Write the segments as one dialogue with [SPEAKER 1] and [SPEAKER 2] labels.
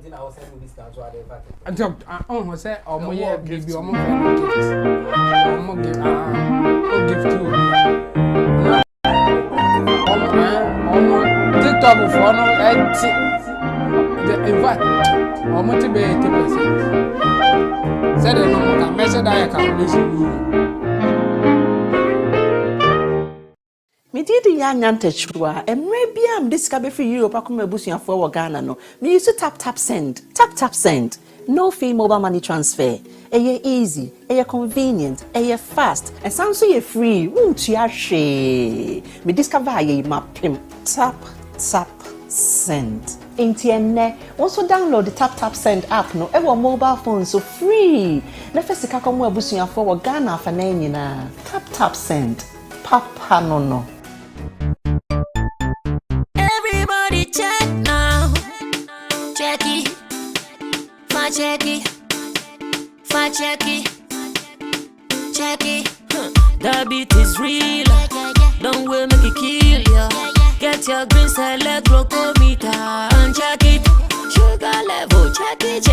[SPEAKER 1] anything I was saying with this council at the party.
[SPEAKER 2] Until I almost said, oh, my yeah, give you a more give to TikTok for no, in fact, almost 80%. Said no, I measured I calculation.
[SPEAKER 3] Me did the young Nantachua, and maybe I'm discovered for Europe. I come a bush for Ghana. No, me used to tap send. No fee mobile money transfer. Aye easy, aye convenient, aye fast, and sounds so free. Won't you share? Me discover aye map him. Tap send. Intienne. Also download the tap send app. No, ever mobile phone so free. Na first ka come a bush for Ghana for na. Tap send. Papa no.
[SPEAKER 4] Everybody check now. Check it. Check it. The beat is real. Don't wait, make it kill ya. Get your green select glucometer and check it. Sugar level, check it.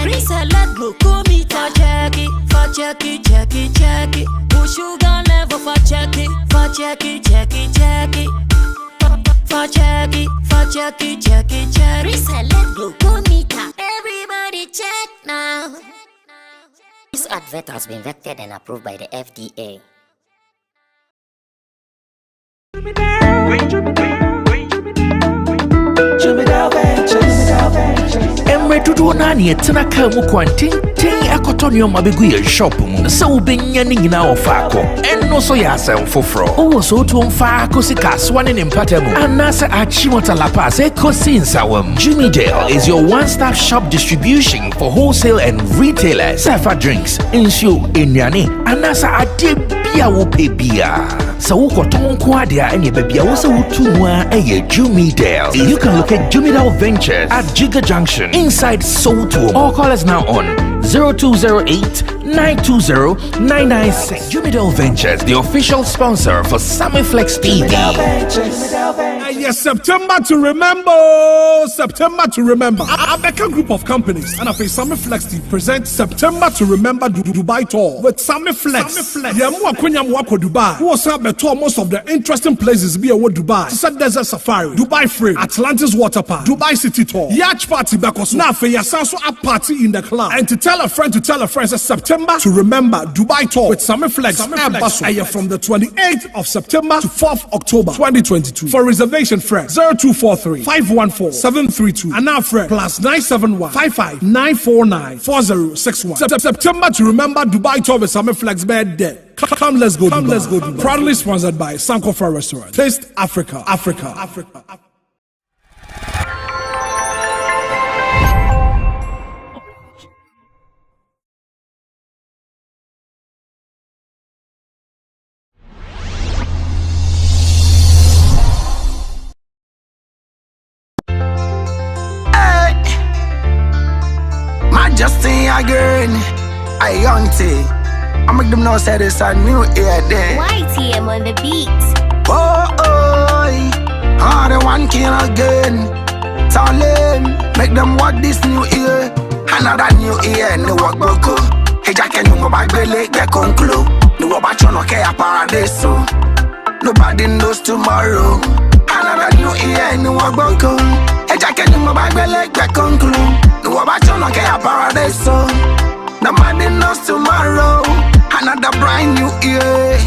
[SPEAKER 4] Green select glucometer, check it. Sugar level, check it. Reselect glucometer. Everybody check now.
[SPEAKER 5] This advert has been vetted and approved by the FDA.
[SPEAKER 6] Emre tutu nani etina kamu kwanting ting akotonyo mabegu ye shop mu se ubenya ni nyina ofako enno so ya asem foforo owo so to mfako sika swane ne mpatamu anase achimota la pass ekosi nsawam. Jimmy Dale is your one-stop shop distribution for wholesale and retailers. Safa drinks, insure, enyane, anasa ade bia wo pebia. So ukoton kwadia enye bebia wo se wutumwa eye Jimmy Dale. You can locate Jimmy Dale Ventures at Giga Junction inside Soto. All call us now on 0208-920-996. Jimmy Dale Ventures, the official sponsor for Sammy Flex TV.
[SPEAKER 7] Yes, September to remember. A Becca group of companies and a Sammy Flex TV presents September to Remember Dubai tour with Sammy Flex. Dubai. Who was up tour most of the interesting places be away Dubai. Set Desert Safari, Dubai Free, Atlantis Water Park, Dubai City Tour, Yacht Party Bekos. Now for your so a party in the club. And to tell a friend it's September to Remember Dubai tour with Sammy Flex from the 28th of September to 4th October 2022. For reservation, friend 0243-514-732 and now friend +971-55-949-4061. September to Remember Dubai tour with Sammy Flex bed there. Come, let's go Dubai. Proudly sponsored by Sankofa Restaurant. Taste Africa.
[SPEAKER 8] Justin again, I young T. I make them know say this a new year day.
[SPEAKER 4] YTM on the beat.
[SPEAKER 8] Oh, the one kill again. Tell them, make them watch this new year. Another new year, no work boko. Hey, Jack and you go back belly, get conclude. No about you no care paradise. Nobody knows tomorrow. Another new year, no work boko. Hey, Jack and you go back belly, get conclude. No about you no care paradise. Nobody knows tomorrow. Another brand new year.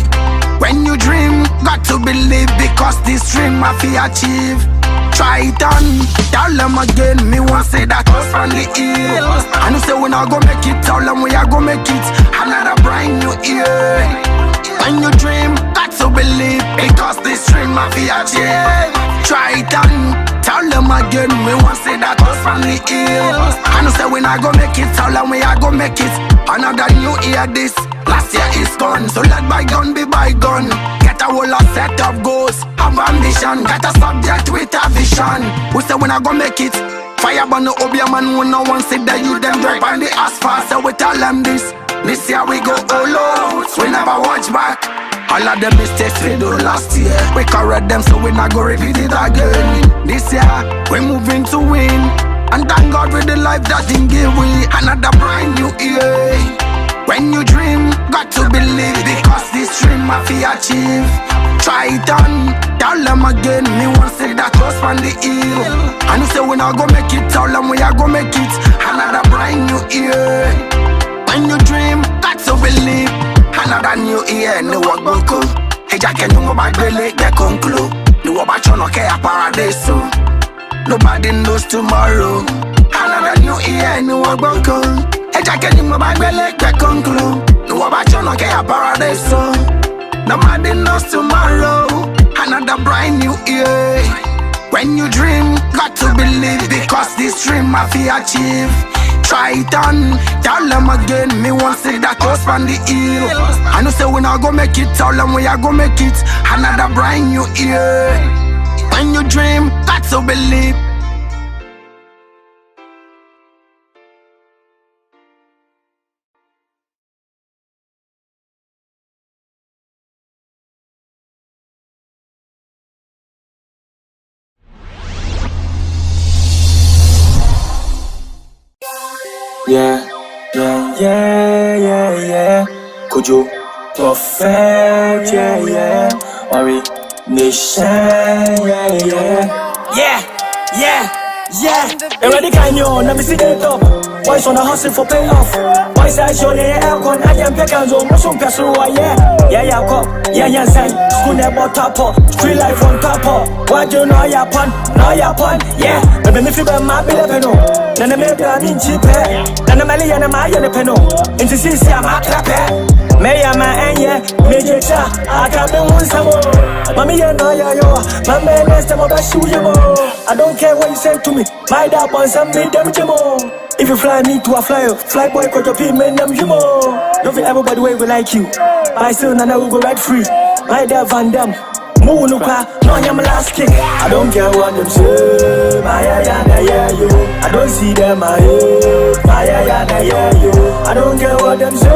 [SPEAKER 8] When you dream, got to believe because this dream I feel achieve. Try it on, tell them again. Me want say that us from the hills. I know say we not go make it. Tell them we are go make it. Another brand new year. When you dream, got to believe because this dream I feel achieve. Try it on, tell them again. Me want say that us from the hills. I know say we not go make it. Tell them we are go make it. Another new year this. Last year is gone, so let bygone be bygone. Get a whole set of goals, have ambition. Get a subject with a vision. We say we not gonna make it. Fire burn the obia man who no one sit there. You them drive on the asphalt, so we tell them this. This year we go all out, we never watch back. All of the mistakes we do last year, we correct them so we not go repeat it again. This year, we moving to win, and thank God with the life that He give we another brand new year. When you dream, got to believe, because this dream I feel achieve. Try it on, tell them again, me won't say that us from the hill. And you say we not go make it, tell them we are go make it another brand new year. When you dream, got to believe, another new year, no work go. Hey, Jack, and you go back, really get conclude. No about you, no care, paradise. Nobody knows tomorrow. Another new year, no work go. Hey, Jack, and you go back, really get conclude. No about you, no care, paradise. Nobody knows tomorrow. Another brand new year. When you dream, got to believe, because this dream I feel achieve. Try it on, tell them again, me won't say that us from the hill. I know say we not go make it, tell them we are go make it another brand new year. When you dream, got to believe.
[SPEAKER 9] Yeah. Could you perfect? Yeah. Worry, nation. Yeah. Everybody can you let me see the top. Boys on the hustle for payoff. Boys I show the aircon. I am pecans on Muslim Casua. Yeah, cop. Yeah, say. School never top up. Street life on top up. What you know your pun? Yeah. Maybe me feel my bill. Then I make a mean cheap. Then I'm a million and my yellow penno. And to see I'm a clapper. May I my yeah, major cha. I can't be one some more. Mammy, you know yo. My man is the mother shoe you more. I don't care what you say to me. My dad wants some made them more. If you fly me to a flyer, fly boy could your pin man them you more. Don't feel everybody will like you. I still nana will go right free. My dad Van Damme. Moonuka, no I'm last kick. I don't care what them say. My yeah you. I don't see them my yeah you. I don't care what them say.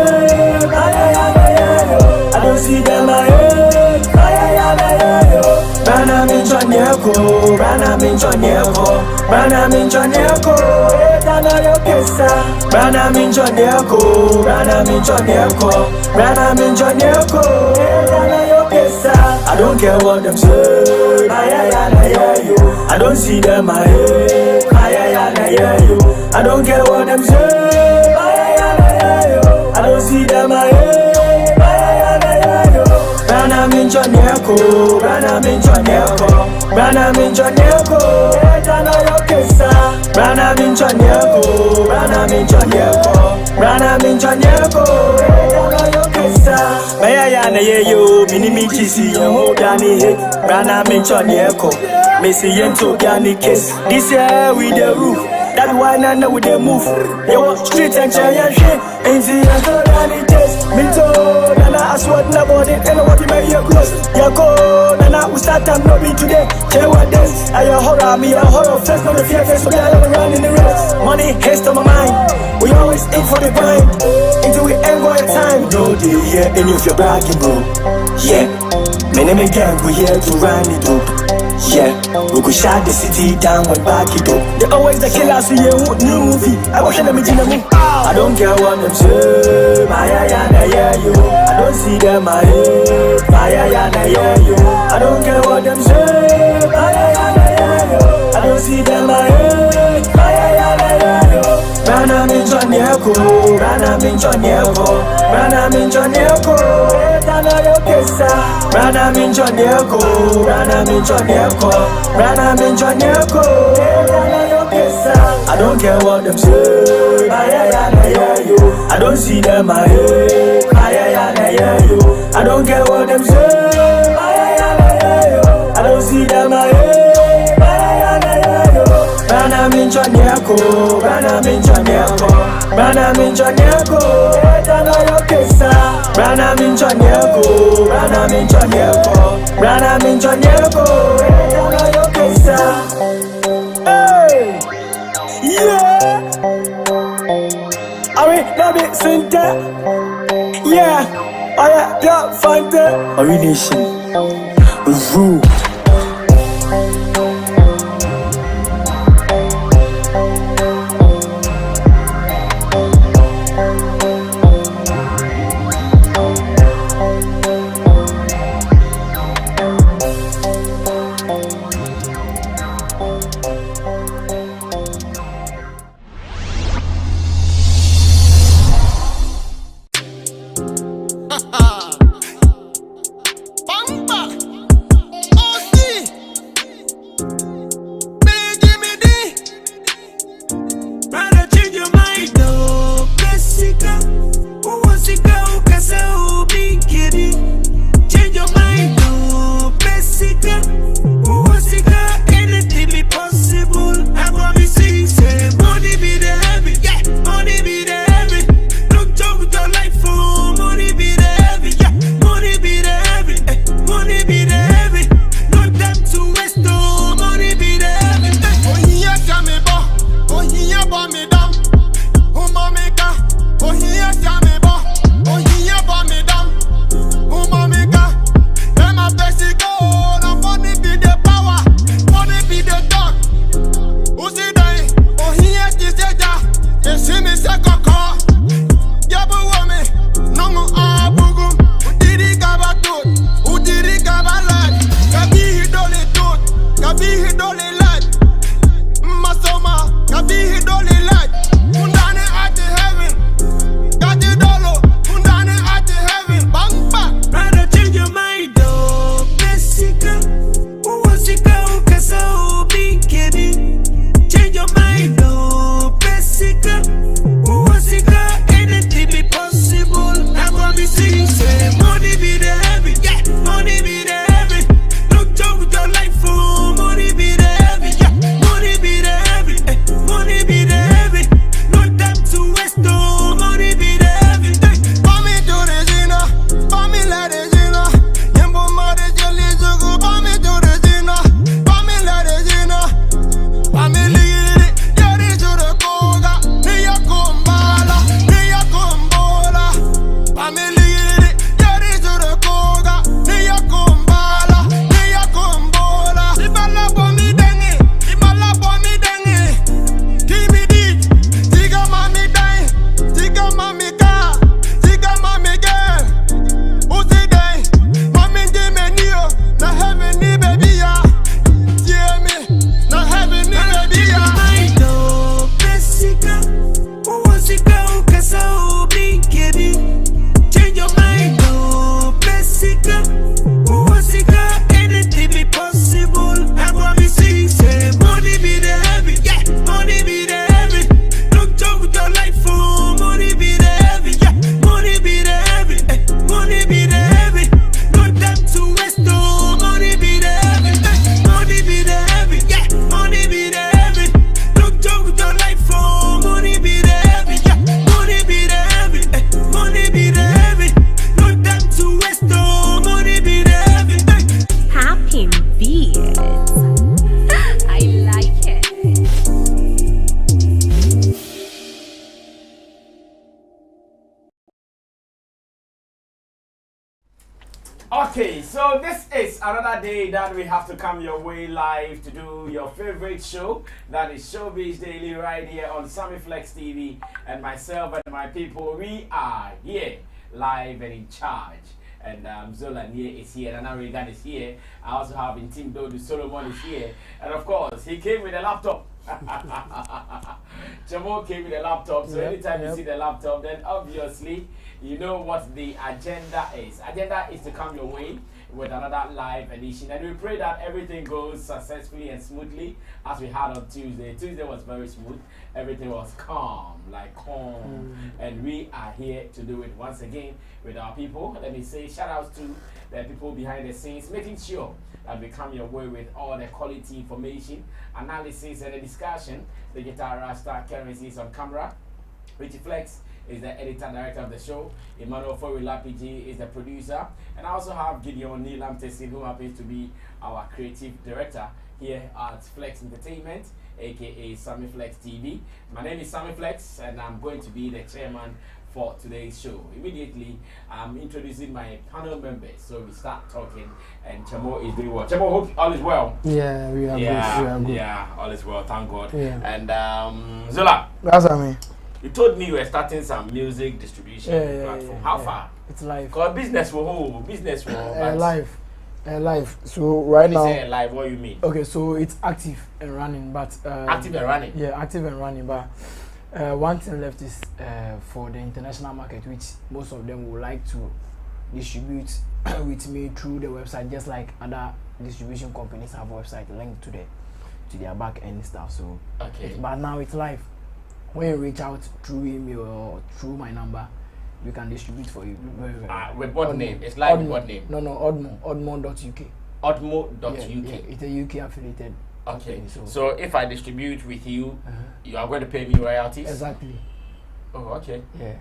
[SPEAKER 9] My yeah you. I don't see them my yeah you. Brana min chonyeko. Brana min chonyeko. Etana yo kesa. Brana min chonyeko. Etana yo kesa. I don't care what them say. Yeah, you. I don't see them my yeah, you. I don't care what them say. Yeah, you. I don't see them my yeah, you. Brana min chonyeko. Etana yo kesa. Brana min chonyeko. Etana yo kesa. Yeah, you. Minimi kisi yemo dani hit. Brana min chonyeko. Missy yento dani kiss. This year we the roof. That why nana with the move. Yo, street and giant shit. Ain't the answer dani taste. Minto, nana aswat na body. And what you make your close. Yako, nana we start time no be today. Care what this? I a horror, me a horror. Face no the fear face. So I run in the race. Money haste on my mind. We always aim for the grind. Until we ain't going time. No day here, any of your bragging bro. Yeah, my name again, we here to run it up. Yeah, we could shut the city down when back it up. They always the killers, we hear new movie. I watch them in the movie. I don't care what them say. My yeah, you. I don't see them, my yeah, you. I don't care what them say. My yeah, you. I don't see them, my yeah, you. Brana min chonyeko. Etana yo kesa. Brana min chonyeko. Etana yo kesa. I don't care what them say. Yeah, you. I don't see them my yeah, you. I don't care what them say. Yeah, you. I don't see them my Brana min chonyeko. Etana yo kesa. Brana min chonyeko. Etana yo kesa. Hey, yeah. Are we let me sing that? Yeah. I got find that. Origination. Rule.
[SPEAKER 1] Okay, so this is another day that we have to come your way live to do your favorite show. That is Showbiz Daily right here on Sammy Flex TV. And myself and my people, we are here live and in charge. And Zola Nia is here, and Anna Regan is here. I also have Intim Dodu Solomon is here. And of course, he came with a laptop. Jamo came with a laptop, so anytime you see the laptop, then obviously you know what the agenda is. Agenda is to come your way with another live edition, and we pray that everything goes successfully and smoothly as we had on Tuesday. Tuesday was very smooth, everything was calm, and we are here to do it once again with our people. Let me say shout outs to the people behind the scenes, making sure that we come your way with all the quality information, analysis, and a discussion. The Guitar Rasta Currency is on camera. Richie Flex is the editor-director of the show. Emmanuel Forwilapiji is the producer. And I also have Gideon Nilam Tessin, who happens to be our creative director here at Flex Entertainment, aka Sammy Flex TV. My name is Sammy Flex, and I'm going to be the chairman for today's show. Immediately, I'm introducing my panel members. So we start talking, and Chamo is doing well. Chamo, hope all is well.
[SPEAKER 2] Yeah, we are good. We are good.
[SPEAKER 1] Yeah, all is well. Thank God.
[SPEAKER 2] Yeah.
[SPEAKER 1] And Zola,
[SPEAKER 2] That's what I mean.
[SPEAKER 1] you told me you were starting some music distribution platform. How far?
[SPEAKER 2] It's live.
[SPEAKER 1] Cause business for who? Business for
[SPEAKER 2] live. Live. So right now.
[SPEAKER 1] Say live. What you mean?
[SPEAKER 2] Okay, so it's active and running, but
[SPEAKER 1] active and running.
[SPEAKER 2] Yeah, active and running, but one thing left is for the international market, which most of them would like to distribute with me through the website, just like other distribution companies have website linked to their back end stuff. So
[SPEAKER 1] okay,
[SPEAKER 2] but now it's live. When you reach out through email or through my number, we can distribute for you.
[SPEAKER 1] With what name? It's live with what name?
[SPEAKER 2] No, Odmo.uk.
[SPEAKER 1] Odmo.uk.
[SPEAKER 2] Yeah, it's a UK affiliated.
[SPEAKER 1] Okay, so if I distribute with you, you are going to pay me royalties?
[SPEAKER 2] Exactly.
[SPEAKER 1] Oh, okay.
[SPEAKER 2] Yeah.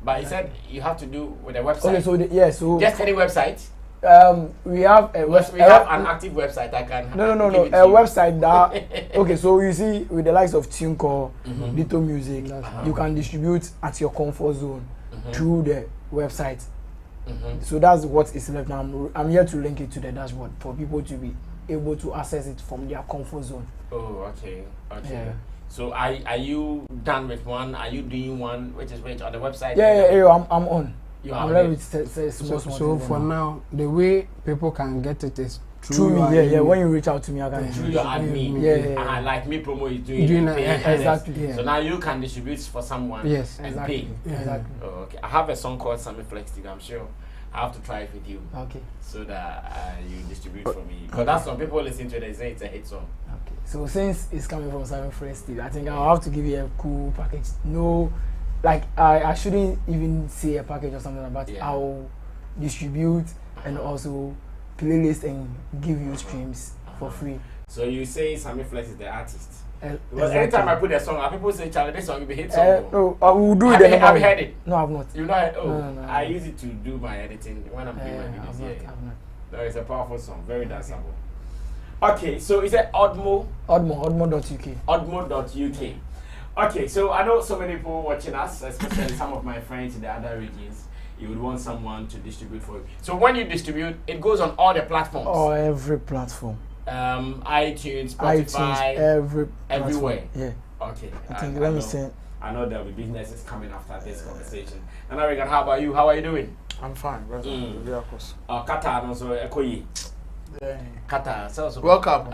[SPEAKER 1] But you said you have to do with a website.
[SPEAKER 2] Okay, so so
[SPEAKER 1] just any website?
[SPEAKER 2] We have a
[SPEAKER 1] website. We have an active website. I can.
[SPEAKER 2] No. A website that. Okay, so you see, with the likes of TuneCore, Little Music, you can distribute at your comfort zone through the website. So that's what is left now. I'm here to link it to the dashboard for people to be able to access it from their comfort zone.
[SPEAKER 1] Oh, okay.
[SPEAKER 2] Yeah.
[SPEAKER 1] So are you done with one? Are you doing one? Which on the website?
[SPEAKER 2] Yeah. I'm on.
[SPEAKER 1] I'm
[SPEAKER 2] with so for now, the way people can get it is
[SPEAKER 3] through
[SPEAKER 2] me.
[SPEAKER 3] Yeah. When you reach out to me, I can
[SPEAKER 1] through your admin.
[SPEAKER 3] Yeah.
[SPEAKER 1] Like me promo is doing
[SPEAKER 3] exactly. Yeah.
[SPEAKER 1] So now you can distribute for someone.
[SPEAKER 2] Yes,
[SPEAKER 1] and
[SPEAKER 2] exactly.
[SPEAKER 1] pay.
[SPEAKER 3] Yeah, exactly.
[SPEAKER 1] Oh, okay. I have a song called Sammy flexxnewspaper. I'm sure I have to try it with you.
[SPEAKER 3] Okay.
[SPEAKER 1] So that you distribute for me. Because that's some people listen to it, they say it's a hit song.
[SPEAKER 3] Okay. So since it's coming from Sammy flexxnewspaper, I think I'll have to give you a cool package. No, like I shouldn't even say a package or something like that. Yeah. I'll distribute and also playlist and give you streams for free.
[SPEAKER 1] So you say Sammy Flex is the artist? Because
[SPEAKER 3] exactly.
[SPEAKER 1] anytime I put a song, people say, Charlie, this song will be hit song.
[SPEAKER 3] No, I will do it.
[SPEAKER 1] Have you heard it?
[SPEAKER 3] No, I've not.
[SPEAKER 1] You know,
[SPEAKER 3] No.
[SPEAKER 1] I use it to do my editing when I'm doing my videos.
[SPEAKER 3] I've not.
[SPEAKER 1] No, it's a powerful song, very danceable. Okay, so is it Odmo?
[SPEAKER 3] Odmo.uk.
[SPEAKER 1] Odmo.uk. Okay, so I know so many people watching us, especially some of my friends in the other regions. You would want someone to distribute for you. So when you distribute, it goes on all the platforms.
[SPEAKER 3] Oh, every platform.
[SPEAKER 1] iTunes, Spotify, everywhere.
[SPEAKER 3] Yeah.
[SPEAKER 1] Okay.
[SPEAKER 3] I
[SPEAKER 1] know there'll be businesses coming after this conversation. And Arigan, how about you? How are you doing?
[SPEAKER 10] I'm fine, brother. Of course.
[SPEAKER 1] Qatar also Ekoyi.
[SPEAKER 10] Yeah.
[SPEAKER 1] Qatar. So
[SPEAKER 10] welcome.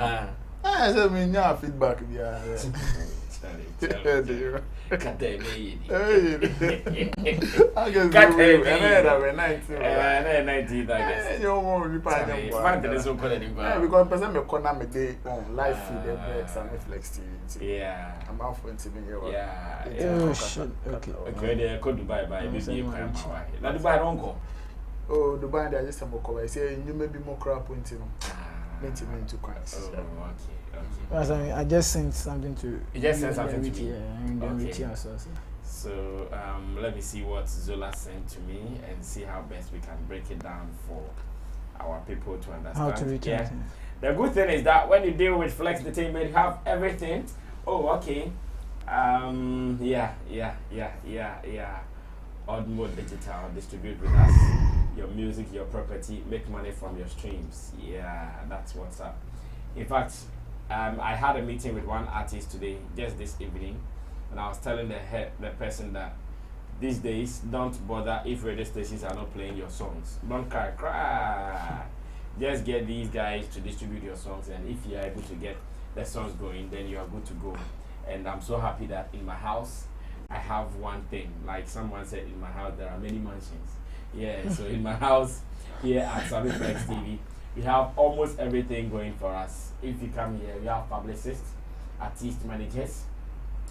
[SPEAKER 10] I said me no feedback. Yeah. Oh, Dubai, I just have more. I say you may be more crap pointing.
[SPEAKER 3] I just sent something to.
[SPEAKER 1] You just sent something to me.
[SPEAKER 3] Yeah,
[SPEAKER 1] So let me see what Zola sent to me and see how best we can break it down for our people to understand.
[SPEAKER 3] How to reach out.
[SPEAKER 1] The good thing is that when you deal with Flex Entertainment, you have everything. Oh, okay. Odmo Digital, distribute with us your music, your property, make money from your streams. Yeah, that's what's up. In fact, I had a meeting with one artist today, just this evening, and I was telling the person that these days, don't bother if radio stations are not playing your songs. Don't cry. Just get these guys to distribute your songs, and if you're able to get the songs going, then you are good to go. And I'm so happy that in my house, I have one thing. Like someone said, in my house, there are many mansions. Yeah, so in my house, here at Sammy Flex TV, we have almost everything going for us. If you come here, we have publicists, artist managers,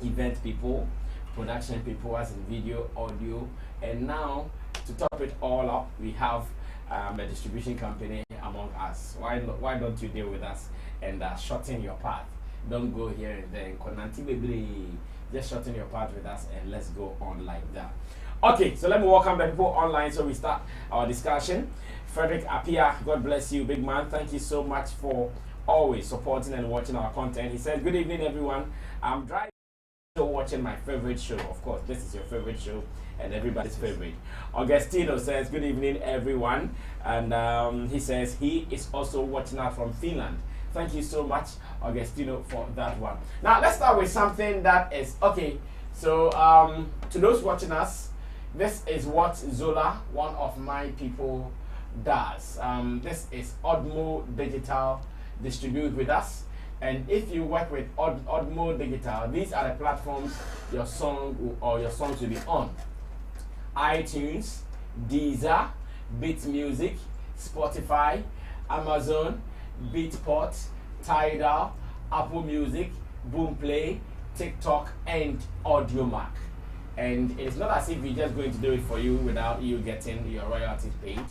[SPEAKER 1] event people, production people as in video, audio, and now to top it all up, we have a distribution company among us. Why don't you deal with us and shorten your path? Don't go here and there. Just shorten your path with us and let's go on like that. Okay, so let me welcome the people online so we start our discussion. Frederick Apia, God bless you, big man. Thank you so much for always supporting and watching our content. He says, good evening, everyone. I'm driving watching my favorite show. Of course, this is your favorite show and everybody's favorite. Augustino says, good evening, everyone. And he says he is also watching us from Finland. Thank you so much, Augustino, for that one. Now, let's start with something that is, okay, so to those watching us, this is what Zola, one of my people, does. This is Odmo Digital distribute with us. And if you work with Odmo Digital, these are the platforms your song or your songs will be on. iTunes, Deezer, Beat Music, Spotify, Amazon, Beatport, Tidal, Apple Music, Boomplay, TikTok, and Audiomack. And it's not as if we're just going to do it for you without you getting your royalties paid.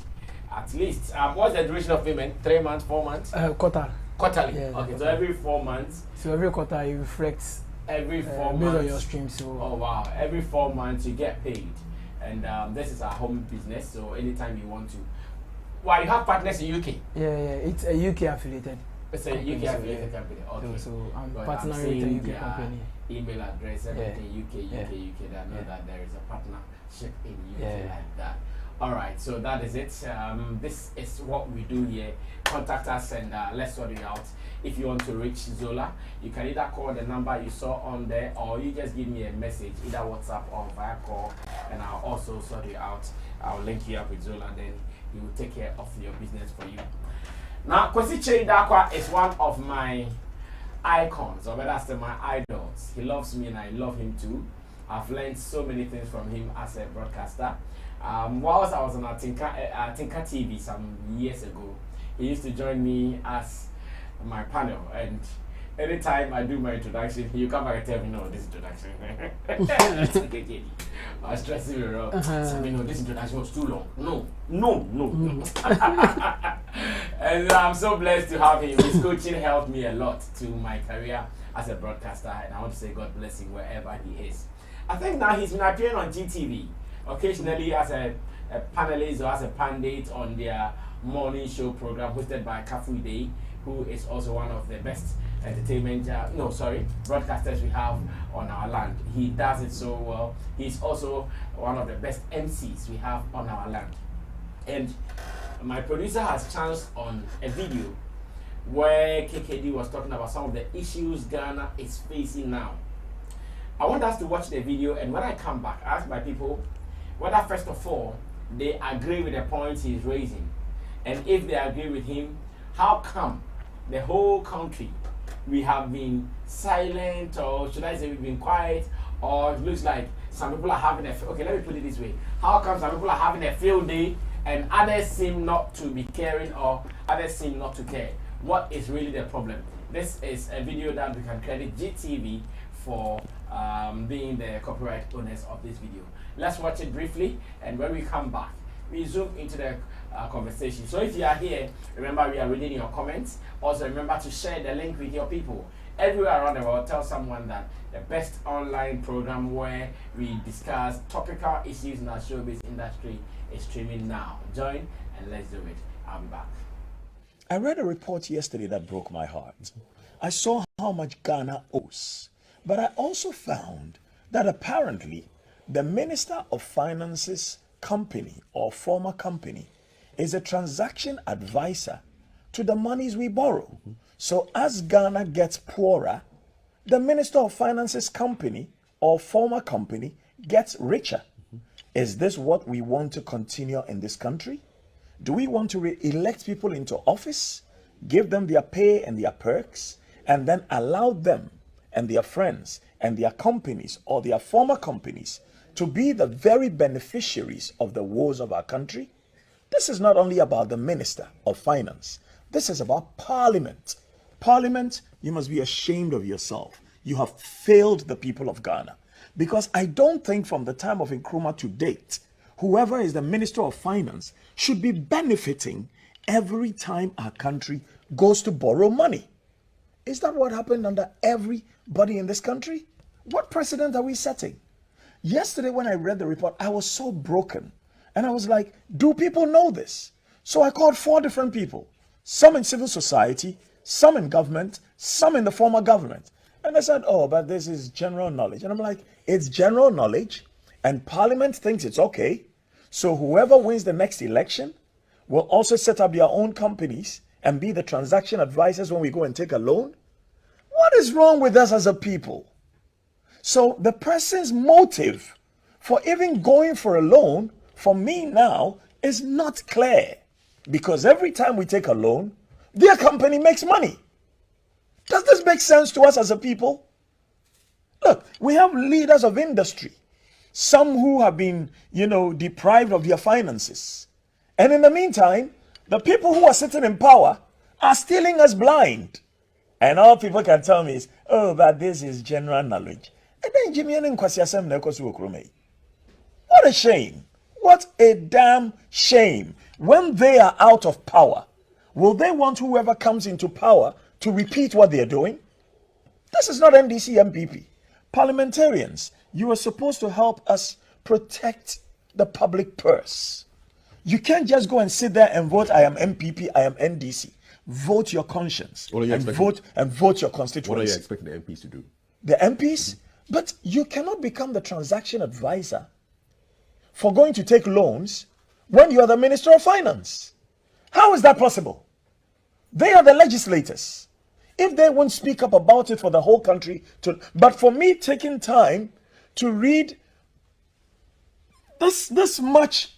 [SPEAKER 1] At least, what's the duration of payment? 3 months, 4 months?
[SPEAKER 2] Quarter.
[SPEAKER 1] Quarterly.
[SPEAKER 2] Yeah,
[SPEAKER 1] okay,
[SPEAKER 2] quarter.
[SPEAKER 1] So every 4 months.
[SPEAKER 2] So every quarter it reflects
[SPEAKER 1] every 4 months
[SPEAKER 2] based on your stream. So
[SPEAKER 1] oh wow, every 4 months you get paid, and this is our home business. So anytime you want to, well, you have partners in UK.
[SPEAKER 2] Yeah, it's a UK affiliated.
[SPEAKER 1] It's a UK affiliated company. Okay.
[SPEAKER 2] So I'm
[SPEAKER 1] but
[SPEAKER 2] partnering with a UK company.
[SPEAKER 1] Email address, everything UK. That know that there is a partnership in UK like that. All right, so that is it. This is what we do here. Contact us and let's sort it out. If you want to reach Zola, you can either call the number you saw on there, or you just give me a message, either WhatsApp or via call, and I'll also sort it out. I'll link you up with Zola, then he will take care of your business for you. Now, Kwesi Cheidakwa is one of my icons, or better still, my idols. He loves me and I love him too. I've learned so many things from him as a broadcaster. Whilst I was on Tinka TV some years ago, he used to join me as my panel, and anytime I do my introduction, he'll come back and tell me, no, this introduction I was stressing me around. So, no, this introduction was too long. No. And I'm so blessed to have him. His coaching helped me a lot to my career as a broadcaster, and I want to say God bless him wherever he is. I think now he's been appearing on GTV occasionally as a panelist or as a pundit on their morning show program hosted by Kafu Day, who is also one of the best broadcasters we have on our land. He does it so well. He's also one of the best MCs we have on our land. And my producer has chanced on a video where KKD was talking about some of the issues Ghana is facing now. I want us to watch the video, and when I come back, I ask my people whether, first of all, they agree with the points he's raising. And if they agree with him, how come the whole country we have been silent, or should I say we've been quiet, or it looks like some people are having okay, let me put it this way. How come some people are having a field day and others seem not to be caring, or others seem not to care? What is really the problem? This is a video that we can credit GTV for being the copyright owners of this video. Let's watch it briefly, and when we come back, we zoom into the conversation. So if you are here, remember we are reading your comments. Also remember to share the link with your people. Everywhere around the world, tell someone that the best online program where we discuss topical issues in our showbiz industry is streaming now. Join and let's do it. I'll be back.
[SPEAKER 11] I read a report yesterday that broke my heart. I saw how much Ghana owes, but I also found that apparently the Minister of Finance's company or former company is a transaction advisor to the monies we borrow. So as Ghana gets poorer, the Minister of Finance's company or former company gets richer. Is this what we want to continue in this country? Do we want to re-elect people into office, give them their pay and their perks, and then allow them and their friends and their companies or their former companies to be the very beneficiaries of the woes of our country? This is not only about the Minister of Finance. This is about Parliament. Parliament, you must be ashamed of yourself. You have failed the people of Ghana. Because I don't think from the time of Nkrumah to date, whoever is the Minister of Finance should be benefiting every time our country goes to borrow money. Is that what happened under everybody in this country? What precedent are we setting? Yesterday when I read the report, I was so broken. And I was like, do people know this? So I called 4 different people. Some in civil society, some in government, some in the former government. And they said, oh, but this is general knowledge. And I'm like, it's general knowledge, and Parliament thinks it's okay. So whoever wins the next election will also set up their own companies and be the transaction advisors when we go and take a loan. What is wrong with us as a people? So the person's motive for even going for a loan for me now is not clear, because every time we take a loan, their company makes money. Does this make sense to us as a people? Look, we have leaders of industry, some who have been, deprived of their finances. And in the meantime, the people who are sitting in power are stealing us blind. And all people can tell me is, oh, but this is general knowledge. And then Jimmy what a shame. What a damn shame. When they are out of power, will they want whoever comes into power to repeat what they're doing? This is not NDC MPP. Parliamentarians, you are supposed to help us protect the public purse. You can't just go and sit there and vote, I am MPP, I am NDC. Vote your conscience and vote your constituency.
[SPEAKER 12] What are you expecting the MPs to do?
[SPEAKER 11] The MPs? But you cannot become the transaction advisor for going to take loans when you are the Minister of Finance. How is that possible? They are the legislators. If they won't speak up about it for the whole country, but for me taking time to read this much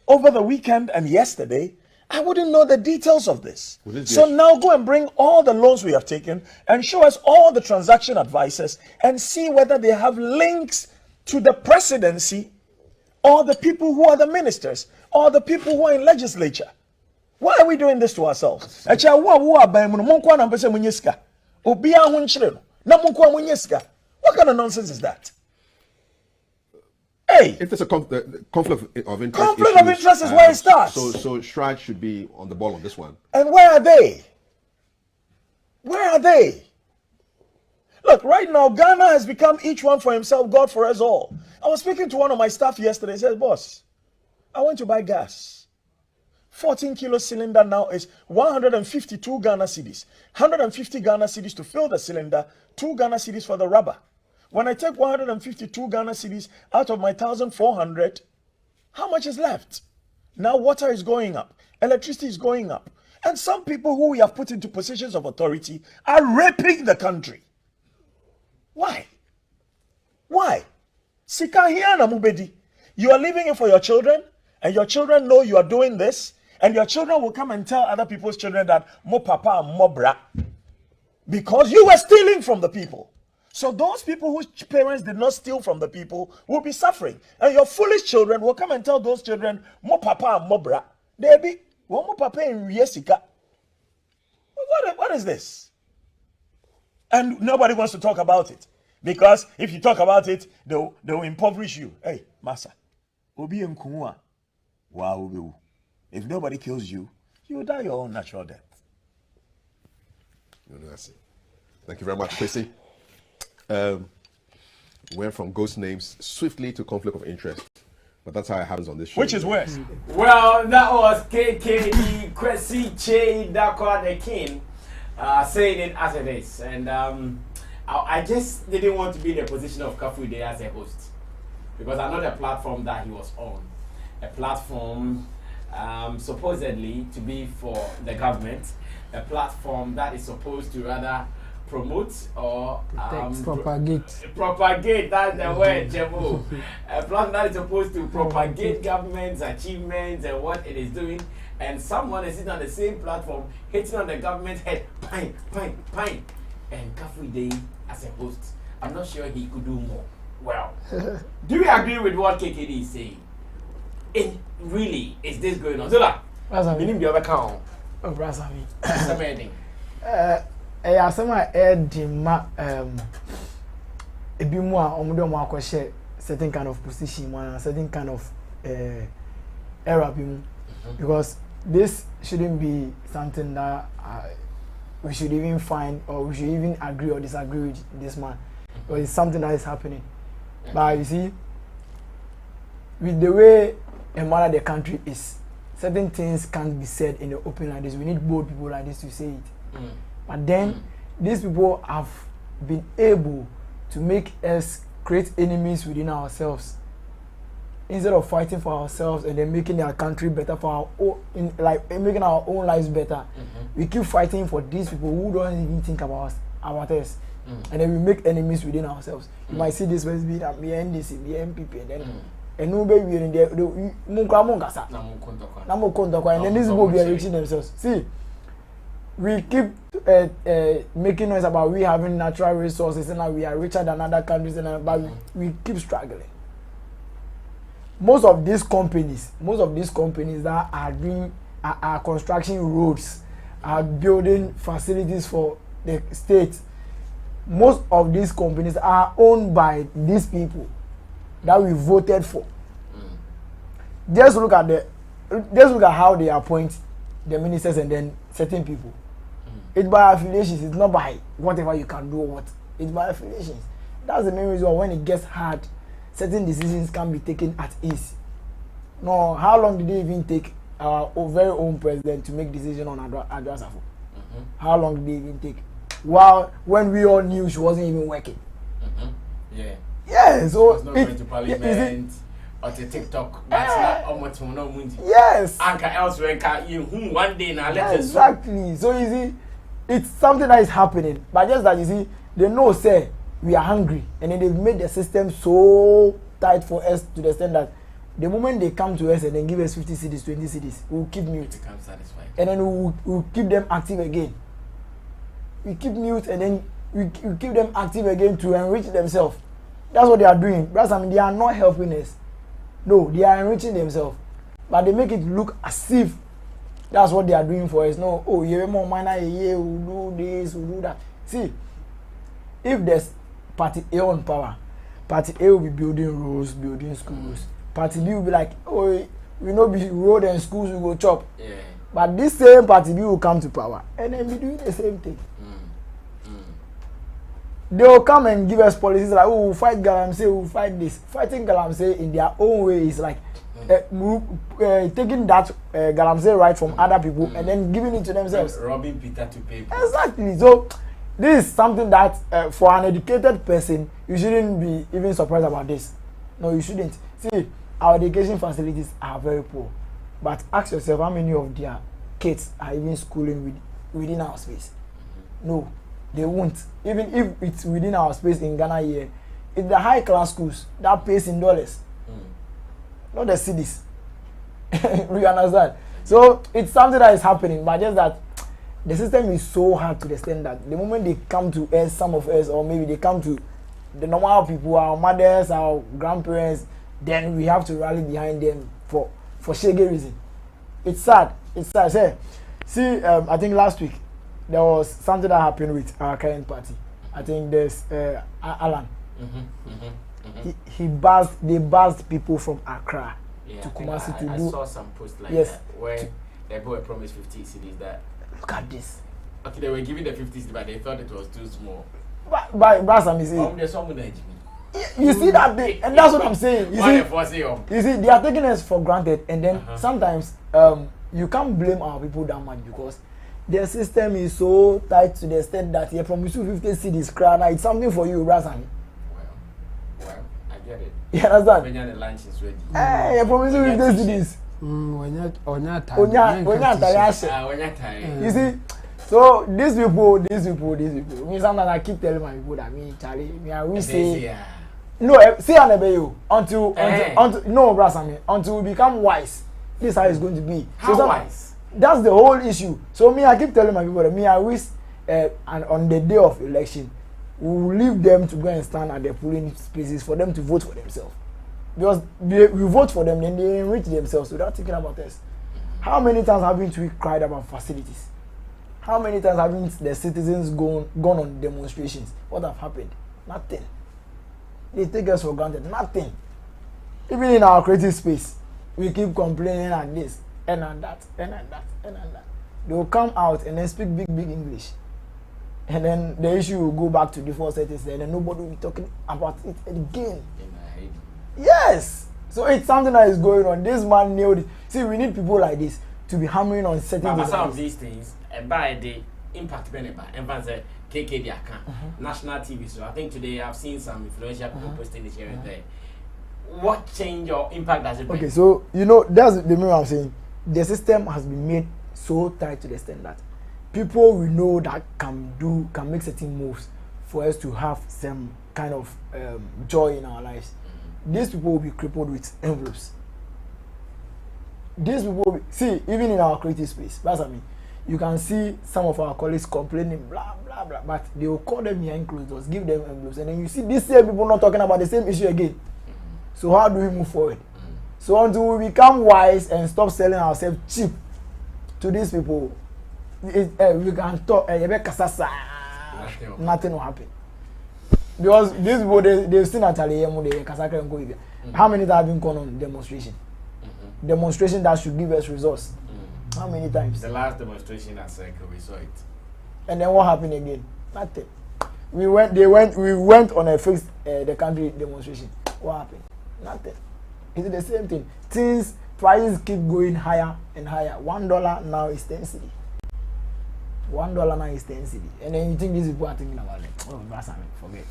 [SPEAKER 11] over the weekend and yesterday, I wouldn't know the details of this. So now go and bring all the loans we have taken and show us all the transaction advisors and see whether they have links to the presidency or the people who are the ministers or the people who are in legislature. Why are we doing this to ourselves? What kind of nonsense is that? Hey,
[SPEAKER 12] if there's a conflict of interest,
[SPEAKER 11] conflict of interest is where it starts.
[SPEAKER 12] So Stride should be on the ball on this one.
[SPEAKER 11] And where are they? Where are they? Look, right now Ghana has become each one for himself, God for us all. I was speaking to one of my staff yesterday. He said, "Boss, I went to buy gas. 14-kilo cylinder now is 152 Ghana cedis. 150 Ghana cedis to fill the cylinder, 2 Ghana cedis for the rubber. When I take 152 Ghana cedis out of my 1,400, how much is left? Now water is going up, electricity is going up. And some people who we have put into positions of authority are raping the country. Why? Why? Sikahiana mubedi. You are leaving it for your children, and your children know you are doing this, and your children will come and tell other people's children that mo papa and mo bra, because you were stealing from the people. So those people whose parents did not steal from the people will be suffering. And your foolish children will come and tell those children, mo papa and mo bra. They be, mo papa and yesika. What is this? And nobody wants to talk about it. Because if you talk about it, they'll impoverish you. Hey, massa. Obi mkuwa. Wow. If nobody kills you, you will die your own natural death.
[SPEAKER 12] Thank you very much, Chrissy. Went from ghost names swiftly to conflict of interest, but that's how it happens on this show.
[SPEAKER 11] Which is worse?
[SPEAKER 1] Well, that was KKD Kwesi Che Dakwa the King saying it as it is, and I just didn't want to be in the position of Kafu Day as a host, because I know the platform that he was on, a platform supposedly to be for the government, a platform that is supposed to rather promote or propagate, that's the word, Jebo. A platform that is supposed to propagate government's achievements and what it is doing, and someone is sitting on the same platform hitting on the government's head, pine. And Kafu Day as a host, I'm not sure he could do more. Well, do you agree with what KKD is saying? And really, is this going on? Zola, meaning the other count.
[SPEAKER 2] Oh, Brasami.
[SPEAKER 1] Something.
[SPEAKER 2] Asema edima ebi mu a omudo mu akɔhye certain kind of position one certain kind of era bi mu, because this shouldn't be something that we should even find or we should even agree or disagree with this man, because it's something that is happening. But you see, with the way and manner the country is, certain things can't be said in the open like this. We need bold people like this to say it. But then these people have been able to make us create enemies within ourselves instead of fighting for ourselves and then making our country better for our own, making our own lives better. We keep fighting for these people who don't even think about us. And then we make enemies within ourselves. You might see this was be that me NDC, be MPP, and then and no baby in there, and then these people be enriching themselves. See, we keep making noise about we having natural resources and now we are richer than other countries, but we keep struggling. Most of these companies that are doing are constructing roads, are building facilities for the state. Most of these companies are owned by these people that we voted for. Just look at how they appoint the ministers and then certain people. It's by affiliations. It's not by whatever you can do or what. It's by affiliations. That's the main reason why when it gets hard, certain decisions can be taken at ease. No, how long did they even take our very own president to make decision on Adwa? How long did they even take? While when we all knew she wasn't even working. Yeah, so
[SPEAKER 1] she was not going to parliament or to TikTok. That's not
[SPEAKER 2] yes.
[SPEAKER 1] Anka elsewhere you one day now let us
[SPEAKER 2] exactly. So you see, it's something that is happening. But just that you see, they know say we are hungry, and then they've made the system so tight for us to the extent that the moment they come to us and then give us 50 cedis, 20 cedis, we'll keep mute. And then we'll keep them active again. We keep mute and then we keep them active again to enrich themselves. That's what they are doing. That's, I mean, they are not helping us. No, they are enriching themselves. But they make it look as if that's what they are doing for us. No, oh, you're more minor, we'll do this, we'll do that. See, if there's party A on power, party A will be building roads, building schools. Party B will be like, oh, we know be road and schools we go chop. Yeah. But this same party B will come to power and then be doing the same thing. They will come and give us policies like, oh, we'll fight Galamsey, we'll fight this. Fighting Galamsey in their own way is like taking that Galamsey right from other people and then giving it to themselves.
[SPEAKER 1] Robbing Peter to pay.
[SPEAKER 2] Exactly. So this is something that for an educated person, you shouldn't be even surprised about this. No, you shouldn't. See, our education facilities are very poor. But ask yourself how many of their kids are even schooling within our space. No, they won't. Even if it's within our space in Ghana here, it's the high class schools that pays in dollars. Not the cedis. You understand? So it's something that is happening, but just that the system is so hard to the extent that the moment they come to us, some of us, or maybe they come to the normal people, our mothers, our grandparents, then we have to rally behind them for shaggy reason. It's sad. It's sad. See, I think last week there was something that happened with our current party. I think there's Alan. They buzzed people from Accra to Kumasi to do.
[SPEAKER 1] I saw some posts like that where the boy promised 50 cities that.
[SPEAKER 2] Look at this.
[SPEAKER 1] Okay, they were giving the 50s, but they thought it was too small.
[SPEAKER 2] But you see that thing, and that's what I'm saying. You see, they are taking us for granted, and then sometimes you can't blame our people that much because their system is so tight to the extent that they promise you 50 cedis crown. It's something for you, Brasami.
[SPEAKER 1] Well, I get it.
[SPEAKER 2] You understand?
[SPEAKER 1] When the lunch is ready.
[SPEAKER 2] Hey, I promise you 50 cedis. You see, so these people. Me sometimes I keep telling my people that me Charlie, me I will say no. Say you until no, Brasami, until we become wise. This is how it's going to be.
[SPEAKER 1] How wise?
[SPEAKER 2] That's the whole issue. So me, I keep telling my people that me I wish, and on the day of election, we will leave them to go and stand at the polling spaces for them to vote for themselves. Because we vote for them, then they enrich themselves without thinking about us. How many times haven't we cried about facilities? How many times haven't the citizens gone on demonstrations? What have happened? Nothing. They take us for granted. Nothing. Even in our creative space, we keep complaining at this, and at that, and at that, and at that. They will come out and then speak big English. And then the issue will go back to default settings, and then nobody will be talking about it again. Yes. So it's something that is going on. This man nailed it. See, we need people like this to be hammering on certain
[SPEAKER 1] some of these things, and by the impact benefit, and KKD account, national TV. So I think today I've seen some influential people posting this here and there. What change or impact does it bring?
[SPEAKER 2] Okay, so you know that's the reason I'm saying the system has been made so tight to the extent that people we know that can make certain moves for us to have some kind of joy in our lives. These people will be crippled with envelopes. These people will be, see, even in our creative space, that's what I mean. You can see some of our colleagues complaining, blah blah blah, but they will call them behind closed doors, give them envelopes, and then you see these same people not talking about the same issue again. So how do we move forward? So until we become wise and stop selling ourselves cheap to these people, we can talk. Nothing will happen. Because these people they've seen actually how many times have been gone on demonstration? Demonstration that should give us results. How many times?
[SPEAKER 1] The last demonstration at Circle, we saw it.
[SPEAKER 2] And then what happened again? Nothing. We went on a fixed the country demonstration. What happened? Nothing. It's the same thing. Things prices keep going higher and higher. $1 now is 10 cedi. $1 now is 10 cedi. And then you think these people are thinking about it. Oh, that's forget.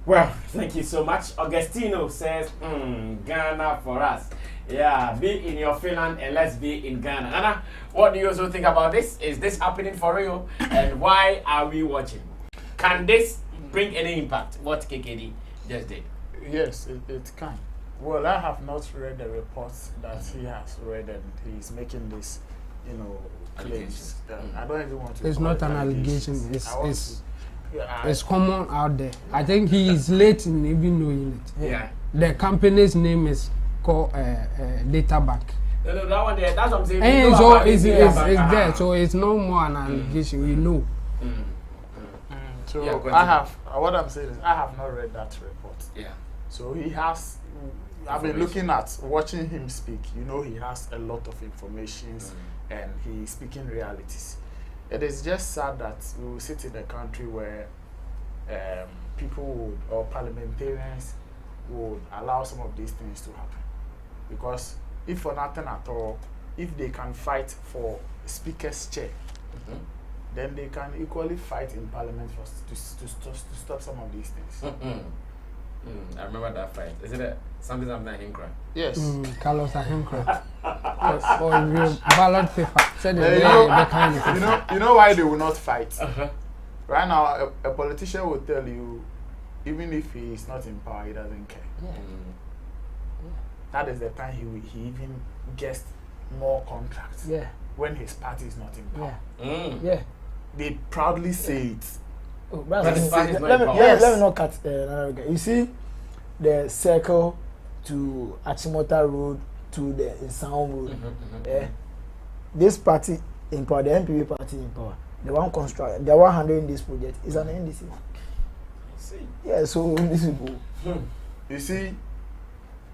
[SPEAKER 1] Well, thank you so much. Augustino says, Ghana for us. Yeah, be in your Finland and let's be in Ghana. Anna, what do you also think about this? Is this happening for real? And why are we watching? Can this bring any impact? What KKD just did?
[SPEAKER 10] Yes, it can. Well, I have not read the reports that he has read, and he's making this, claims. I don't even want to.
[SPEAKER 13] It's not an allegation. It's common out there. I think he is late in even knowing it.
[SPEAKER 1] Yeah.
[SPEAKER 13] The company's name is called Data Bank.
[SPEAKER 1] No, that one there. That's what I'm saying.
[SPEAKER 13] And so it's there. So it's no more an allegation. You know.
[SPEAKER 10] So yeah, what I'm saying is I have not read that report.
[SPEAKER 1] Yeah.
[SPEAKER 10] So he has. I've been looking at watching him speak. He has a lot of information, and he's speaking realities. It is just sad that we will sit in a country where people or parliamentarians would allow some of these things to happen. Because if for nothing at all, if they can fight for speaker's chair, then they can equally fight in parliament to stop some of these things.
[SPEAKER 1] I remember that fight. Is it something like Hinkra?
[SPEAKER 10] Yes.
[SPEAKER 13] Carlos Hinkra. Or ballot paper.
[SPEAKER 10] You know why they will not fight? Right now, a politician will tell you, even if he is not in power, he doesn't care. That is the time he even gets more contracts.
[SPEAKER 2] Yeah.
[SPEAKER 10] When his party is not in power.
[SPEAKER 2] Yeah.
[SPEAKER 10] They proudly say it.
[SPEAKER 2] Oh, let me not cut another guy. You see, the circle to Achimota Road to the Sound Road. This party in power, the NPP party in power, the one handling this project is an NDC.
[SPEAKER 10] See?
[SPEAKER 2] Yeah, so these people.
[SPEAKER 10] You see,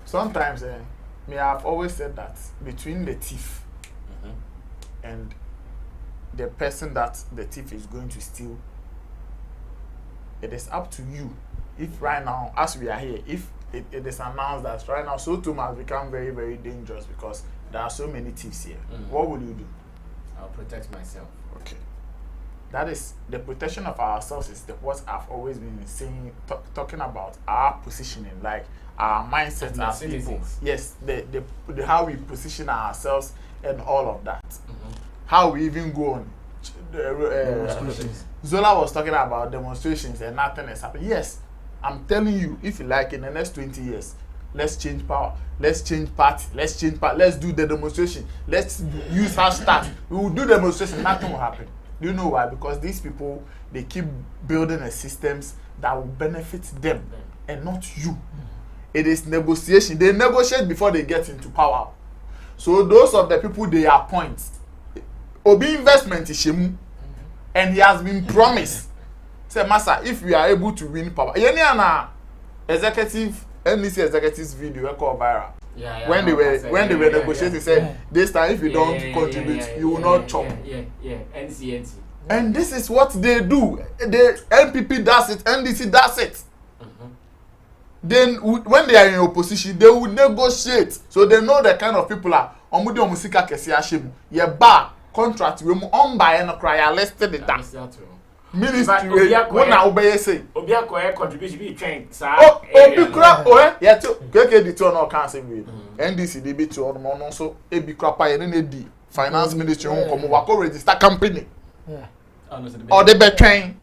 [SPEAKER 10] sometimes I've always said that between the thief and the person that the thief is going to steal, it is up to you. If right now, as we are here, if it is announced that right now Sotum has become very, very dangerous because there are so many thieves here, what will you do?
[SPEAKER 1] I'll protect myself.
[SPEAKER 10] Okay. That is the protection of ourselves is what I've always been saying, talking about our positioning, like our mindset as people. Yes, the how we position ourselves and all of that. How we even go on. Zola was talking about demonstrations and nothing has happened. Yes, I'm telling you, if you like, in the next 20 years, let's change power, let's change party, let's do the demonstration, let's use hashtag. We will do demonstration, nothing will happen. Do you know why? Because these people, they keep building a systems that will benefit them and not you. It is negotiation. They negotiate before they get into power. So those of the people they appoint, Obi investment is Shemu, and he has been promised. Say, Master, if we are able to win power, executive NDC executives video called viral. When they were negotiating, said this time if you don't contribute, you will not chop.
[SPEAKER 1] NC.
[SPEAKER 10] And this is what they do. The NPP does it, NDC does it. Then when they are in opposition, they will negotiate. So they know the kind of people are. Omudi omusika kesi ashemu. Ye ba contract we mu on buy and cry listed it down. ministry wo na obeye say
[SPEAKER 1] obi akoye contribution be train sa
[SPEAKER 10] obi kura ye to KKD to no kan say we NDC dey be to on no so ebi kura pa ye na di finance ministry won come wa ko register company or they be train.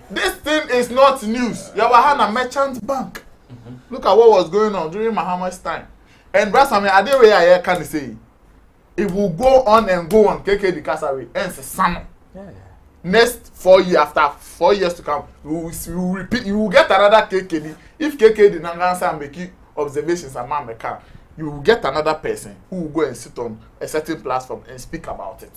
[SPEAKER 10] This thing is not news. Yawahana Merchant Bank. Look at what was going on during Muhammad's time. And Brasami, I didn't I can say it will go on and go on. KKD Kasari ends summer. Next 4 years after 4 years to come, we will repeat. You will get another KKD. If KKD Nangansa and make observations and man make you will get another person who will go and sit on a certain platform and speak about it.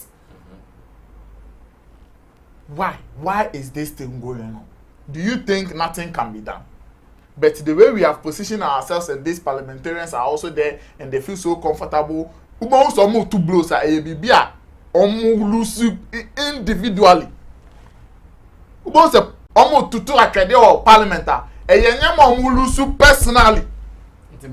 [SPEAKER 10] Why? Why is this thing going on? Do you think nothing can be done? But the way we have positioned ourselves and these parliamentarians are also there and they feel so comfortable. Ubon some two blows at ABBA lose individually. Ubon se almost to accredit or parliamentar. E yenyama lose personally. Into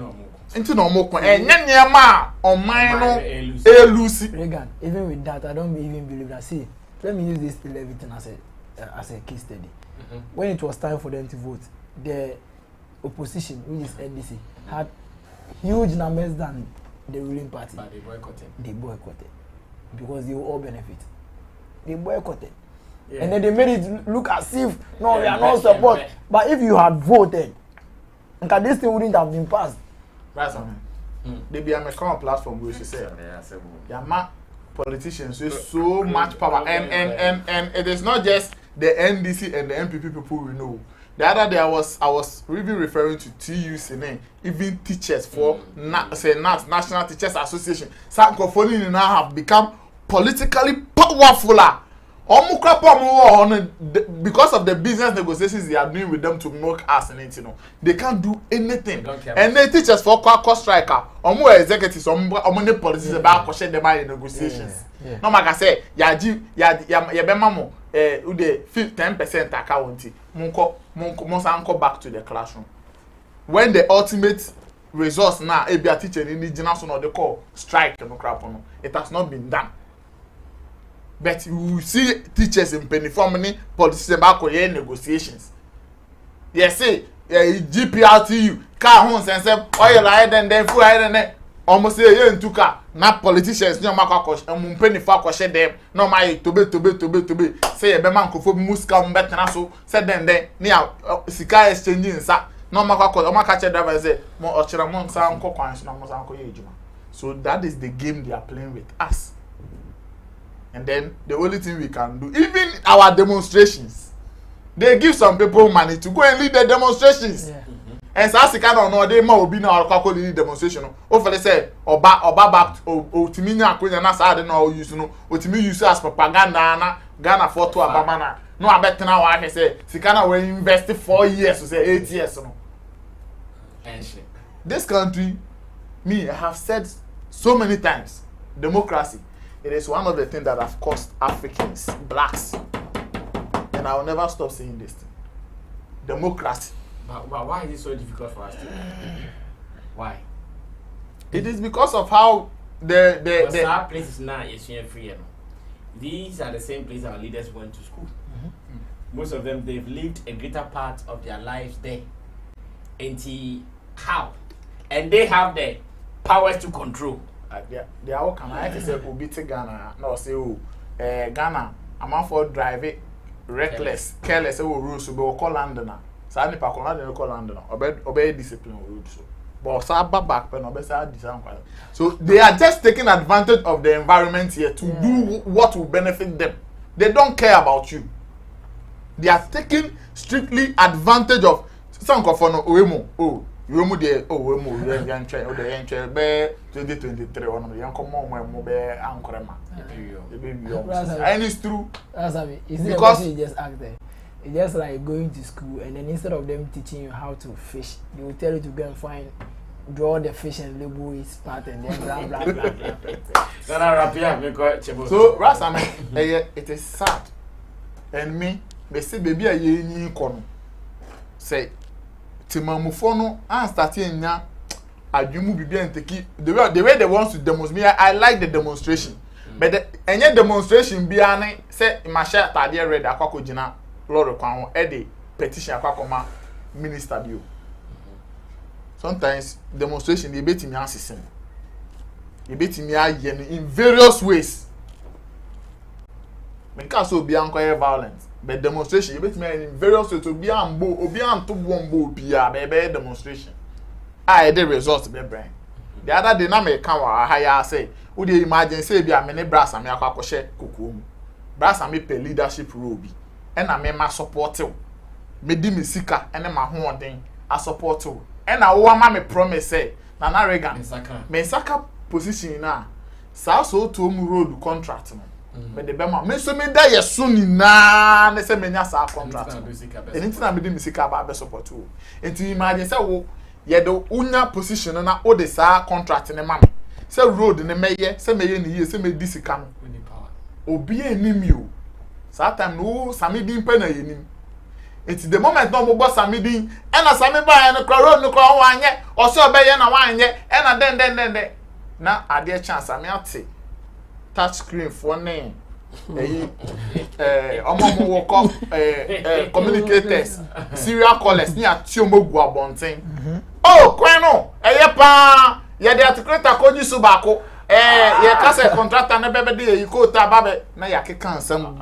[SPEAKER 10] no more. And yenyama on mine elusi.
[SPEAKER 2] Regan, even with that, I don't even believe that. See, let me use this 11 as a case study. When it was time for them to vote, the opposition, which is NDC, had huge numbers than the ruling party.
[SPEAKER 1] But they boycotted.
[SPEAKER 2] They boycotted because they will all benefit. They boycotted, and then they made it look as if we are not support. But if you had voted, this thing wouldn't have been passed.
[SPEAKER 10] Right, they be on a common platform. We should say, politicians with so much power, and it is not just the NDC and the MPP people we know. The other day I was really referring to TUC, even teachers for National Teachers Association. Sankofoni now have become politically powerful. Because of the business negotiations they are doing with them to milk us and it, they can't do anything. And they teachers for cost striker, executives, politicians about question them in negotiations. No matter say, yabemamo, ude 10% account, monko back to the classroom. When the ultimate resource now, a teacher in the generation or they call strike, it has not been done. But you see teachers in penny politicians about negotiations. Yes, say GPRTU, car homes and say oil higher than food higher than almost a year in Tuka. Not politicians, no matter penny for question them. No my to be. Say a man could for Musca better so said then near Sika exchanging sa no matter driver say more Ochiramon sound coquans no more. So that is the game they are playing with us. And then the only thing we can do, even our demonstrations, they give some people money to go and lead the demonstrations. And so as you can know, they might be now lead demonstration. Hopefully, say Oba back Otiminia Queen and I don't know use Otimi use as propaganda. Ghana for to Abamana. No, I bet now I say Sikana will invest 4 years to say 8 years. This country, I have said so many times, democracy. It is one of the things that have cost Africans, blacks, and I will never stop saying this thing. Democracy.
[SPEAKER 1] But why is it so difficult for us to? Why?
[SPEAKER 10] It is because of how
[SPEAKER 1] our places now is free. These are the same places our leaders went to school. Most of them, they've lived a greater part of their lives there. And how? And they have the powers to control.
[SPEAKER 10] They are all kind of say Obi to Ghana. No, say Ghana. I'm out for driving reckless, careless. Rules so we call London. So I need to call London. Obey discipline rules. But back so they are just taking advantage of the environment here to do what will benefit them. They don't care about you. They are taking strictly advantage of some you remove the we young child, the young child, 2023 on the young common anchorema. And it's true.
[SPEAKER 2] Because you just act there. It's just like going to school and then instead of them teaching you how to fish, they will tell you to go and draw the fish and label its part and then blah blah blah.
[SPEAKER 10] So Rasame, it is sad. And me say baby a ye kono. Say Timamufono and starting nya adwumu bibia nteki the way they want to demonstrate. I like the demonstration, but Any demonstration be any say Masha Tadia read Aquaco Jina, Lord Kwan, Eddie, petition Aquacoma, Minister View. Sometimes demonstration they beat me assassin. They beat me in various ways. Because so be violent, but demonstration you beat me in various ways to be ambo, obian to wombo, be a baby demonstration. I the results be brain. The other dynamic come higher say. Would you imagine say be a many brass and me akwa share kukum. Brass and me pe leadership role bi. And I me support you. Me di me sika and my holding I support you. And I want me promise say Nana Reagan. Me saka position na. Sa so to mu road contract no. But the bema me so me da ye so ni na ne say me nya sa contract. Anything na me di me sika ba be support you. Enti imagine say wo ye do unya position na o de sa contract ne ma me. Say road ne meye say meye ni ye say me disika no obi enim yo that time no Sammy din pe na yenim it's the moment no mo boss Sammy din e na Sammy ba no kra road no kra wanye o so obeye na wanye e na den na ade chance Sammy ate touch screen for name omo wo ko communicators serial callers ni atiomogwu abonten oh kweno eye pa ye de articulate akoji su bako ye ka se contractor na bebe de yi ko ta babe na ya ke kan sam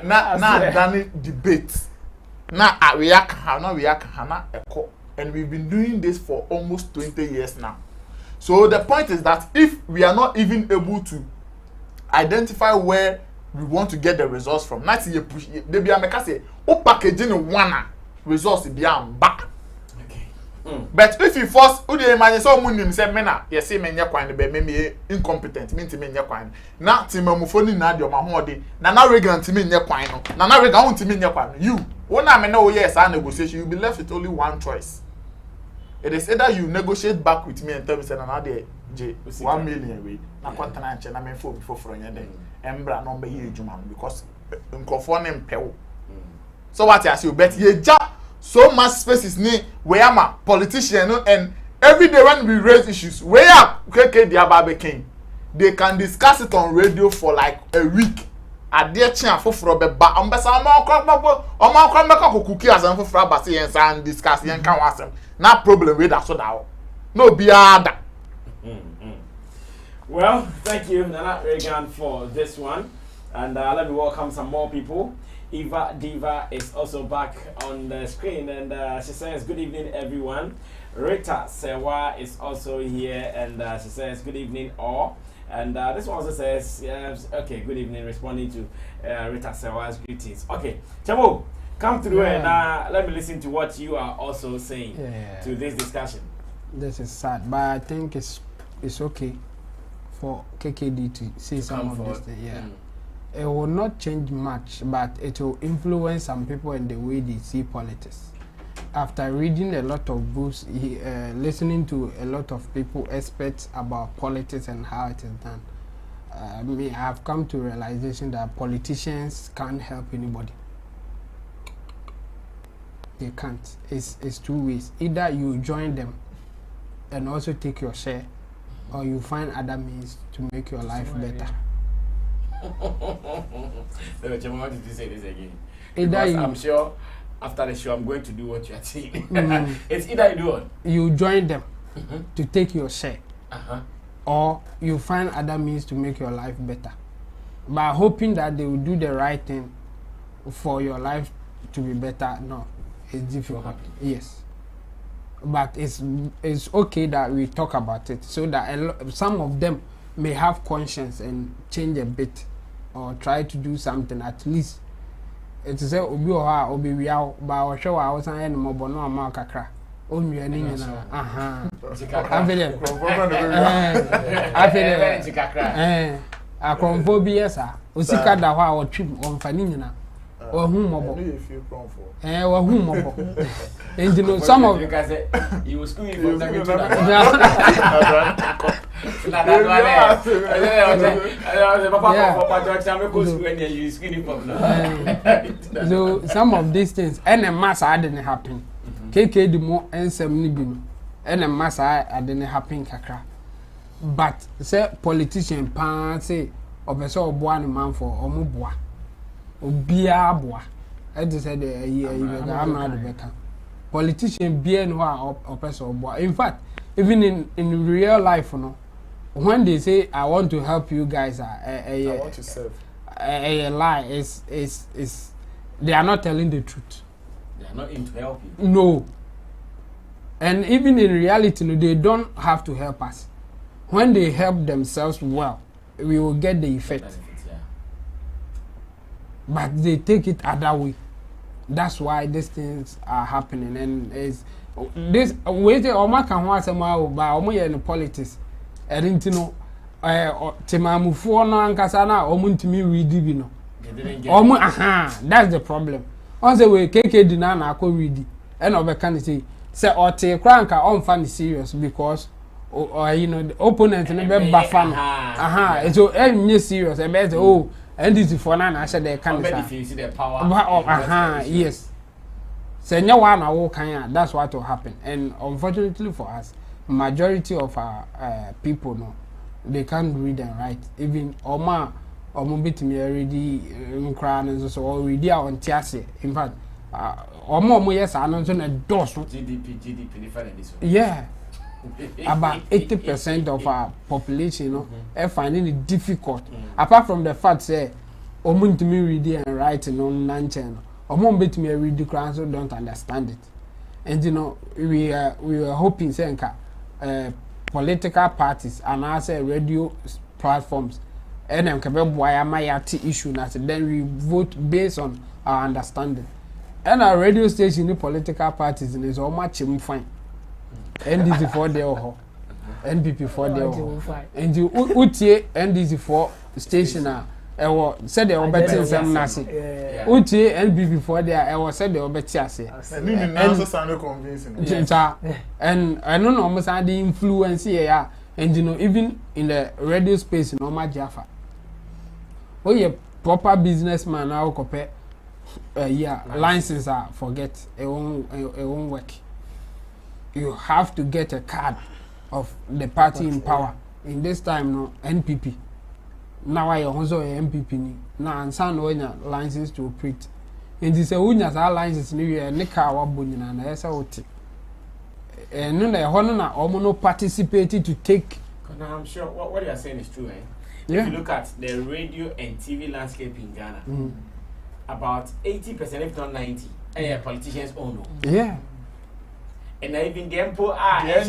[SPEAKER 10] na done debate na we yak na eko and we've been doing this for almost 20 years now. So the point is that if we are not even able to identify where we want to get the results from, not you push they be make say o packaging one results be am back. But if you force, who do you imagine so munim say mena, you say me nya kwan be me incompetent, me ntimi nya kwan. Na timamufoni na de o ma hoode, na Reagan ntimi nya kwan no. Na Reagan ntimi nya kwan. You, wona me no yes our negotiation, you be left with only one choice. It is either you negotiate back with me and tell me say na dey 1 million we na kwantana nche na me for before for nya den. Embra no be ye adwuma because nkofo ne mpewo. So what I say, bet ye ja so much spaces ni we am a politician and every day when we raise issues we are KK Diababe King they can discuss it on radio for like a week ade chan foforo be ba ombesa omo make cookie as an foforo ba say and discuss yen kan wasem na problem we that so that no be ada.
[SPEAKER 1] Well, thank you Nana Reagan for this one and let me welcome some more people. Eva Diva is also back on the screen and she says good evening everyone. Rita Sewa is also here and she says good evening all. And this one also says okay, good evening, responding to Rita Sewa's greetings. Okay, Chamo, come through and let me listen to what you are also saying to this discussion.
[SPEAKER 13] This is sad, but I think it's okay for KKD to say some of this thing. It will not change much, but it will influence some people in the way they see politics. After reading a lot of books, listening to a lot of people, experts about politics and how it is done, I have come to realization that politicians can't help anybody. They can't. It's two ways. Either you join them and also take your share, or you find other means to make your life better.
[SPEAKER 1] Why did you say this again? Because I'm sure after the show I'm going to do what you are saying. It's either you do it.
[SPEAKER 13] You join them to take your share, or you find other means to make your life better. By hoping that they will do the right thing for your life to be better, no, it's difficult. Yes. But it's okay that we talk about it so that some of them may have conscience and change a bit or try to do something at least. It is a obi oha obi wiao ba o hwe wa wosan ye no mobo no ama kakra onua ni nyina afele akonfo bi yesa osika da ho a o twim o mfa ni nyina o hu mobo o hu mobo and you know some of
[SPEAKER 1] you guys say you was school from the
[SPEAKER 13] so some of these things and a mass didn't happen. KK the more and some nibino and a mass didn't happen kakra. but say politician pan say obese oboa ne man for omoboa obia aboa e dey say the amrado beka politician bia no a opese oboa. In fact, even in real life no, when they say I want to help you guys, I
[SPEAKER 10] want to serve,
[SPEAKER 13] a lie is they are not telling the truth.
[SPEAKER 1] They are not in to help you.
[SPEAKER 13] No. And even in reality, no, they don't have to help us. When they help themselves well, we will get the effect. But they take it other way. That's why these things are happening. And is this way the Oma can want some by Omo in politics. I didn't know Timamufu no ankasana omuntimi read no. Omo that's the problem. On the way KK dina na akọ read and obeka say ote kranka on fan serious because you know the opponent ne be bafano so enye serious e be say and this for na na say can say
[SPEAKER 1] the power
[SPEAKER 13] yes say nya one na wo kan that's what will happen. And unfortunately for us, majority of our people no, they can't read and write. Even oma bitimi already nkran so already on tiase. In fact omo yes anonso na doso
[SPEAKER 1] GDP different this one.
[SPEAKER 13] Yeah. About 80% of our population, you know, are finding it difficult. Apart from the fact say omo ntimi read and write no nanchen. Omo bitimi read the crowd so don't understand it. And you know, we were hoping say political parties and also radio platforms and them can be issue na then we vote based on our understanding. And our radio station, the political parties is all much fine. NDC for the NPP for the and you utie NDC for station said the obeti some nasi utie NPP for there said the obeti ase
[SPEAKER 10] and also sound convincing
[SPEAKER 13] and I don't know almost the influence here. And you know, even in the radio space in Oma Jaffa, oh yeah, proper businessman now compare license forget it won't work. You have to get a card of the party in power. In this time, no NPP. Now I also a MPP. Now and son no license to operate. And this unya our license ni we nika wa bonina na esa oti. And no na hono na omo no participated to take.
[SPEAKER 1] I'm sure what you are saying is true, eh?
[SPEAKER 13] Yeah.
[SPEAKER 1] If you look at the radio and TV landscape in Ghana, about 80%, if not 90%, politicians own.
[SPEAKER 13] Yeah.
[SPEAKER 1] And even the MPO
[SPEAKER 10] yes.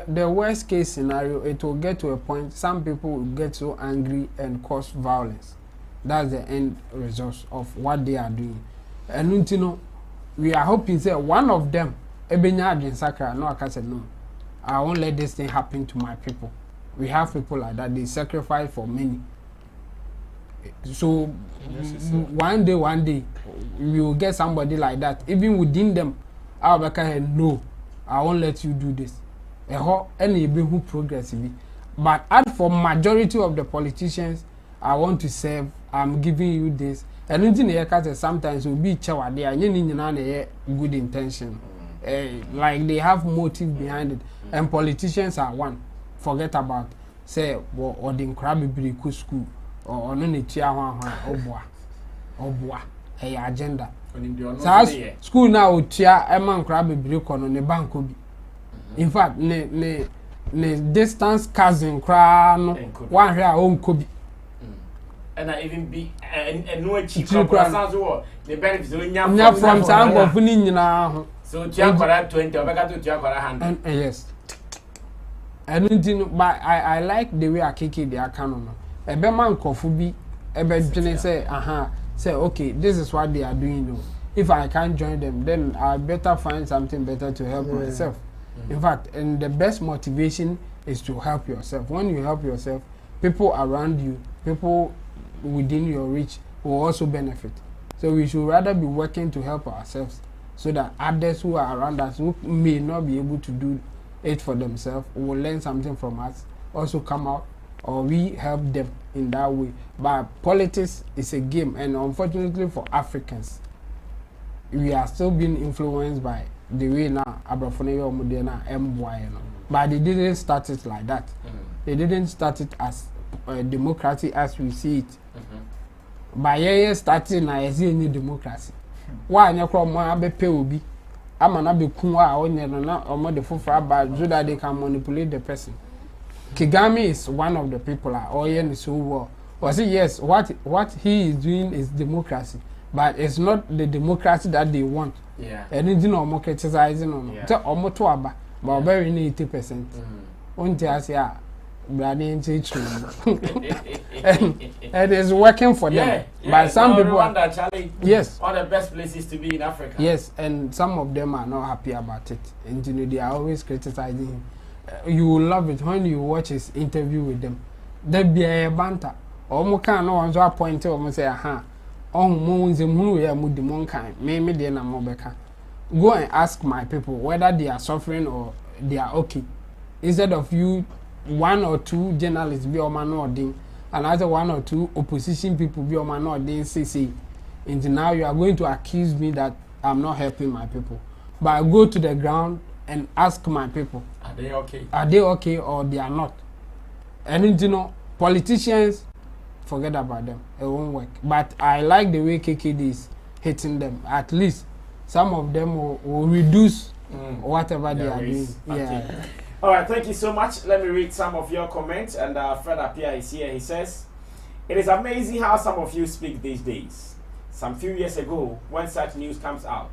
[SPEAKER 13] The worst case scenario, it will get to a point some people will get so angry and cause violence. That's the end result of what they are doing. And you know, we are hoping that one of them, no, I can say no. I won't let this thing happen to my people. We have people like that, they sacrifice for many. So one day we will get somebody like that. Even within them, I'll be kind no, I won't let you do this. Any who progress. But as for majority of the politicians, I want to serve. I'm giving you this. And in sometimes will be they are good intention. Like they have motive behind it. And politicians are one. Forget about say or the crabby school. Or no need to agenda. School now tia a man crab break on the bank. In fact, ne distance cousin crown one her own could.
[SPEAKER 1] And I even be and no cheap the benefits
[SPEAKER 13] from some of now.
[SPEAKER 1] So Tiakwara 20 or back to Tiakwara 100.
[SPEAKER 13] Yes. And I like the way I kick it their canon. A man kofubi say okay, this is what they are doing. If I can't join them, then I better find something better to help myself. In fact, and the best motivation is to help yourself. When you help yourself, people around you, people within your reach will also benefit. So we should rather be working to help ourselves so that others who are around us who may not be able to do it for themselves will learn something from us, also come out, or we help them in that way. But politics is a game, and unfortunately for Africans, we are still being influenced by the way now Abrafone or Modena MY, but they didn't start it like that. They didn't start it as democracy as we see it. By year starting, I see any democracy. Why you call my be obi? I'm an abe kunwa or the full so that they can manipulate the person. Kigami is one of the people or so well. Was it yes? What he is doing is democracy, but it's not the democracy that they want.
[SPEAKER 1] Yeah.
[SPEAKER 13] Anything or marketizing on it. Or motoaba, but very 80%. Until I say, and it's working for them. But some people yes,
[SPEAKER 1] one of the best places to be in Africa.
[SPEAKER 13] Yes, and some of them are not happy about it. And you know, they are always criticizing him. You will love it when you watch his interview with them. There be a banter. Almost can't no one so point to say, aha, oh, moons and moon, we are mood the monk kind. Maybe they are Mobeka. Go and ask my people whether they are suffering or they are okay. Instead of you, one or two journalists be on my nodding, another one or two opposition people be on my nodding, say, and now you are going to accuse me that I'm not helping my people. But I go to the ground and ask my people,
[SPEAKER 1] are they okay?
[SPEAKER 13] Are they okay or they are not? And you know, politicians, forget about them. It won't work. But I like the way KKD is hitting them. At least some of them will reduce whatever they are doing. Yeah.
[SPEAKER 1] All right, thank you so much. Let me read some of your comments. And Fred Apia is here. He says, it is amazing how some of you speak these days. Some few years ago, when such news comes out,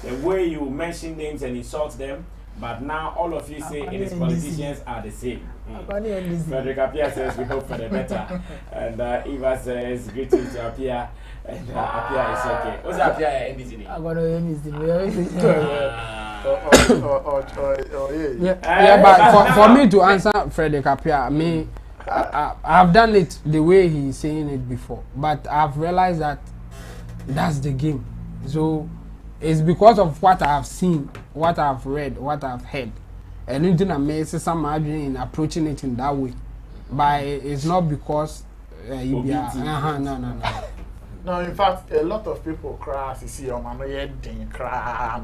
[SPEAKER 1] the way you mention names and insult them, but now all of you say it is politicians are the same. Frederick Apia says we hope for the better. And Eva says greetings to Apia. And Apia is okay. What's Apia in this?
[SPEAKER 2] I'm going to end this.
[SPEAKER 13] Yeah, but for me to answer Frederick Apia, I've done it the way he's saying it before, but I've realized that that's the game. So it's because of what I've seen, what I've read, what I've heard, and anything amazing, some arguing in approaching it in that way. But it's not because you be no.
[SPEAKER 10] No, in fact, a lot of people cry. You see, cry.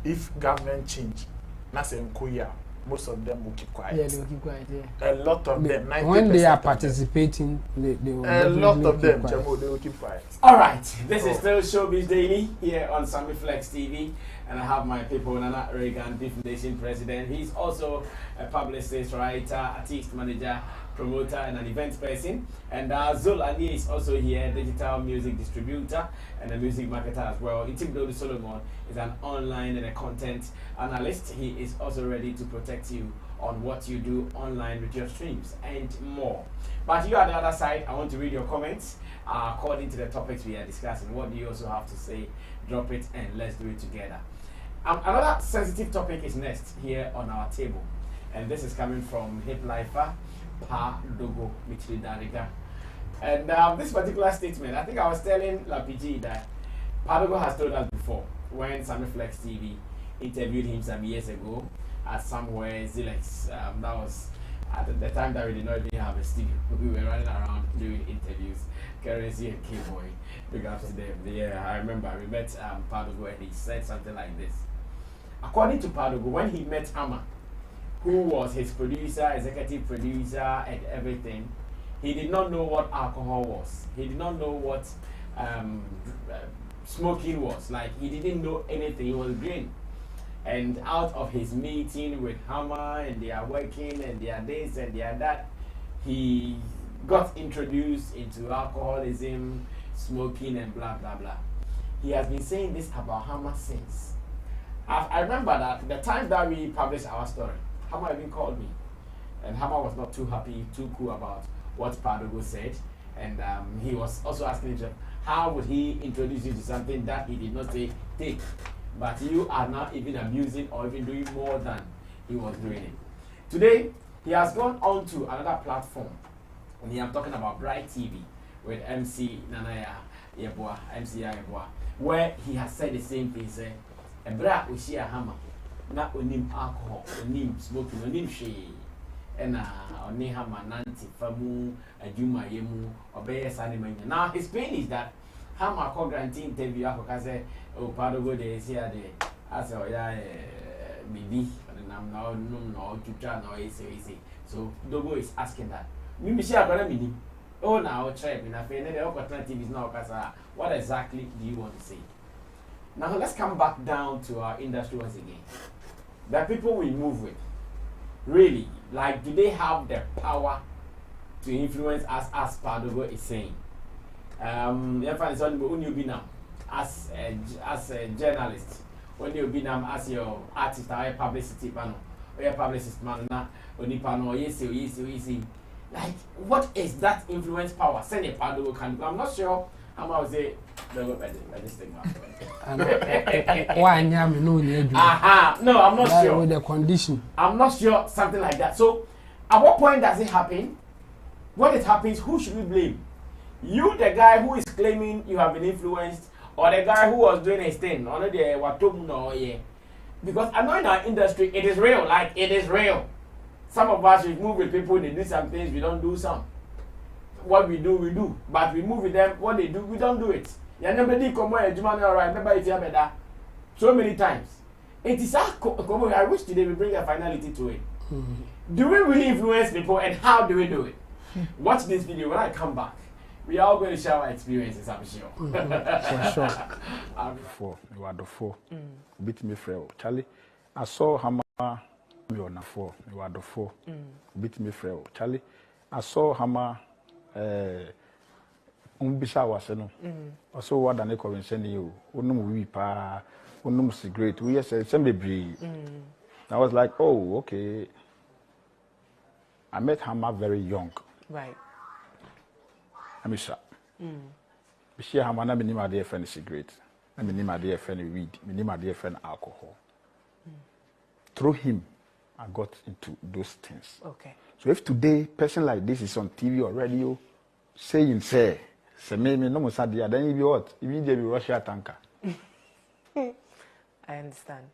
[SPEAKER 10] If government change, most of them will keep quiet.
[SPEAKER 2] Yeah, they will keep quiet. Yeah.
[SPEAKER 10] A lot of them, 90%
[SPEAKER 13] when they are participating, they will
[SPEAKER 10] a lot of them, they will keep quiet.
[SPEAKER 1] All right, this is still Showbiz Daily here on Sammy Flex TV, and I have my people, Nana Reagan, Beef Nation President. He's also a publicist, writer, artist, manager, promoter, and an event person. And Zul Ali is also here, digital music distributor and a music marketer as well. Itimdodu Solomon is an online and a content analyst. He is also ready to protect you on what you do online with your streams and more. But you on the other side, I want to read your comments according to the topics we are discussing. What do you also have to say? Drop it and let's do it together. Another sensitive topic is next here on our table, and this is coming from Hip Lifer Pa Dogo Michri Dariga. And this particular statement, I think I was telling Lapiji that Pa Dogo has told us before when Sammy Flex TV interviewed him some years ago at somewhere Zilex. That was at the time that we did not even have a studio. We were running around doing interviews. Currency and K-Boy, big ups to them. Yeah, I remember we met Pa Dogo and he said something like this. According to Pa Dogo, when he met Amma, who was his producer, executive producer, and everything, he did not know what alcohol was. He did not know what smoking was. Like, he didn't know anything. He was green. And out of his meeting with Hammer, and they are working, and they are this, and they are that, he got introduced into alcoholism, smoking, and blah, blah, blah. He has been saying this about Hammer since. I remember that the time that we published our story, Hammer even called me. And Hammer was not too happy, too cool about what Pa Dogo said. And he was also asking himself, how would he introduce you to something that he did not say, take? But you are not even abusing or even doing more than he was doing it. Today, he has gone on to another platform. And here I'm talking about Bright TV with MC Nanaya Yeboah, MC Yeboah, where he has said the same thing. Say, Ebra Ushia Hammer, not onim alcohol, onim smoking, onim she, and oni Hammer nanti famu, ajuma yemu, obey sanimanya. Now his pain is that how my call guarantee interview I say oh part of the here the I say oh yeah maybe and I'm no to try no easy so Dogo is asking that me see I got me oh now try me na fe the alternative is now kasa what exactly do you want to say now let's come back down to our industry once again the people we move with really like do they have the power to influence us as Padogo is saying when you be now as a journalist when you be now as your artist or your publicity man or your publicist man na oni pano easy like what is that influence power send a Padogo can do I'm not sure how much say no this thing
[SPEAKER 13] why no
[SPEAKER 1] aha no I'm not sure
[SPEAKER 13] with the condition
[SPEAKER 1] I'm not sure something like that so at what point does it happen when it happens who should we blame you the guy who is claiming you have been influenced or the guy who was doing his thing or the watom no yeah because I know in our industry it is real like it is real some of us we move with people they do some things we don't do some what we do but we move with them what they do we don't do it yeah nobody come on alright remember it's better so many times it is I wish today we bring a finality to it do we really influence people and how do we do it watch this video when I come back we are all going to share our experiences I'm sure
[SPEAKER 14] for sure you are the four beat me frail Charlie I saw Hammer you on the four you are the four beat me frail Charlie I saw Hammer umbisa waseno also what an echo send you unum we pa unum cigarette we say some I was like oh okay I met Hammer very young
[SPEAKER 15] right
[SPEAKER 14] I'm sure she Hammer na me my dear friend cigarette na me my dear friend weed me my dear friend alcohol through him I got into those things
[SPEAKER 15] okay
[SPEAKER 14] so if today person like this is on TV or radio saying say me no mo sadia then you be what if you dey Russia tanker
[SPEAKER 15] I understand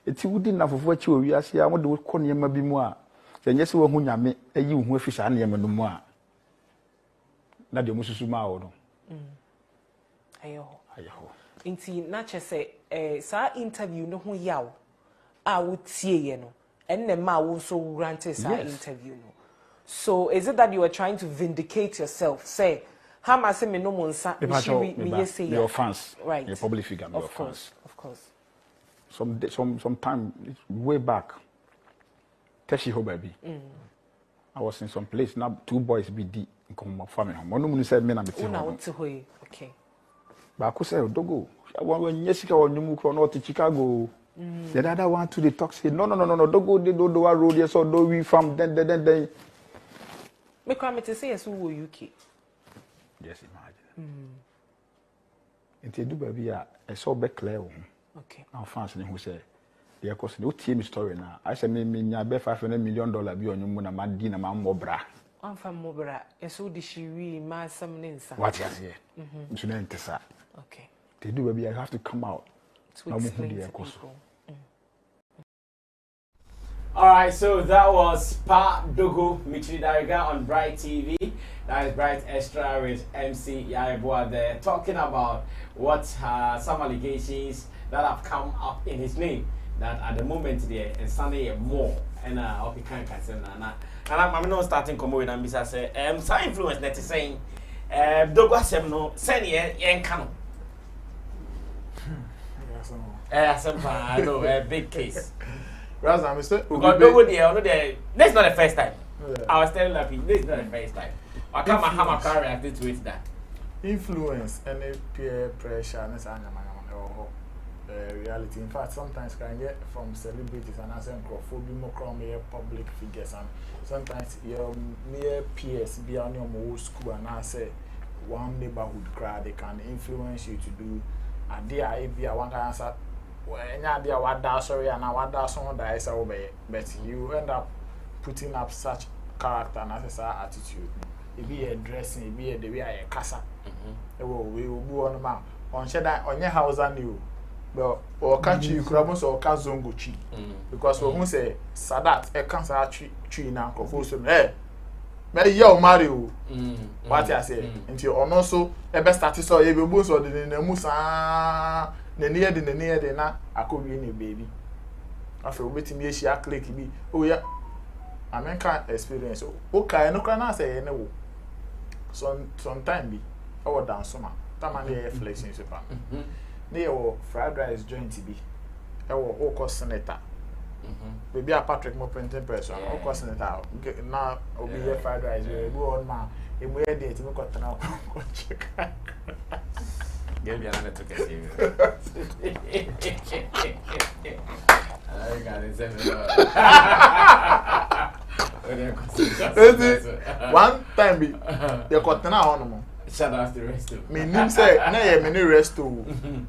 [SPEAKER 14] it would enough of what you we are see I want to call niam bi mu a then yes wo hu nyame ayi hu afisa niam no mu a na de mususu ma wo no
[SPEAKER 15] ayo inti na che say sa interview no hu yaw a wo tie ye no enne ma wo so granted sa interview no so is it that you are trying to vindicate yourself say how much me no monsa me say
[SPEAKER 14] your fans
[SPEAKER 15] right
[SPEAKER 14] your public figure your fans
[SPEAKER 15] of course
[SPEAKER 14] some time way back Teshi ho baby I was in some place now 2 boys be di come family home no mun say me na me ti
[SPEAKER 15] ho okay
[SPEAKER 14] ba ko say Dogo when yesika wonum kro no to Chicago the other one to the talk say no Dogo they do road yes or do we from then
[SPEAKER 15] me come to say yes who UK
[SPEAKER 14] yes imagine into do baby I saw be clear
[SPEAKER 15] okay
[SPEAKER 14] our fans who say they cause no team story now I say me nya be $500 million bi onyum na ma di na ma mobra
[SPEAKER 15] am fa mobra eso di shiri ma sam ne nsa
[SPEAKER 14] what is here so na ntesa
[SPEAKER 15] okay
[SPEAKER 14] they do baby I have to come out
[SPEAKER 15] to explain to people.
[SPEAKER 1] Alright, so that was Padogo Michiri Dariga on Bright TV. That is Bright Extra with MC Yaibua there, talking about what some allegations that have come up in his name. That at the moment there and Sunday more and okay can't say and I'm not starting come with and say some influence that is saying Dogo Asem no send yen canon. I know a big case.
[SPEAKER 10] Rather, Mr.
[SPEAKER 1] Because Dogo there, this is not the first time. I was telling you, this is not the first time. I can't how can react to it that.
[SPEAKER 10] Influence and peer pressure and reality. In fact, sometimes can get from celebrities and as microphobia more from public figures and sometimes your mere peers be on your old school and I say one neighborhood crowd they can influence you to do and there if you one can answer when you what that sorry and what that someone that is obey but you end up putting up such character and as attitude it be a dressing it be the way I casa we will go on man on share that on your house and you but or catch you crabs or kazongo chi because when we say sadat a cancer tree now so me ye o Mario what I say until ono so e be start so e be bo so de na mu sa na ne de na akowie ne baby afa obetimi ehia click bi oh ya American experience okay no kra na say ne wo sometime bi o dance ma tama ne flexxnewspaper ne wo fried rice joint bi e wo o ko senator baby a Patrick mo printing press o ko senator na obi ye fried rice we go on ma e mo ye date me ko tana ko check
[SPEAKER 1] get me another to get you I got it
[SPEAKER 10] 7 one time be you ko tana on mo
[SPEAKER 1] shout out to the rest of
[SPEAKER 10] me nim say na ye me ni rest o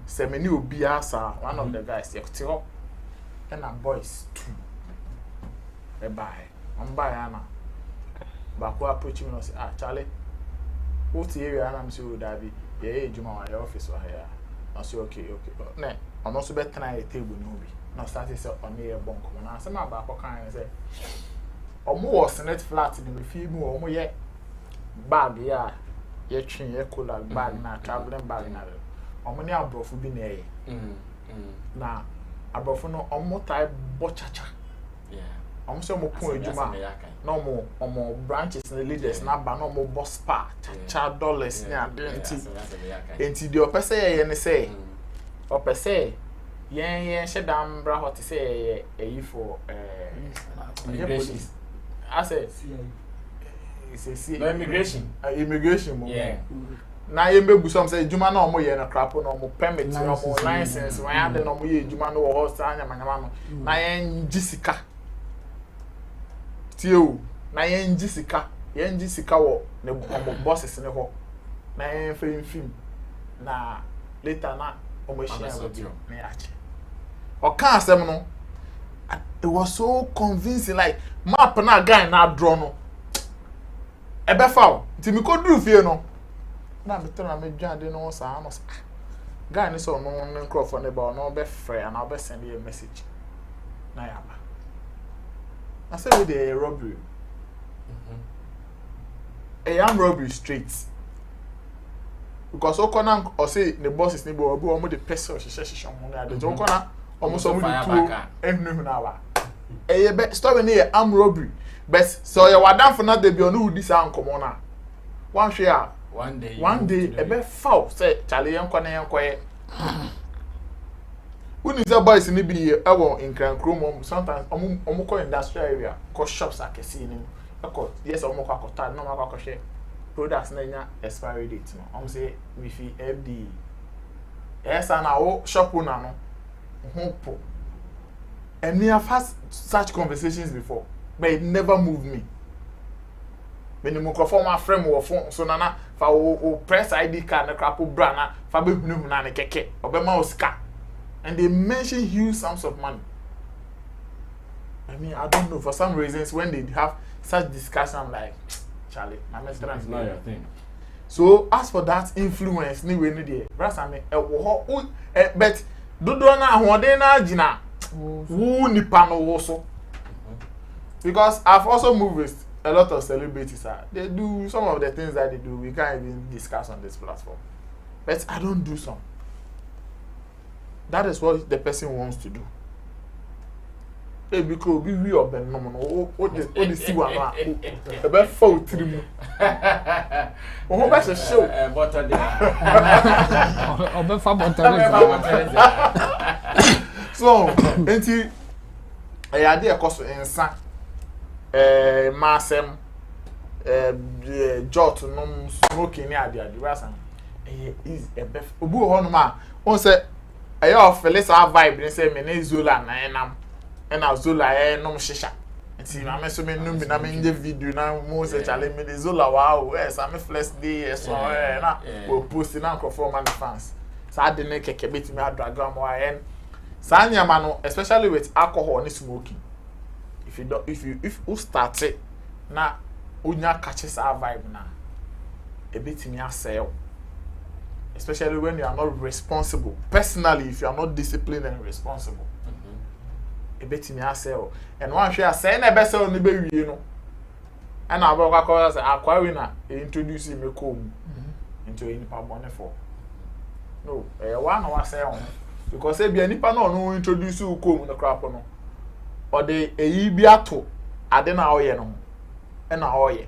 [SPEAKER 10] say me ni obi asa one of the guys you tell and a boys too e buy am buy ana ba ko approach me no say Charlie what area na me say o da bi ye ejuma wa your office wa here I say okay na ono so better na table no bi na start say on here bonk na say ma ba ko kan say omo was net flat ni me fi mu omo ye bag ya ye twin ye cola bag na traveling bag na omo ni abrofu bi na ye na abrofu no omo type bochacha omo so mo kun ejuma no mo branches and leaders na ba no mo boss pa cha dollars ni adenti enti de opese ye ne say opese yen shedam bra hot say e for immigration I say it's a immigration mo na ye mbebu some say juma na omo ye na crap no mo permit no mo license wan ya de no mo ye juma no wo sa anya manyama no na yen jisika tio na yen jisika wo ne omo bosses ne ho na yen film na later na omo share with you na ya che o kan asem no it was so convincing like map na guy na draw no ebe fa nti mi ko duru fie no na me tell na me dwan de no sa no guy ni so no microphone ne ba no be free and I be send you a message na ya ba I say we dey robbery a am robbery straight because okona o say the bosses ni bo obi o mo de person hihye mo na de okona o mo so mo de tu ehunu na wa e be story ni am robbery but so your wadam for not dey be onu udi sa nkomo na one share one day e be foul say chale yenko na yenko ye when is the boys ni bi e wo in Krankrom sometimes omo ko industrial area ko shops akesi ni ko yes omo ko akota no ma ko share products na nya expiry date no omo say we fi FD yes and our shop na no hopo and we have had such conversations before but it never moved me when the microphone my frame wo phone so nana fa o press ID card na crapo bra na fa be hunu na ne keke obema osika and they mention huge sums of money. I mean, I don't know, for some reasons when they have such discussion I'm like Charlie, my master is not your thing. So as for that influence ni we need there brasa me but dodo na ahode na agina who nipa no wo so because I've also moved with a lot of celebrities. They do some of the things that they do we can't even discuss on this platform, but I don't do some. That is what the person wants to do. Because we are ben no what the see one about 4 3 oh ba se show butter there obefa butter so enti ya dey cost ensa masem jot no smoking ni ade rasan is a bef obu ho no ma on say ayo felisa vibe ni say me na zola na enam na zola nom shisha nti ma me so me num bi na me nje video na mo se challenge me the zola wow Sammy flex day so na we post na crofo man fans sa de ne keke beti me adragram wa en sa nyama no especially with alcohol ni smoking if you start it na unya catch sa vibe na e beti me asel especially when you are not responsible personally if you are not disciplined and responsible e betimi asel and one share say na be sell ni be wie no And I work as a winner introducing me come into any money for. No, one was saying because if any panel no introduce you come the crap no. Or the biato adena oye no. And oye.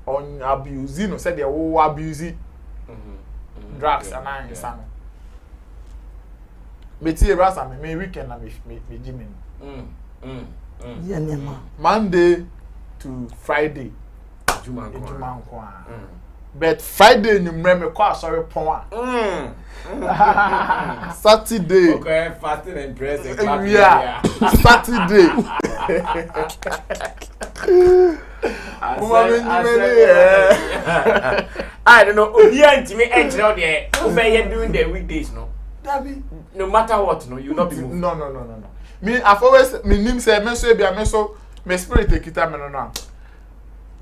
[SPEAKER 10] On abuse, you know, said they all abuse drugs and I understand. Me tea brasa me weekend na me Jimmy. Monday to Friday. Juma kwa. But Friday you me kwa sorry pon. Saturday.
[SPEAKER 1] Okay, fasting and prayer.
[SPEAKER 10] Yeah. Saturday.
[SPEAKER 1] I don't know. Here to me enter out there. You're doing the weekdays, no. No matter what, no, you not be moving.
[SPEAKER 10] No. Me, I've always me name say me so be me so me spirit take it me no.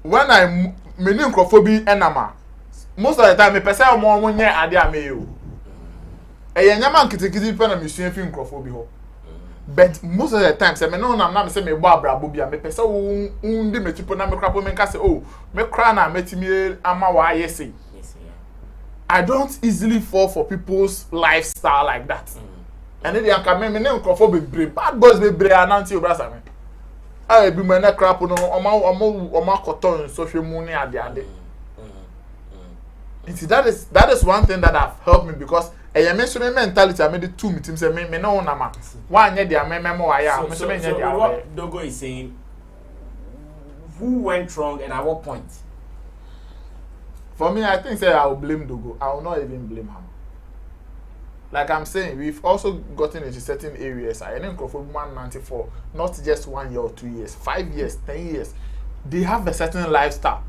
[SPEAKER 10] When I me name crofobia enama. Most of the time me person mo nye ade ame you. Nyama nkitikiti pe na me sua fi crofobia ho. But most of the time say me no na me say me bo abrabo bia me person undi me tipo na me krapo me nka say oh me kra na metimi ama wa yesi. I don't easily fall for people's lifestyle like that. And then they can me name crofobia be bad boys be bre ananti obrasa me. I be me na krapo no oma cotton social money ade. That is one thing that have helped me because I mention mentality I made it two meetings say me no na ma one year dia me wa ya me so me nya dia
[SPEAKER 1] what Dogo is saying who went wrong and at what point?
[SPEAKER 10] For me I think say I will blame Dogo. I will not even blame him. Like I'm saying, we've also gotten into certain areas. I think for 194, not just 1 year or 2 years, 5 years, 10 years. They have a certain lifestyle.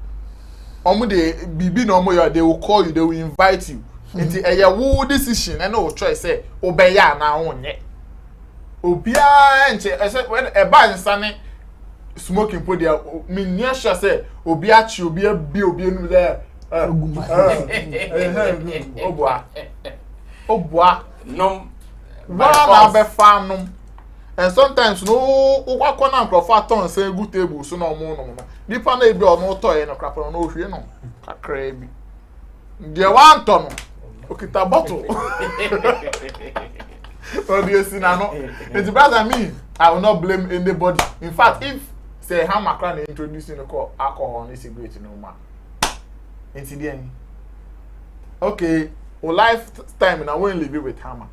[SPEAKER 10] They will call you, they will invite you. Into a decision and no choice say obey na onye. Obia enche when a ban sunny smoking podia me near sure say obia chi obia bi no there. Obwa
[SPEAKER 1] no
[SPEAKER 10] na be farm and sometimes no ukwa na crop ton say good table so no mo no nipa na ebi ono toy no crap no hwie no kakra bi de wan ton okita bottle obviously na no it brother me I will not blame anybody. In fact, if say how Macron introducing the alcohol on cigarette no man into the end okay or lifetime and I won't live with Hammer.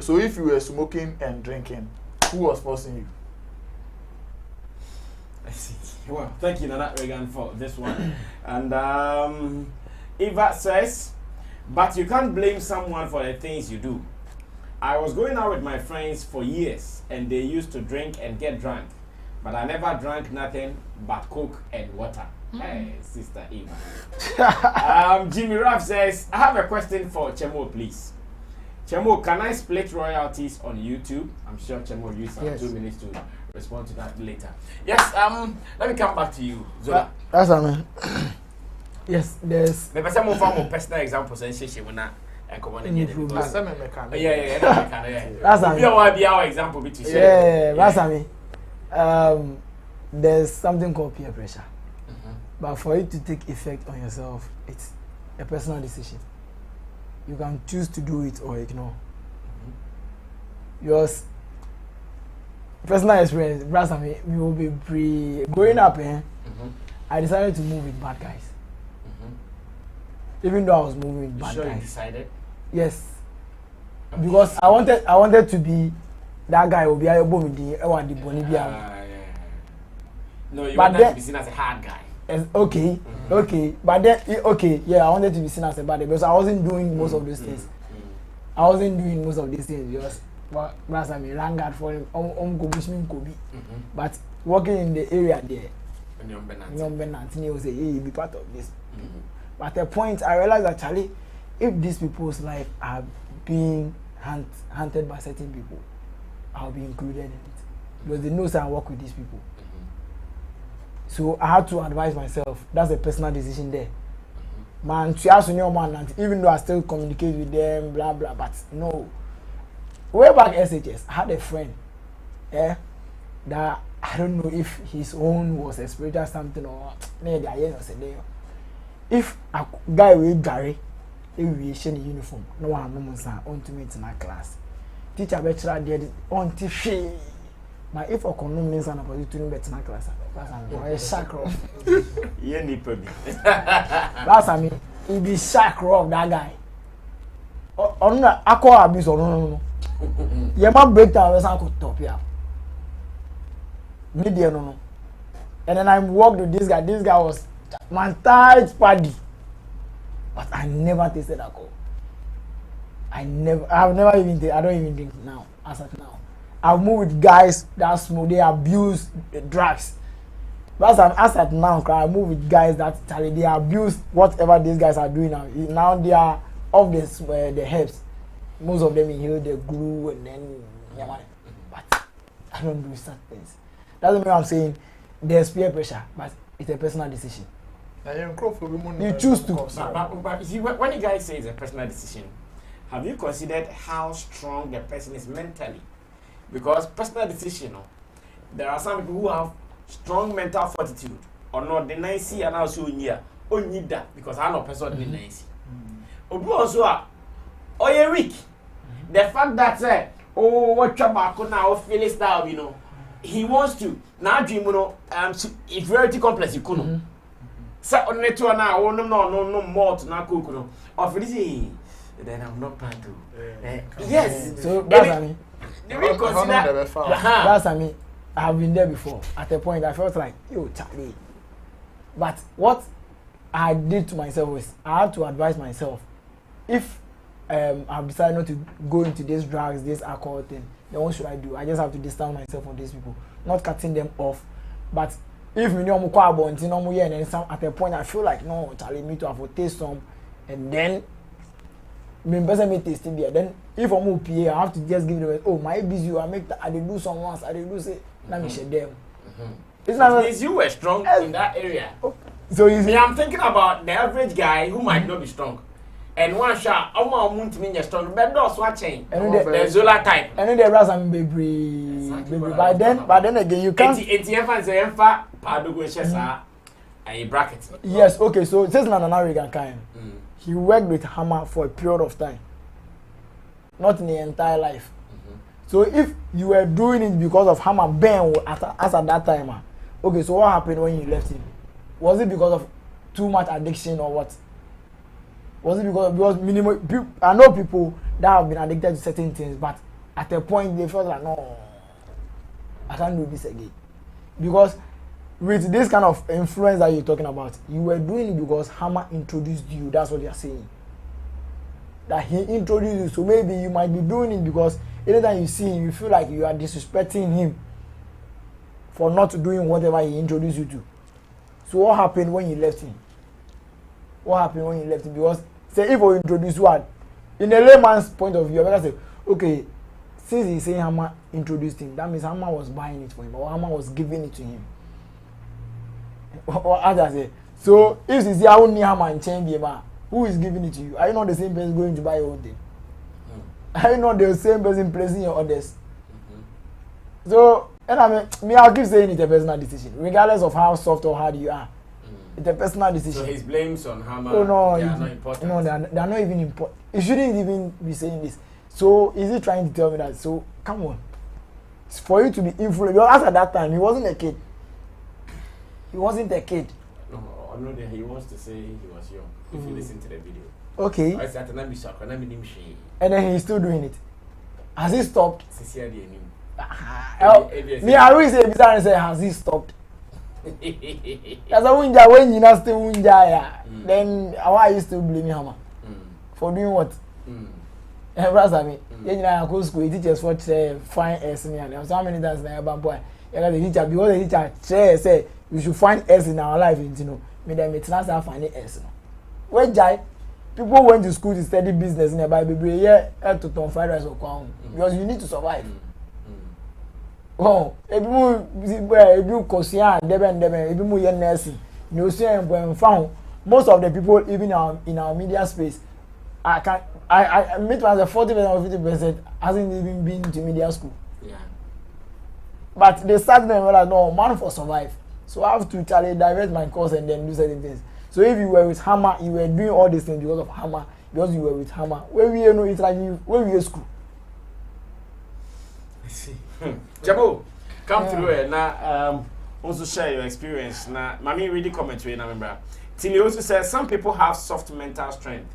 [SPEAKER 10] So if you were smoking and drinking, who was forcing you?
[SPEAKER 1] I see. Well, thank you, Nana Regan, for this one. And Eva says, but you can't blame someone for the things you do. I was going out with my friends for years, and they used to drink and get drunk. But I never drank nothing but Coke and water. Hey, Sister Eva. Jimmy Raff says, I have a question for Chemo, please. Chemo, can I split royalties on YouTube? I'm sure Chemo will use 2 minutes to respond to that later. Yes, let me come back to you, Zola.
[SPEAKER 2] That's man. Yes, there's.
[SPEAKER 1] Maybe some more personal examples and she will not.
[SPEAKER 2] That's
[SPEAKER 1] our example.
[SPEAKER 2] Yeah, that's there's something called peer pressure. But for it to take effect on yourself, it's a personal decision. You can choose to do it or ignore. Yours, personal experience, we will be growing up. I decided to move with bad guys. Even though I was moving with bad guys.
[SPEAKER 1] You decided?
[SPEAKER 2] Yes. Because I wanted to be that guy who be able to be
[SPEAKER 1] No, you wanted to be seen as a hard guy.
[SPEAKER 2] Okay, but then I wanted to be seen as a bad guy because I wasn't doing most of those things. I wasn't doing most of these things because I mean, Rangard for him, but working in the area there, he was say, hey, be part of this. But at the point, I realized that Charlie, if these people's life are being hunted by certain people, I'll be included in it because they know I work with these people. So I had to advise myself. That's a personal decision there. Man, even though I still communicate with them, blah blah, but no. Way back SHS, I had a friend, that I don't know if his own was a spiritual something or if a guy will carry a uniform, no one knows on to meet in our class. Teacher better did on to my if or condom means an opportunity to meet in our class. Or a sacro.
[SPEAKER 1] You need to be.
[SPEAKER 2] That's I mean, he be sacro of that guy. On the aqua abuse or no. You might break down as I could top ya. Media no. And then I walked with this guy. This guy was my tight party. But I never tasted alcohol. I don't even drink now, as of now. I've moved with guys that smoke, they abuse drugs. But as at now, I move with guys that they abuse whatever these guys are doing now. Now they are off the herbs. Most of them inhale the glue and then but I don't do such things. That's what I'm saying. There's peer pressure, but it's a personal decision. You choose to.
[SPEAKER 1] But you see, when you guys say it's a personal decision, have you considered how strong the person is mentally? Because personal decision, there are some people who have strong mental fortitude or not. The nice and also only that because I know person the nice. Obu also you're weak. The fact that what trouble now feel style, you know, he wants to now dream, you know, inferiority complex you couldn't. So on the two now, no more to now cook, no. Or for this, then I'm not part to. Yes.
[SPEAKER 2] So that's I mean. That's I mean. I have been there before. At a point, I felt like, yo, Charlie. But what I did to myself was I had to advise myself. If I've decided not to go into these drugs, this alcohol thing, then what should I do? I just have to distance myself from these people, not cutting them off. But if me know and then some at a point I feel like no, Charlie, me to have to taste some, and then me taste beer. Then if I'm up here, I have to just give them. Oh, my busy. I do some once. I do say. Let me share them.
[SPEAKER 1] It's not means you were strong in that area.
[SPEAKER 2] So you see,
[SPEAKER 1] I'm thinking about the average guy who might not be strong. And one shot, I'm going to mean you're strong. But those watching, the Zola type.
[SPEAKER 2] And then there was some baby. But then again, you can't.
[SPEAKER 1] It's a bracket.
[SPEAKER 2] Yes, okay. So it says Nanarigan kind. He worked with Hammer for a period of time, not in the entire life. So if you were doing it because of Hammer Ben as at that time, okay, so what happened when you left him? Was it because of too much addiction or what? Was it because minimum? I know people that have been addicted to certain things, but at a point they felt like, no, I can't do this again. Because with this kind of influence that you're talking about, you were doing it because Hammer introduced you. That's what you're saying. That he introduced you. So maybe you might be doing it because anytime you see him, you feel like you are disrespecting him for not doing whatever he introduced you to. So what happened when you left him? What happened when you left him? Because say if we introduce one, in a layman's point of view, I say, okay, since he's saying Hammer introduced him, that means Hammer was buying it for him or Hammer was giving it to him. Or as I say, so if you see I only Hammer and change who is giving it to you? Are you not the same person going to buy your own thing? Are you not the same person placing your orders? So, and I mean, I'll keep saying it's a personal decision, regardless of how soft or hard you are. It's a personal decision.
[SPEAKER 1] So his blames on Hammer,
[SPEAKER 2] oh, no,
[SPEAKER 1] they are not important.
[SPEAKER 2] No, they are not even important. You shouldn't even be saying this. So, is he trying to tell me that? So, come on. It's for you to be influenced. Because at that time, he wasn't a kid. He wasn't a kid.
[SPEAKER 1] No, he wants to say he was young. If you listen to the video.
[SPEAKER 2] Okay. And then he's still doing it. Has he stopped? Me, I always say, has he stopped? That's a winja when you not still winja. Then why are you still blaming Hammer? For doing what? Sammy, you know, go school teachers for find S in here. So many times now, boy, you got the teacher because the teacher say we should find S in our life. You know, me them it's not finding S. Where Jai? People went to school to study business in the Bible. Yeah, to turn fried rice or crown because you need to survive. Oh, if you consider if you move your nursing, you see when found most of the people even in our media space, I meet as a 40% or 50% hasn't even been to media school.
[SPEAKER 1] Yeah.
[SPEAKER 2] But they start them like, no, man for survive. So I have to divert my course and then do certain things. So if you were with Hammer, you were doing all these things because of Hammer, because you were with Hammer. Where we know it's like you, where we school.
[SPEAKER 1] I see. Jabo, come through here now. Also share your experience. Now, Mami really comment to you now, remember. Tilly also says some people have soft mental strength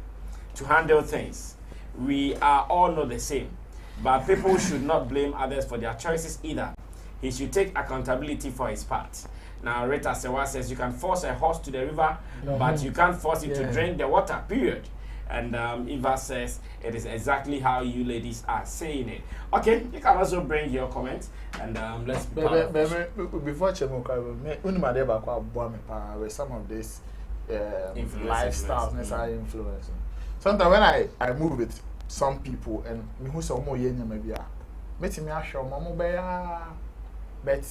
[SPEAKER 1] to handle things. We are all not the same, but people should not blame others for their choices either. He should take accountability for his part. Now, Rita Sewa says you can force a horse to the river, but you can't force it to drink the water, period. And Eva says it is exactly how you ladies are saying it. Okay, you can also bring your comments and let's
[SPEAKER 10] before Chemo, with some of this lifestyles necessary influencing. Sometimes when I move with some people and me who say more yenya maybe me show mama but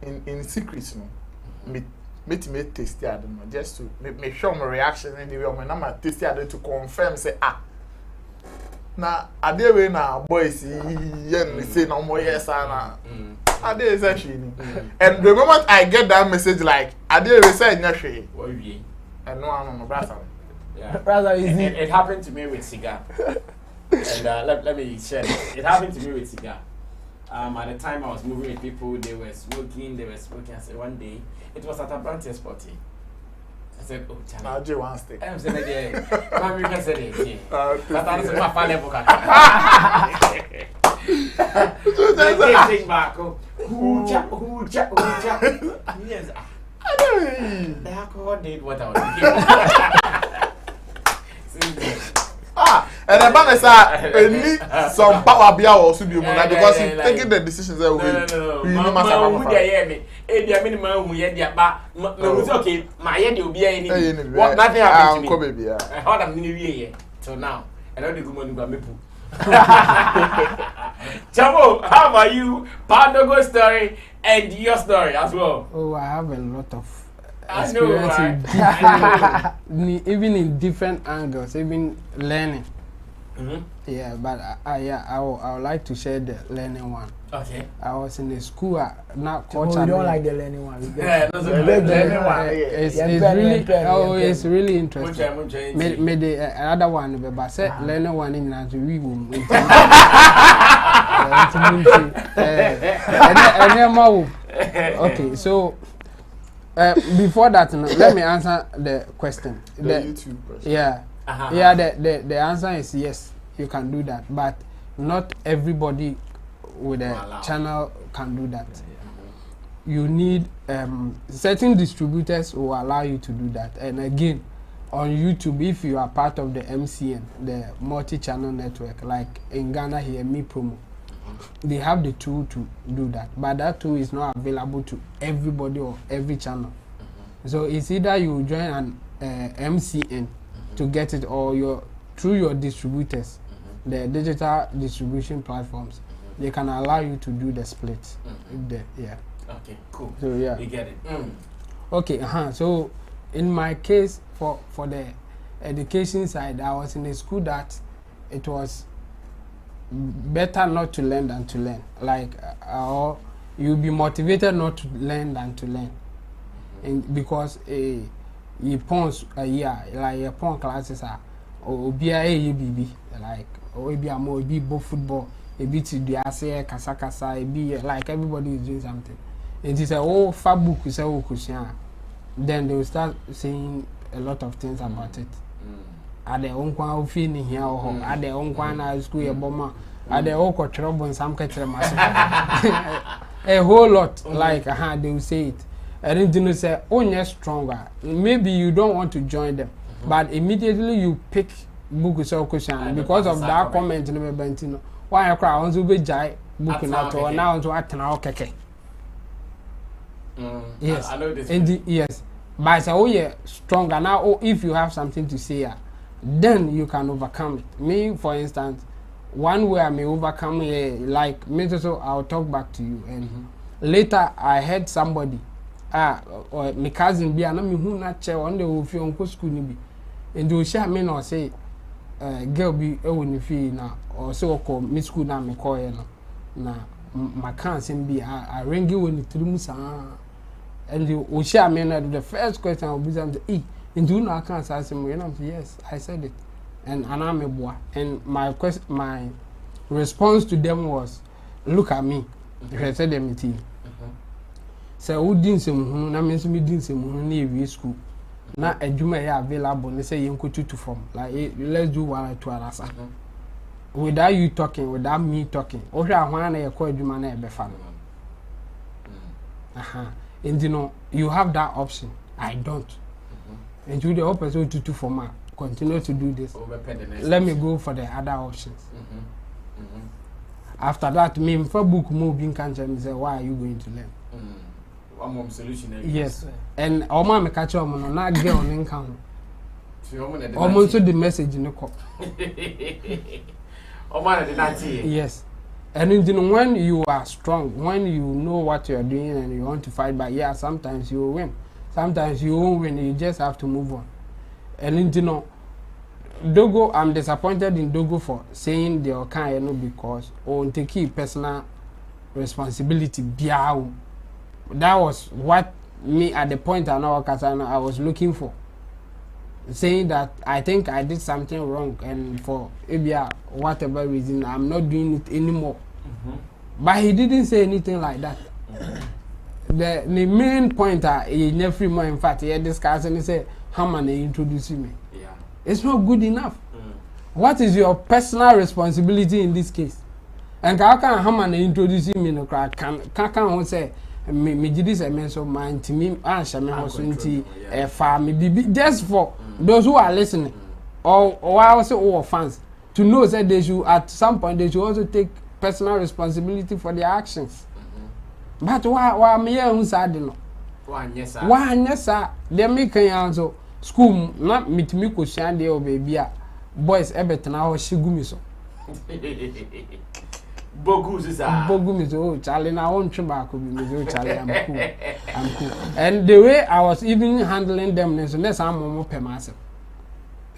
[SPEAKER 10] in secret no me taste I don't know just to make sure my reaction anyway when I'm taste I to confirm say na ade we na boys yen say no more yes na ade is actually and the moment I get that message like ade we say nya hwe and no brother.
[SPEAKER 1] Yeah. Rather easy. It happened to me with cigar. And let me share it. It happened to me with cigar. At the time I was moving with people, they were smoking. I said one day, it was at a branches party. I said, oh, Charlie.
[SPEAKER 10] I'll do one stick.
[SPEAKER 1] I'm saying, yeah. Mami can say it. That answers my father book. Take back. Who chat. Yes. The alcohol did what I was thinking.
[SPEAKER 10] And the man is need some power be also be more because he's taking the decisions that way.
[SPEAKER 1] No. Who they hear me? Eh, the minimum who hear their back. No, it's okay. My head will be any. What nothing happened to me. I heard I'm new year till now. And all the good money got me poo. Chamo, how about you? Pandogo story and your story as well.
[SPEAKER 13] Oh, I have a lot of
[SPEAKER 1] experience
[SPEAKER 13] even in different angles, even learning. Yeah, but I would like to share the learning one.
[SPEAKER 1] Okay.
[SPEAKER 13] I was in a school not
[SPEAKER 2] culture. We don't like the learning one.
[SPEAKER 13] It's really interesting. May the other one, but say learning one in as we will. Okay, so before that, let me answer the question.
[SPEAKER 10] The YouTube question.
[SPEAKER 13] Yeah. Yeah, the answer is yes, you can do that, but not everybody with a channel can do that. You need certain distributors will allow you to do that. And again, on YouTube, if you are part of the MCN, the multi-channel network, like in Ghana here, Me Promo, they have the tool to do that, but that tool is not available to everybody or every channel. So it's either you join an MCN to get it, or through your distributors, the digital distribution platforms, they can allow you to do the split. Yeah.
[SPEAKER 1] Okay, cool.
[SPEAKER 13] So yeah,
[SPEAKER 1] you get it.
[SPEAKER 13] Okay, so in my case, for the education side, I was in a school that it was better not to learn than to learn. Like, or you'll be motivated not to learn than to learn, and because you pons a year, like your pon classes are or be a BB, like or be a more be both football, a bit to the ASE, Kasakasa, a be like everybody is doing something. It is a whole fab book, is a whole cushion. Then they will start saying a lot of things about it. Are they own quan feeling here or home? Are they own quan school a bomber? Are they all got trouble in some country? A whole lot, like they will say it. And then they say, oh, you're stronger. Maybe you don't want to join them, but immediately you pick book question because of that comment. Why I cry on the jai book now to act now keke. Yes,
[SPEAKER 1] I know this.
[SPEAKER 13] Yes, but I say, oh yeah, stronger now. Oh, if you have something to say, then you can overcome it. Me, for instance, one way I may overcome like me, so I'll talk back to you. And later I heard somebody. Or my cousin be anami who not chair on the who feel on school be and do share me or say girl be a winny fee now or so called miss school now me call na my can't be I ring you when it rooms and you share me the first question I'll be saying and do not can't ask him yes I said it and I'm a boy and my response to them was look at me I said them to so who didn't say na means me didn't say near school na adwuma here available they say you go to form like let's do one or two hours without you talking without me talking o hwa hwan na ye ko adwuma na e be fa and you know you have that option I don't and you the opposite to form continue to do this let me go for the other options after that me for book move in cancer me say why are you going to learn
[SPEAKER 1] one more solution
[SPEAKER 13] yes and all my catch on no na girl on income almost the message in the call yes and you know when you are strong when you know what you are doing and you want to fight back yeah sometimes you will win sometimes you won't win you just have to move on and you know Dogo I'm disappointed in Dogo for saying the okay because on take personal responsibility biao. That was what me at the point I was looking for. Saying that I think I did something wrong and for whatever reason I'm not doing it anymore. But he didn't say anything like that. The main point in every month, in fact, he discussed and he said, how man they introducing me? Yeah. It's not good enough. What is your personal responsibility in this case? And how can how man they introducing me in the crowd? Can say me did this so mind to me answer me hosunti family just for those who are listening or I also all fans to know that they should at some point they should also take personal responsibility for their actions. But why me here sad no why yes sir they make also school not meet me ko shan dey baby boys ebetena ho shigumi so Bogu so Charlie na won twe back be so Charlie I'm cool and the way I was even handling them so next am per myself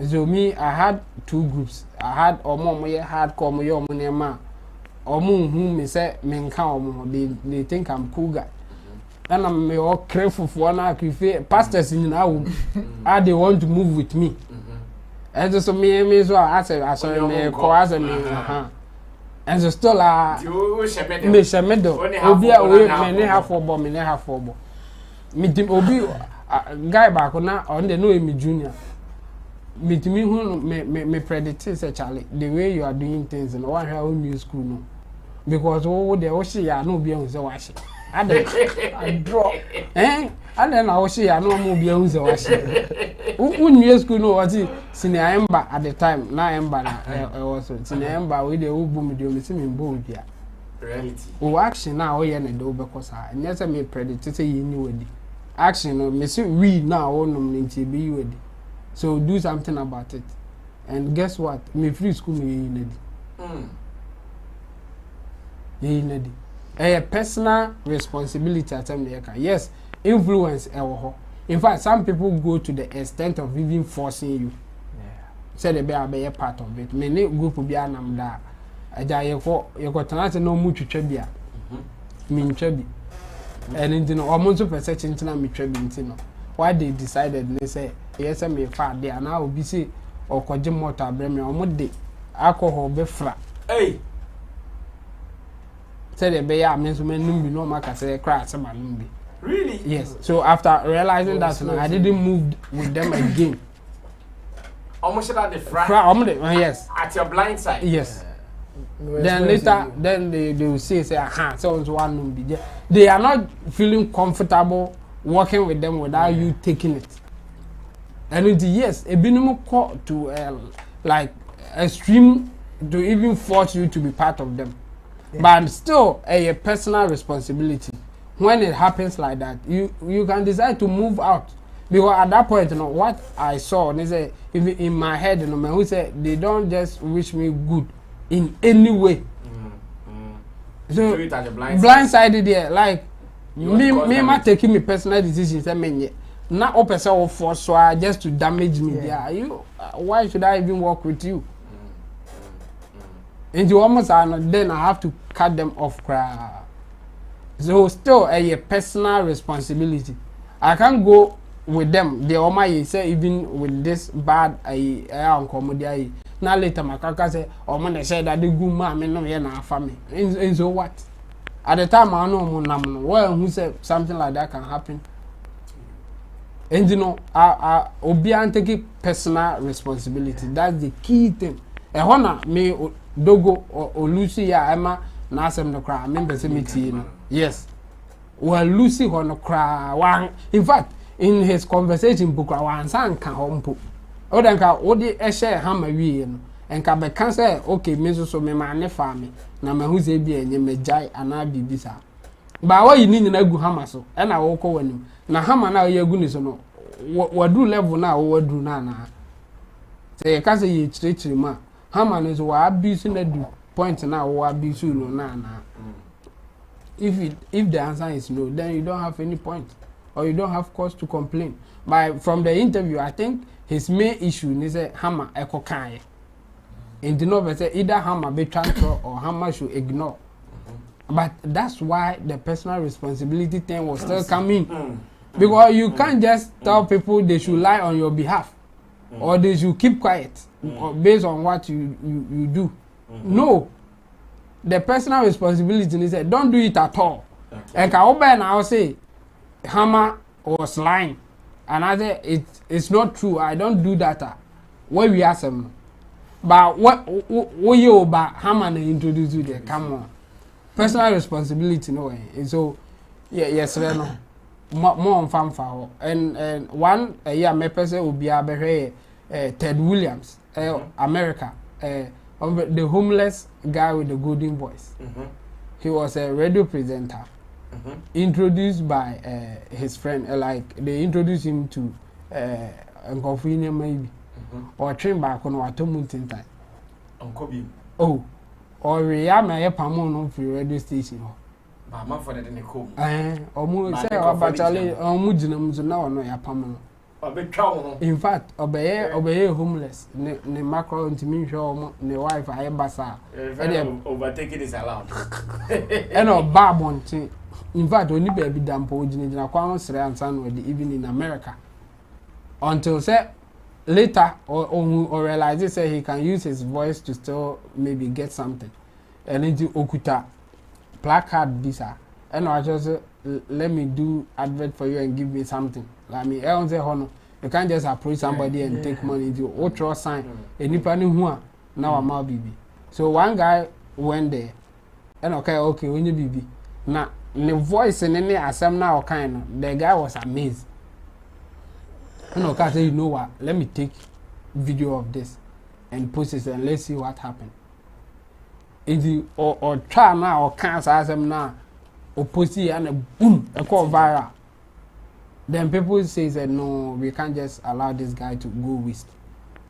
[SPEAKER 13] so me I had two groups I had omo hardcore mo ye omo nema omo hu me say me nka omo they think I'm cool guy and I'm me all careful for na krife pastors in now they want to move with me and so me so I say me ko as me and so still me shemedo obi a we me ne half football me tim obi guy back na on the no me junior me timi hu me predict say Charlie the way you are doing things and one how new school no because wo dey wo she ya no obi ehun say wa she I draw and then I was here no more be ehun say wa she new school no what senior ember at the time na ember na also senior ember we dey obu me dey me see me bo bia reality o action na o ye na do be cause and yes me predict say you ni wedi action no me see we now o no nti be you wedi so do something about it and guess what me free school me ye nedi a personal responsibility at time yes influence in fact some people go to the extent of even forcing you say they be a part of it many group be anam da aja ye ko tanate no mu twetwa bia me ntwa bi and you know almost so percent intina me twa bi ntino why they decided they say yes me fa there na obi say okoje motor abreme omode alcohol be fra say they be ya me so menum bi no maka say cry say manum bi really yes so after realizing that I didn't move with them again
[SPEAKER 1] almost at the front
[SPEAKER 13] yes
[SPEAKER 1] at your blind side
[SPEAKER 13] yes then later then they will say so one be they are not feeling comfortable working with them without you taking it and yes a minimum call to like extreme to even force you to be part of them but still a personal responsibility when it happens like that you can decide to move out because at that point what I saw they say in my head man who said they don't just wish me good in any way so blindsided there like me ma taking me personal decisions I mean not open so for so just to damage me why should I even work with you and you almost then I have to cut them off cry. So still a personal responsibility. I can't go with them. The Oma say even with this bad comedy. Now later my kaka say, oh man, they said that the good man me no na family. And so what? At the time I know well who said something like that can happen. And you know, I obian take personal responsibility. That's the key thing. E hona me dogo or Lucy ya Emma na asem no cry. Remember say me yes. Well Lucy hono cry. In fact, in his conversation book wan san kan hompo. Odanka odi e share hammer wie no. Enka be kan say okay me so me ma ne fa me na ma hu say bi enye me jai ana bibisa. Ba wa yi ni nyina gu hammer so e na wo ko wanim. Na hammer na ye gu ni so no wadu level na wo wadu na na. Say ka say ye chire ma hammer no so wa abuse na du point na wo abuse no na na. If the answer is no, then you don't have any point or you don't have cause to complain. But from the interview, I think his main issue is a hammer ekokai. In the novel, say either hammer be transfer or hammer should ignore. But that's why the personal responsibility thing was still coming. Because you can't just tell people they should lie on your behalf or they should keep quiet based on what you do. No. The personal responsibility is that don't do it at all. And I say hammer was lying. And I say it's not true. I don't do that. Where we ask them. But what you about hammer and introduce you there? Come on. Personal responsibility, no way. And so yes, no. More on farm for and one my person will be Ted Williams, America, the homeless guy with the golden voice. He was a radio presenter, introduced by his friend. Like they introduced him to Nkofine maybe, or train back on what mountain time. Oh, or we are my pamon free radio station.
[SPEAKER 1] Mama for that in the cool.
[SPEAKER 13] Omu say obachale omu jinam so na ono ya pam no. In fact, obey homeless ne macro ntimi hwe omu ne wife aye basa.
[SPEAKER 1] Overtaking is allowed.
[SPEAKER 13] And babonti. In fact, oni baby dampo jinjina kwa ho sere ansa no the even in America. Until say later or realize say he can use his voice to still maybe get something. And into okuta placard visa and I just let me do advert for you and give me something. I mean, I don't say hono. You can't just approach somebody and take money to ultra sign. Anybody who now I'm out BB. So one guy went there and okay, when you BB. Now the voice and any assembly now kind of the guy was amazed. And okay, say you know what? Let me take video of this and post it and let's see what happened. Or try now or cancel as them now or post it and a boom a call viral. Then people say that no, we can't just allow this guy to go waste.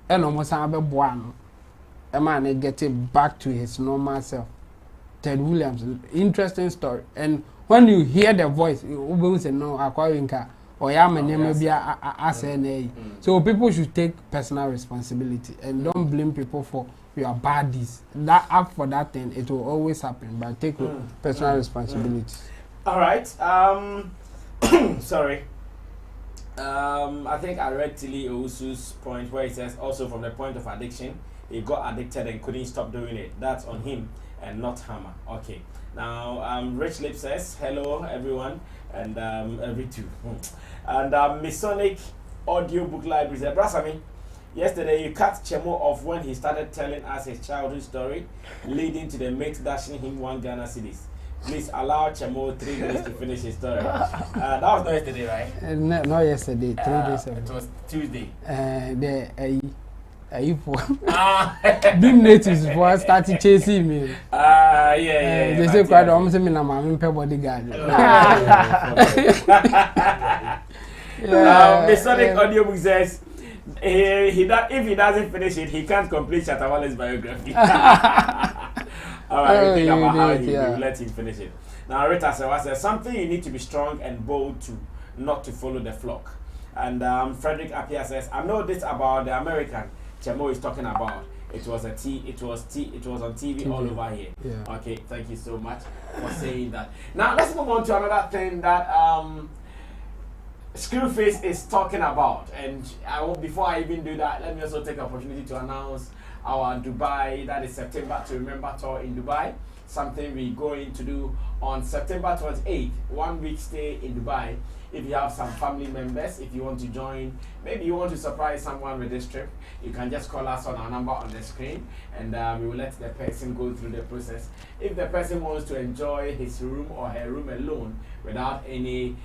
[SPEAKER 13] And almost have a one. A man getting back to his normal self. Ted Williams, interesting story. And when you hear the voice, you will say no, Aquarinka or Yam and maybe SNA. So people should take personal responsibility and don't blame people for your bad deeds. That up for that thing, it will always happen. But take personal responsibility.
[SPEAKER 1] All right. Sorry. I think I read Tilly Owusu's point where he says also from the point of addiction, he got addicted and couldn't stop doing it. That's on him and not Hammer. Okay. Now, Rich Lip says hello everyone and every two. And Masonic Audiobook Library said, Brasami. Yesterday, you cut Chemo off when he started telling us his childhood story, leading to the mate dashing him 1 Ghana cedis. Please allow Chemo 3 minutes to finish his story. That was not yesterday, right?
[SPEAKER 13] Not yesterday, 3 days ago.
[SPEAKER 1] It was Tuesday.
[SPEAKER 13] Being natives for started chasing me.
[SPEAKER 1] Yeah.
[SPEAKER 13] They say, quite almost me, I'm a bodyguard.
[SPEAKER 1] Masonic Audiobook says, if he doesn't finish it, he can't complete Shatawale's biography. All right, we think about how you let him finish it. Now, Rita says something you need to be strong and bold to, not to follow the flock. And Frederick Appiah says, I know this about the American Chemo is talking about. It was on TV all over here.
[SPEAKER 13] Yeah.
[SPEAKER 1] Okay, thank you so much for saying that. Now let's move on to another thing that Screwface is talking about. And before I even do that, let me also take the opportunity to announce our Dubai, that is September to Remember tour in Dubai. Something we're going to do on September 28th, 1 week stay in Dubai. If you have some family members, if you want to join, maybe you want to surprise someone with this trip, you can just call us on our number on the screen, and we will let the person go through the process. If the person wants to enjoy his room or her room alone without any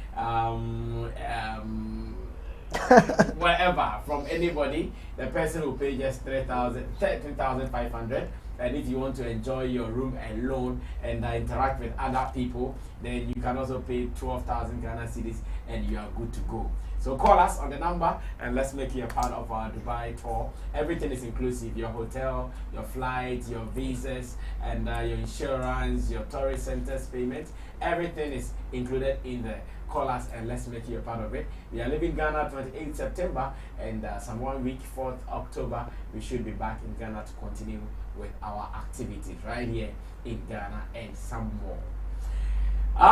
[SPEAKER 1] whatever from anybody, the person will pay just 13,500. And if you want to enjoy your room alone and interact with other people, then you can also pay 12,000 Ghana cedis and you are good to go. So call us on the number and let's make you a part of our Dubai tour. Everything is inclusive: your hotel, your flights, your visas, and your insurance, your tourist centers payment. Everything is included in there. Call us and let's make you a part of it. We are leaving Ghana 28th September, and some 1 week, 4th October, we should be back in Ghana to continue with our activities right here in Ghana and some more.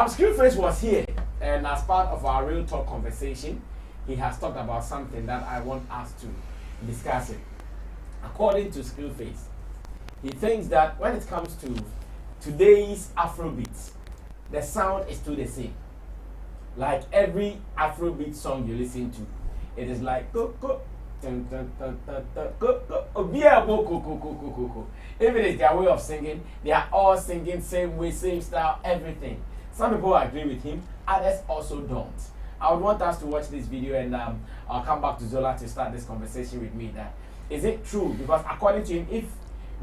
[SPEAKER 1] Screwface was here, and as part of our real talk conversation, he has talked about something that I want us to discuss it. According to Screwface, he thinks that when it comes to today's Afrobeats, the sound is still the same. Like every Afrobeat song you listen to, it is like go go. Even it's their way of singing, they are all singing same way, same style, everything. Some people agree with him, others also don't. I would want us to watch this video, and I'll come back to Zola to start this conversation with me. That is it true? Because according to him, if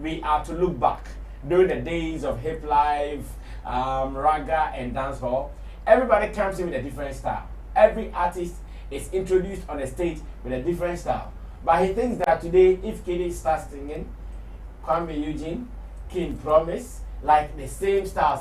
[SPEAKER 1] we are to look back during the days of hip life, raga and dancehall, everybody comes in with a different style. Every artist is introduced on the stage with a different style. But he thinks that today, if Kiddy starts singing, Kwame Eugene, King Promise, like the same style,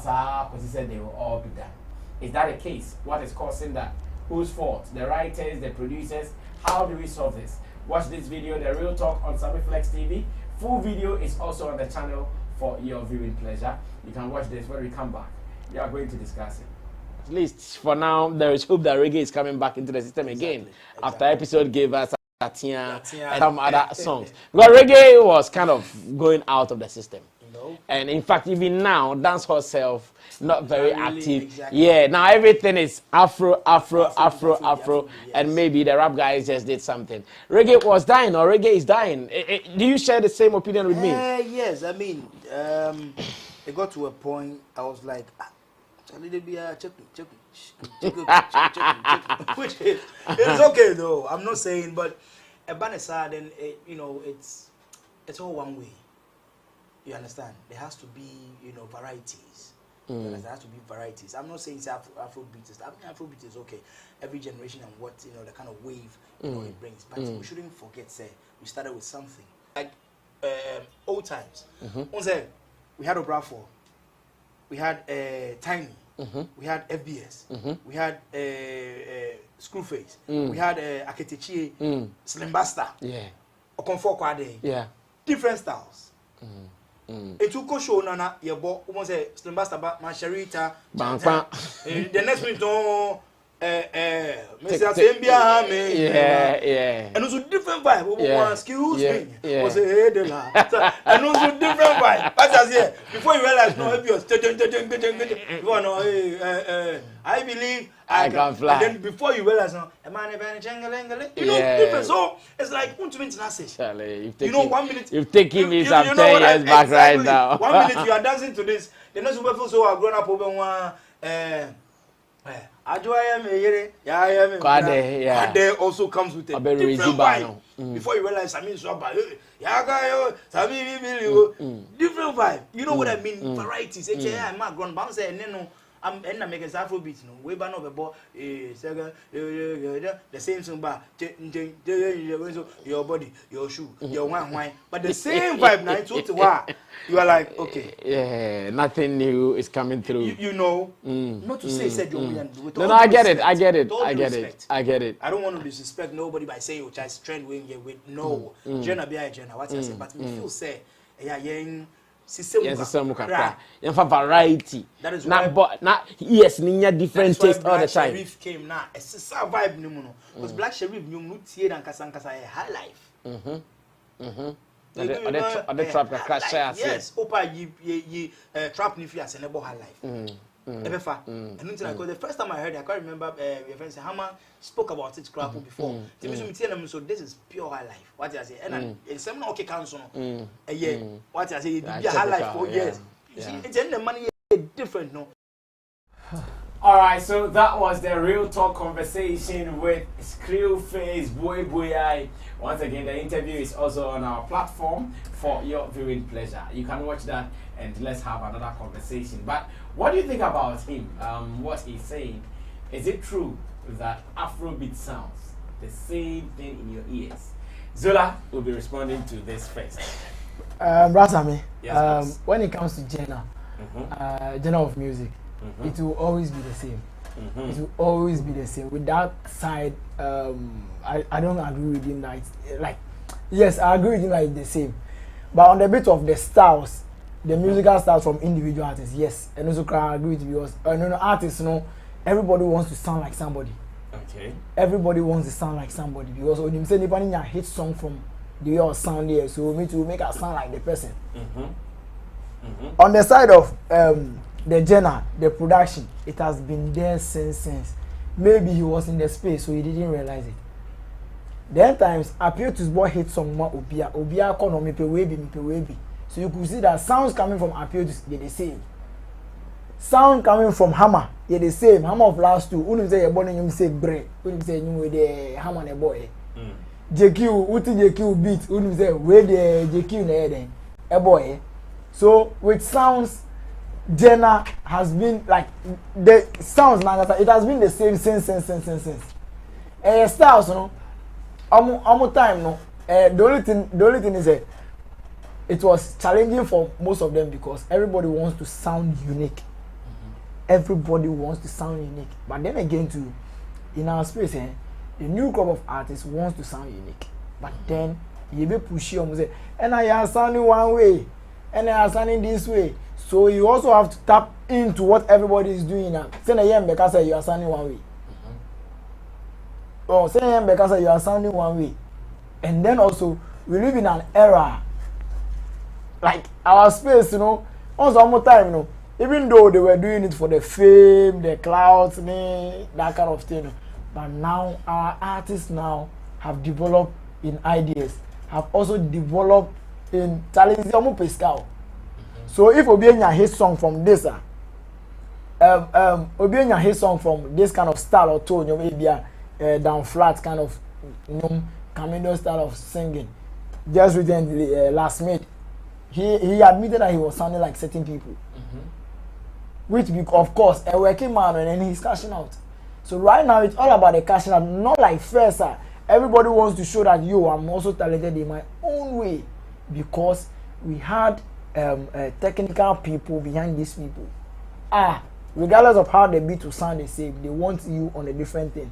[SPEAKER 1] because he said they will all be done. Is that the case? What is causing that? Whose fault? The writers, the producers? How do we solve this? Watch this video, The Real Talk, on Sammy Flex TV. Full video is also on the channel for your viewing pleasure. You can watch this when we come back. We are going to discuss it. At least for now, there is hope that reggae is coming back into the system again. After episode gave us Tatia and some other songs. Because reggae was kind of going out of the system. And in fact, even now, dancehall itself not very active. Exactly. Yeah, now everything is Afro, and maybe the rap guys just did something. Reggae was dying, or reggae is dying. Do you share the same opinion with me?
[SPEAKER 16] Yes, I mean, it got to a point I was like, which is it's okay though. I'm not saying, but a banner then it's all one way. You understand? There has to be varieties. There has to be varieties. I'm not saying it's Afrobeats. I mean, Afrobeats is okay. Every generation and what the kind of wave it brings. But we shouldn't forget. Say we started with something like old times. We had Obrafo. We had Tiny. We had FBS. We had Screwface. We had Aketechi, Slim Basta. Okonfo Kwade. Different styles. It took show nana yebo almost say Slim Basta Masharita. The next minute Mr. Sembia and also different vibe. Excuse me. Was and also different vibe. But as here, before you realize no FBS. I believe I can fly. And then before you realize now, different. So it's like 1 minute message. 1 minute.
[SPEAKER 1] You've taken me some 10 years back right now.
[SPEAKER 16] 1 minute you are dancing to this. The next people so are grown up over one. Kwade also comes with a different vibe. Before you realize Sammy Swaba, different vibe. You know what I mean? Varieties. I'm not grown. But I'm saying, I'm making Afrobeats, no. We ban over boy, the same song bar, your body, your shoe, your wine. But the same vibe now, it's what you are like, okay.
[SPEAKER 1] Yeah, nothing new is coming through.
[SPEAKER 16] You know, not to say said you're
[SPEAKER 1] no, I get it. I get it.
[SPEAKER 16] I don't want to disrespect nobody by saying, which is trend wing with no. Jenna be a Jenna, what I say, but me feel say, yeah,
[SPEAKER 1] system variety.
[SPEAKER 16] That is why,
[SPEAKER 1] not yes, ninya different taste all the time.
[SPEAKER 16] Sheriff came now. It's a vibe no no. Because Black Sheriff you no tie dan kasa high life.
[SPEAKER 1] The trap crash
[SPEAKER 16] yes, opa ye trap ni fi as nebo high life. Ebefa. And because the first time I heard it, I can't remember your friend said Hammer spoke about it before. So this is pure high life. What I say, and some okay council. Yeah, what I say, be a high life for years. You see, it's in the money different, no.
[SPEAKER 1] All right, so that was the real talk conversation with Screwface Boy Boy. Once again, the interview is also on our platform for your viewing pleasure. You can watch that and let's have another conversation. But what do you think about him? What he's saying? Is it true that Afrobeat sounds the same thing in your ears? Zola will be responding to this first.
[SPEAKER 2] Brasami,
[SPEAKER 1] yes,
[SPEAKER 2] when it comes to genre, genre of music, it will always be the same. It will always be the same. With that side, I don't agree with him that it's like, yes, I agree with him that it's the same. But on the bit of the styles, the musical styles from individual artists, yes. And also I agree with you because artists, everybody wants to sound like somebody.
[SPEAKER 1] Okay.
[SPEAKER 2] Everybody wants to sound like somebody because when you say anybody a hit song from the way or sound there, so we need to make it sound like the person. On the side of the genre, the production, it has been there since. Maybe he was in the space, so he didn't realize it. Then times appear to boy hit song obia kono me pe webi. So you could see that sounds coming from appear to they the same. Sound coming from Hammer, they the same. Hammer of last two. Unu say born you say break. Unu say you with the Hammer na boy. JQ, uti JQ beat. Unu say where the JQ na then. A boy. So with sounds, genre has been like the sounds now. It has been the same since. Styles, no. Almost time, no. The only thing is that it was challenging for most of them because everybody wants to sound unique. Everybody wants to sound unique. But then again, too, in our space, the new crop of artists wants to sound unique. But then you be pushy and say, and I am sounding one way, and I am sounding this way. So you also have to tap into what everybody is doing now. Say because you are sounding one way. Oh, say because you are sounding one way. And then also we live in an era like our space, also one more time, even though they were doing it for the fame, the clouds, that kind of thing. But now our artists now have developed in ideas, have also developed in talent. So if Obienya hit song from this, Obienya hit song from this kind of style or tone, maybe down flat kind of, Camino style of singing. Just recently, last mate, he admitted that he was sounding like certain people, which of course a working man and then he's cashing out. So right now it's all about the cashing out, not like first. Everybody wants to show that I'm also talented in my own way because we had technical people behind these people. Regardless of how the beat will sound the same, they want you on a different thing.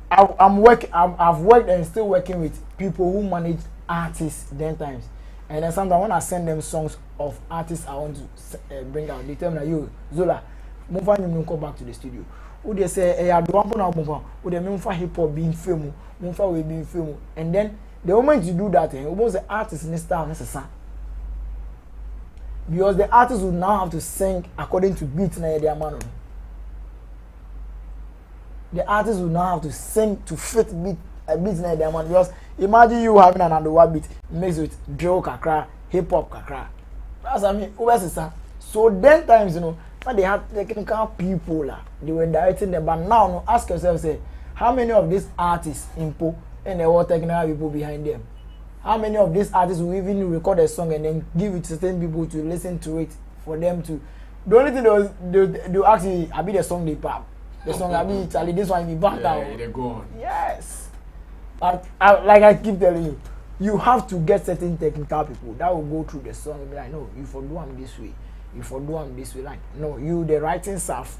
[SPEAKER 2] I've worked and still working with people who manage artists then times, and then sometimes when I send them songs of artists I want to bring out, they tell me that you Zola, move on, you come back to the studio. Who they say, I do want to move on. Who they mean for hip hop being film, move for we being film, and then the moment you do that, almost the artist in this style necessary. Because the artist will now have to sing according to beats na their man. The artist will now have to sing to fit beats na their man. Because imagine you having an underwater beat mixed with drill kakra, hip hop kakra. That's so then times when they had technical people they were directing them. But now ask yourself, say, how many of these artists impo and there were technical people behind them? How many of these artists will even record a song and then give it to certain people to listen to it for them to The only thing they ask you, I be the song they pop. The song I be Charlie, this one be back down.
[SPEAKER 1] Yeah, they go on.
[SPEAKER 2] Yes. But like I keep telling you, you have to get certain technical people that will go through the song and be like, no, you for do them this way. You for do them this way. Like, no, you the writing stuff.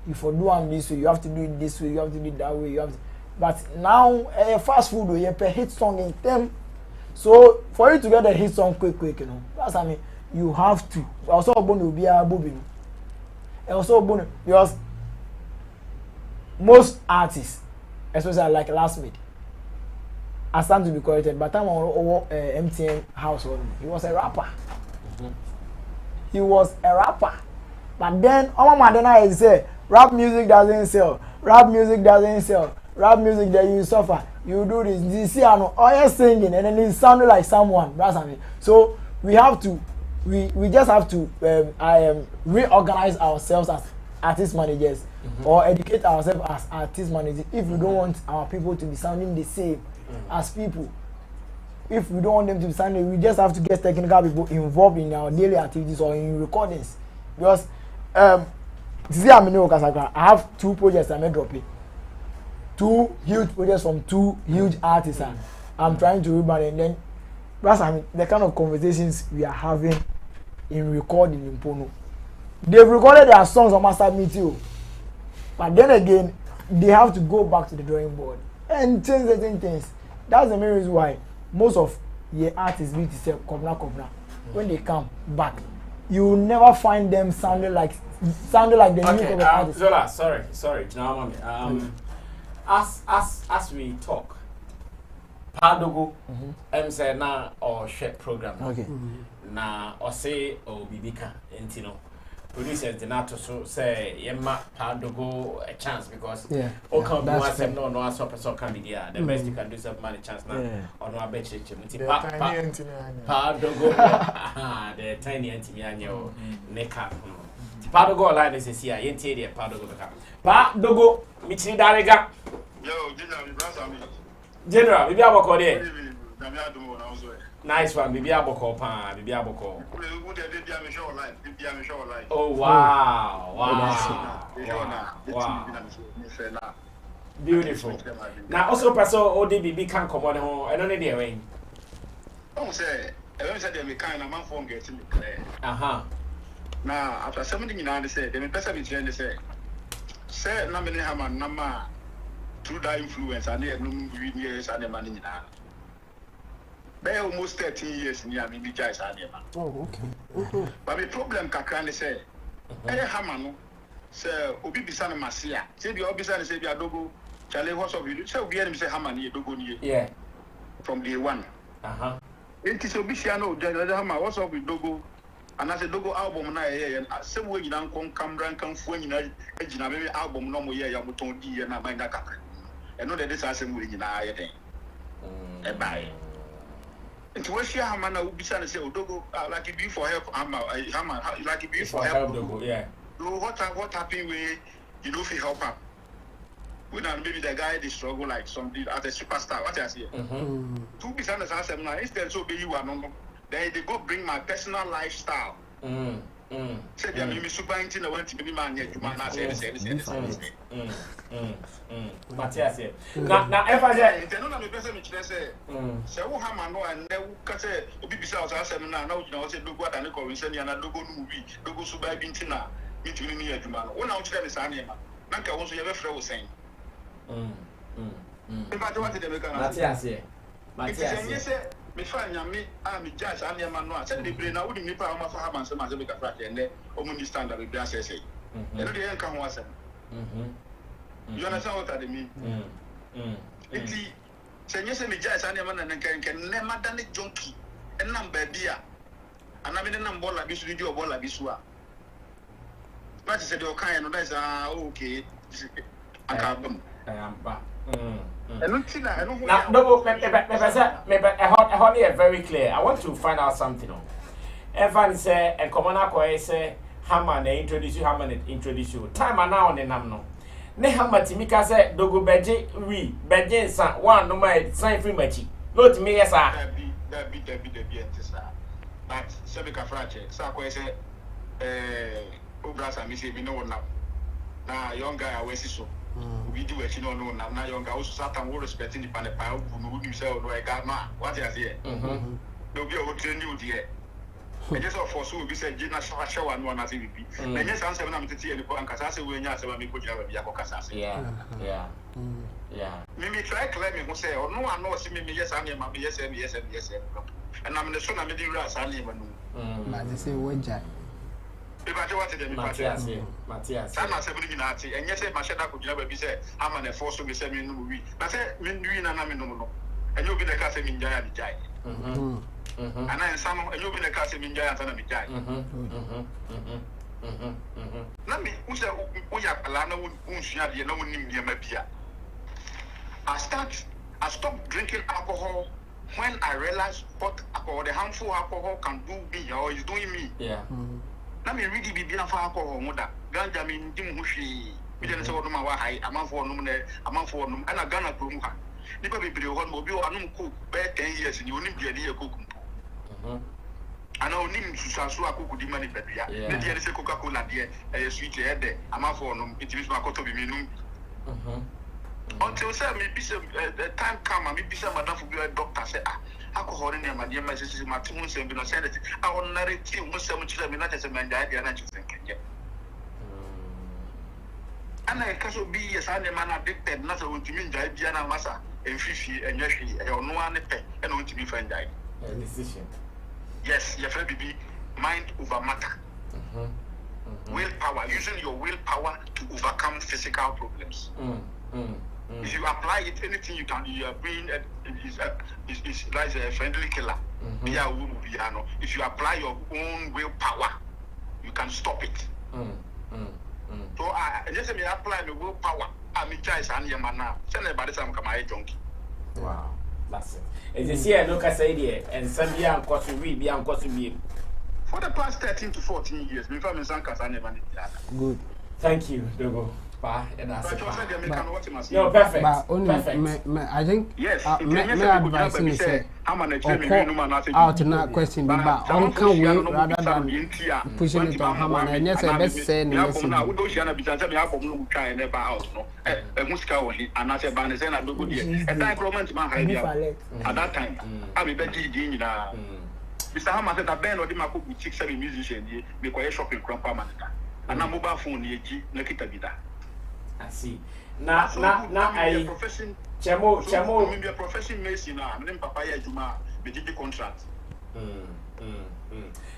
[SPEAKER 2] You for do them this way. You have to do it this way. You have to do it that way. You have to. But now, fast food, you per hit song in them. So for you to get a hit song quick, you know, that's I mean, you have to. Also, going to be a bobby. Also, because most artists, especially like last minute, I stand to be corrected. But time on MTN house, he was a rapper. He was a rapper. But then, all my then say, rap music doesn't sell. Rap music doesn't sell. Rap music that you suffer. You do this. You see, I know, all you're singing, and then it sounded like someone. That's I mean. So we have to, we just have to reorganize ourselves as artist managers, or educate ourselves as artist managers. If we don't want our people to be sounding the same as people, if we don't want them to be sounding, we just have to get technical people involved in our daily activities or in recordings. Because see, I have 2 projects I may drop it. 2 huge projects from 2 huge artists. I'm trying to rebound, and then that's I mean the kind of conversations we are having in recording in Pono. They've recorded their songs on Master Meet You, but then again they have to go back to the drawing board and change certain things. That's the main reason why most of the artists need to say Kobna. When they come back, you will never find them sounding like the new artists.
[SPEAKER 1] Zola, sorry, as we talk, Padogo, say na or share program.
[SPEAKER 2] Okay.
[SPEAKER 1] Na or say or bibika, you know. Producers did not so say Yema Padogo a chance because come no so can be there. The best you can do is have money chance now. Or no I bet you Padogo the tiny anti-mianyo neka. Padogo line is here, yenti the Padogo Padogo Michi Dariga.
[SPEAKER 17] Yo,
[SPEAKER 1] General, maybe I will call it. Nice one, maybe I will call Pan, maybe I will call. Oh, wow. Beautiful. Now, also, Pastor ODB can come on home. I don't need the rain.
[SPEAKER 17] Don't say, I said they kind of man phone getting clear. Now, after 17 years, they say, they may pass a bit, they say, Namini Haman, Nama. Through that influence, and they no years and the money in hand. They almost 13 years near me, guys, and them.
[SPEAKER 2] Oh, okay.
[SPEAKER 17] But the problem, Kakran, say, Hamano, sir, Obi Bisana Masia, say the Obisana say, Dogo, Charlie, what's of you? So we say Hamani, Dogo,
[SPEAKER 1] yeah,
[SPEAKER 17] from day one. It is Obisiano, Hama, what's up with Dogo? And as a Dogo album, and some way you don't come rank and when you know, album no more, you have to do and I mind that. I know that this is something in our head. Bye. It's what she Hamana will be saying, Dogo, like it be for help, Hammer, like it be for help.
[SPEAKER 1] Yeah.
[SPEAKER 17] What happened with you know, if you help up? When maybe the guy they struggle like something as a superstar, what I say? 2 percent as I now, instead, so be you are normal. Then they go bring my personal lifestyle. Say they are super into went to be man yet. You man say
[SPEAKER 1] Matthias here. Now if I say
[SPEAKER 17] they don't have a person which they say who have no and they can say Obi Bisa was asked now you know say look what and go we send you and logo movie logo super bintina me to me here man when I want to say na nka won so you be frɛ wo saying if I want to make an
[SPEAKER 1] Matthias here.
[SPEAKER 17] Matthias me find me me judge and man no say the brain na wo ni pa ma fa ha man say ma say make a frack and o mu standard be bia say e no dey nka ho asem you understand what I mean iti say say me judge and man na nka ne ma dan junkie and number bia ana me na bola bi su di o bola bi su a but say the okay no that is okay aka bam
[SPEAKER 1] very clear. I want to find out something. Evan say and Commander Koy say Hammer they introduce you, Hammer introduce you. Time and now on the nam no. Ne Hammer Timika say Dogo Beje we Beje san one no my sign free machi. Not me yes sir.
[SPEAKER 17] That be sir. But Sebeka Frache, Sir Koy say Obrasa me say me no now. Now young guy I was so. We do it, no now young guy also Satan will respect the pan who himself no I got man. What is here? There'll be a train you there. I just for so we said Gina show and one as it be. And yes, I'm 7 to see the point because I we not 7 me put you have a yeah. Mimi try claim me who say or no I know see me yes and yes. And I'm the son of the ras and even
[SPEAKER 13] but they say what jack.
[SPEAKER 17] If I what them Matthias. I'm not saying that and yes my shadow could never be said I'm an force to be semi no we. I said me doing an no. And you'll be the case in Jaya Jai. And then some you'll be the case in Jaya and Jai. Let me who said we have Alana Unshia, you know, Nimia. I stopped drinking alcohol when I realized what alcohol, the harmful alcohol can do me or is doing me. Yeah. Let me really be for alcohol, mother. Ganja mean Dimushi. We didn't say what my high, a month for them, and a gun at Brumha. Never be on mobile, I don't cook bad 10 years and you need the idea of cooking. I know Nim Susasua cook the money, but yeah, the other Coca Cola, a sweet head, a month for them, it is my cotton minimum. Until the time come and maybe some madam for your doctor say alcohol in my dear messages my two months and be not send it. I will not tell you so much not as a man died and I just think and I can be a Sunday man addicted, not to mean Diana Massa and Fishy and Yashi or no one and want to be friend died. Decision. Yes, your friend be mind over matter. Willpower, using your willpower to overcome physical problems. If you apply it, anything you can, you are being is like a friendly killer. If you apply your own willpower, you can stop it. So I just say apply the willpower. I'm in choice and your man now. Send everybody some come junkie.
[SPEAKER 1] Wow, that's it. As you see, I look at say and some young cost we be on cost me.
[SPEAKER 17] For the past 13 to 14 years, my family Sankas I never did that.
[SPEAKER 1] Good. Thank you, Dogo. And
[SPEAKER 13] no, perfect. But only perfect. I think
[SPEAKER 17] yes.
[SPEAKER 13] My advice is say out to that question but on can we rather than pushing it on him and yes I best say no yes
[SPEAKER 17] na we do share na bisa say me abom no try never out no musika wo hi and say ban say na do go there a time government man high there at that time I be beji di nyina bisa ha ma say that ben odi mako boutique say musician die me ko shopping crumpa man and na mobile phone eji na kita bida.
[SPEAKER 1] I see. Now I
[SPEAKER 17] profession.
[SPEAKER 1] Chemo.
[SPEAKER 17] Me be a profession mason now. Me papa ya juma me di contract.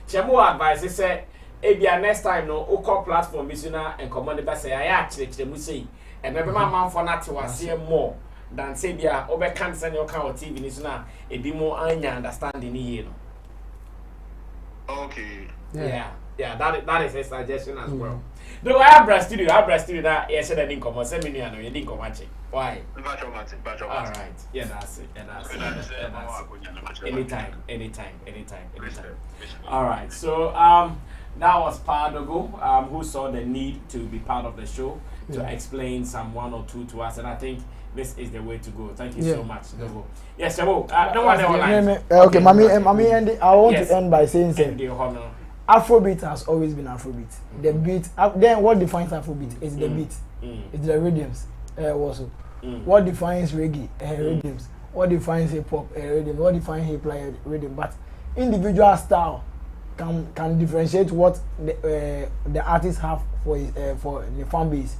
[SPEAKER 1] Chemo advice say ebia next time no o platform bi na and command be say I actually mu say e be ma man for na te wase more than say bia o be kan say no kan o TV ni so na e bi mo anya understanding ni no.
[SPEAKER 17] Okay.
[SPEAKER 1] Yeah, that is a suggestion as well. No, I have breast studio that yes, I didn't come on. Send me no, you didn't come watching. Why? All right. Yeah, that's it. Anytime. All right. So that was Padogo, who saw the need to be part of the show to explain some one or two to us, and I think this is the way to go. Thank you so much, Dogo. Yes, Jabo. No one else.
[SPEAKER 2] Okay, Mami, and I want to end by saying Afrobeat has always been Afrobeat. The beat, then what defines Afrobeat is the beat, it's the rhythms. Also, what defines reggae? Rhythms. What defines hip hop? Rhythm. What defines hip hop? Rhythm. But individual style can differentiate what the artists have for the fan base.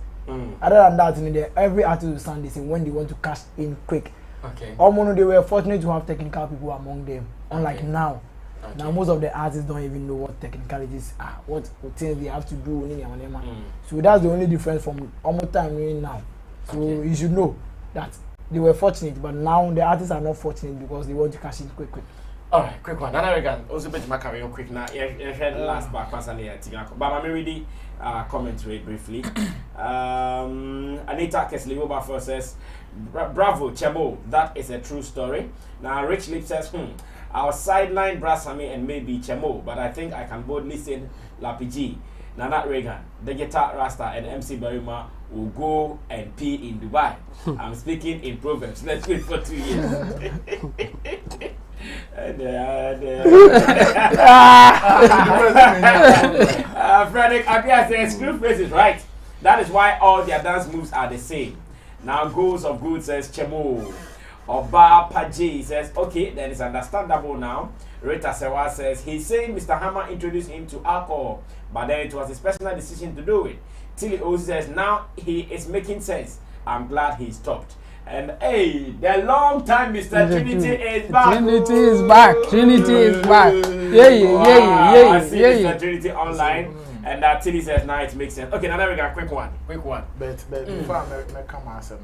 [SPEAKER 2] Other than that, every artist will stand the same when they want to cash in quick.
[SPEAKER 1] Okay.
[SPEAKER 2] Almost they were fortunate to have technical people among them. Unlike now. Okay. Now most of the artists don't even know what technicalities are, what things they have to do. So that's the only difference from almost time now. So you should know that they were fortunate, but now the artists are not fortunate because they want to cash in quick.
[SPEAKER 1] Alright, quick one. Another again, also bet my career quick now. Last back pass and but I'm ready comment to it briefly. Anita Kesley Oba says, bravo, Chemo, that is a true story. Now Rich Lip says, our sideline Brasami and maybe Chemo, but I think I can boldly say Lapiji, Nana Reagan, the guitar Rasta and MC Barima will go and pee in Dubai. I'm speaking in Proverbs. Let's wait for 2 years. Frederick Abia says Screwface is right. That is why all their dance moves are the same. Now Goals of Good says Chemo. Oba Paji says, okay, then it's understandable now. Rita Sewa says, he's saying Mr. Hammer introduced him to alcohol, but then it was his personal decision to do it. Tilly O says, now he is making sense. I'm glad he stopped. And hey, the long time Mr. Trinity is back.
[SPEAKER 13] Trinity is back. Trinity is back. Yeah.
[SPEAKER 1] I see Mr. Trinity online. And that Tilly says, now it makes sense. Okay, now we got a quick one.
[SPEAKER 10] But before I come answer,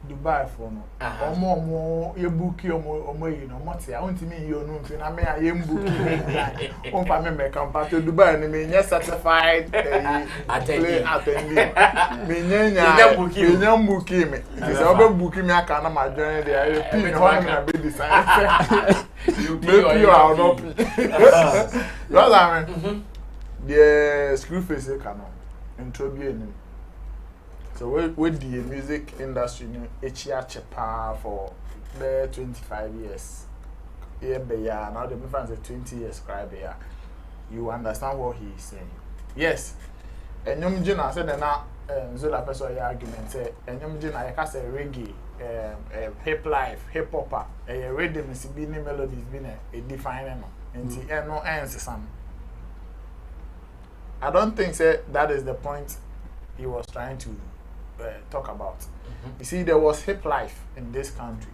[SPEAKER 10] Dubai for no. Omo ye bookie omo yi no moti a onti me yo no mfi na me a ye bookie on pa me come back to Dubai ni me certified attendee me nya bookie me is obe bookie me aka na ma join there I pin ho na be design you pay or not pay well I mean the Screwface can introduce. So with the music industry, for 25 years. Now the difference is 20 years. You understand what he is saying? Yes. And you Jina said that Zola person argument say and you Jina I say reggae, hip life, hip hop, a rhythm is being melodies being a defining and no answer some. I don't think that is the point he was trying to talk about. You see, there was hip life in this country.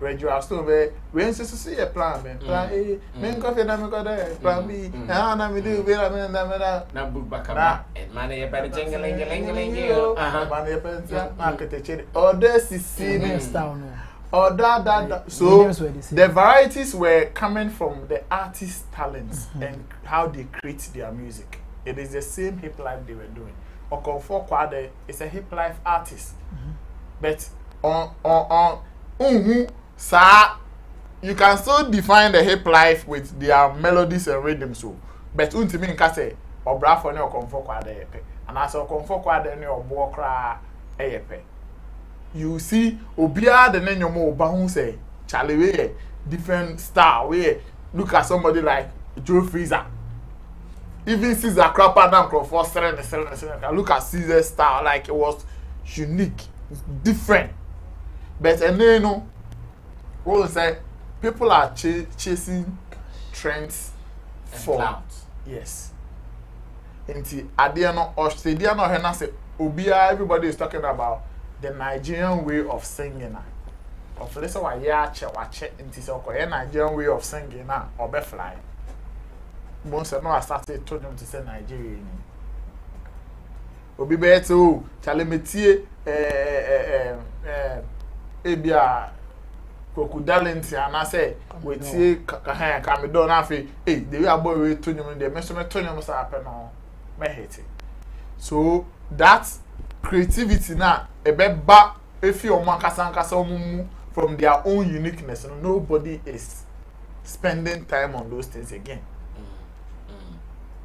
[SPEAKER 10] Where you are still there, when you see a plan A, men coffee, plan B, and we do na book back up, and money about jingling, market, or this is seen or that. So the varieties were coming from the artist's talents and how they create their music. It is the same hip life they were doing. Okonfo Kwade is a hip life artist, but you can still define the hip life with their melodies and rhythms. So, but untimi nka say Obrafo ne Okonfo Kwade yepe, and as Okonfo Kwade ne Obokra eyepe. You see, Obia the name your mo say Charlie we different style. We look at somebody like Joe Freezer. Even Caesar Crapper now for 7. Look at Caesar's style, like it was unique, different. But and then what say people are chasing trends for clouds. Yes. Until Adiano Australia no Hena say Obia, everybody is talking about the Nigerian way of singing. Of let's say watch until say Nigerian way of singing now or be fly. Once I started told them to say Nigeria. Obi beto chalemetie ebia kokudalenti ana say we tie kamedon afi the way aboy we tonyum dey me so me tonyum sa ape no me hate. So that creativity na ebeba efi omo akasa omumu from their own uniqueness. Nobody is spending time on those things again.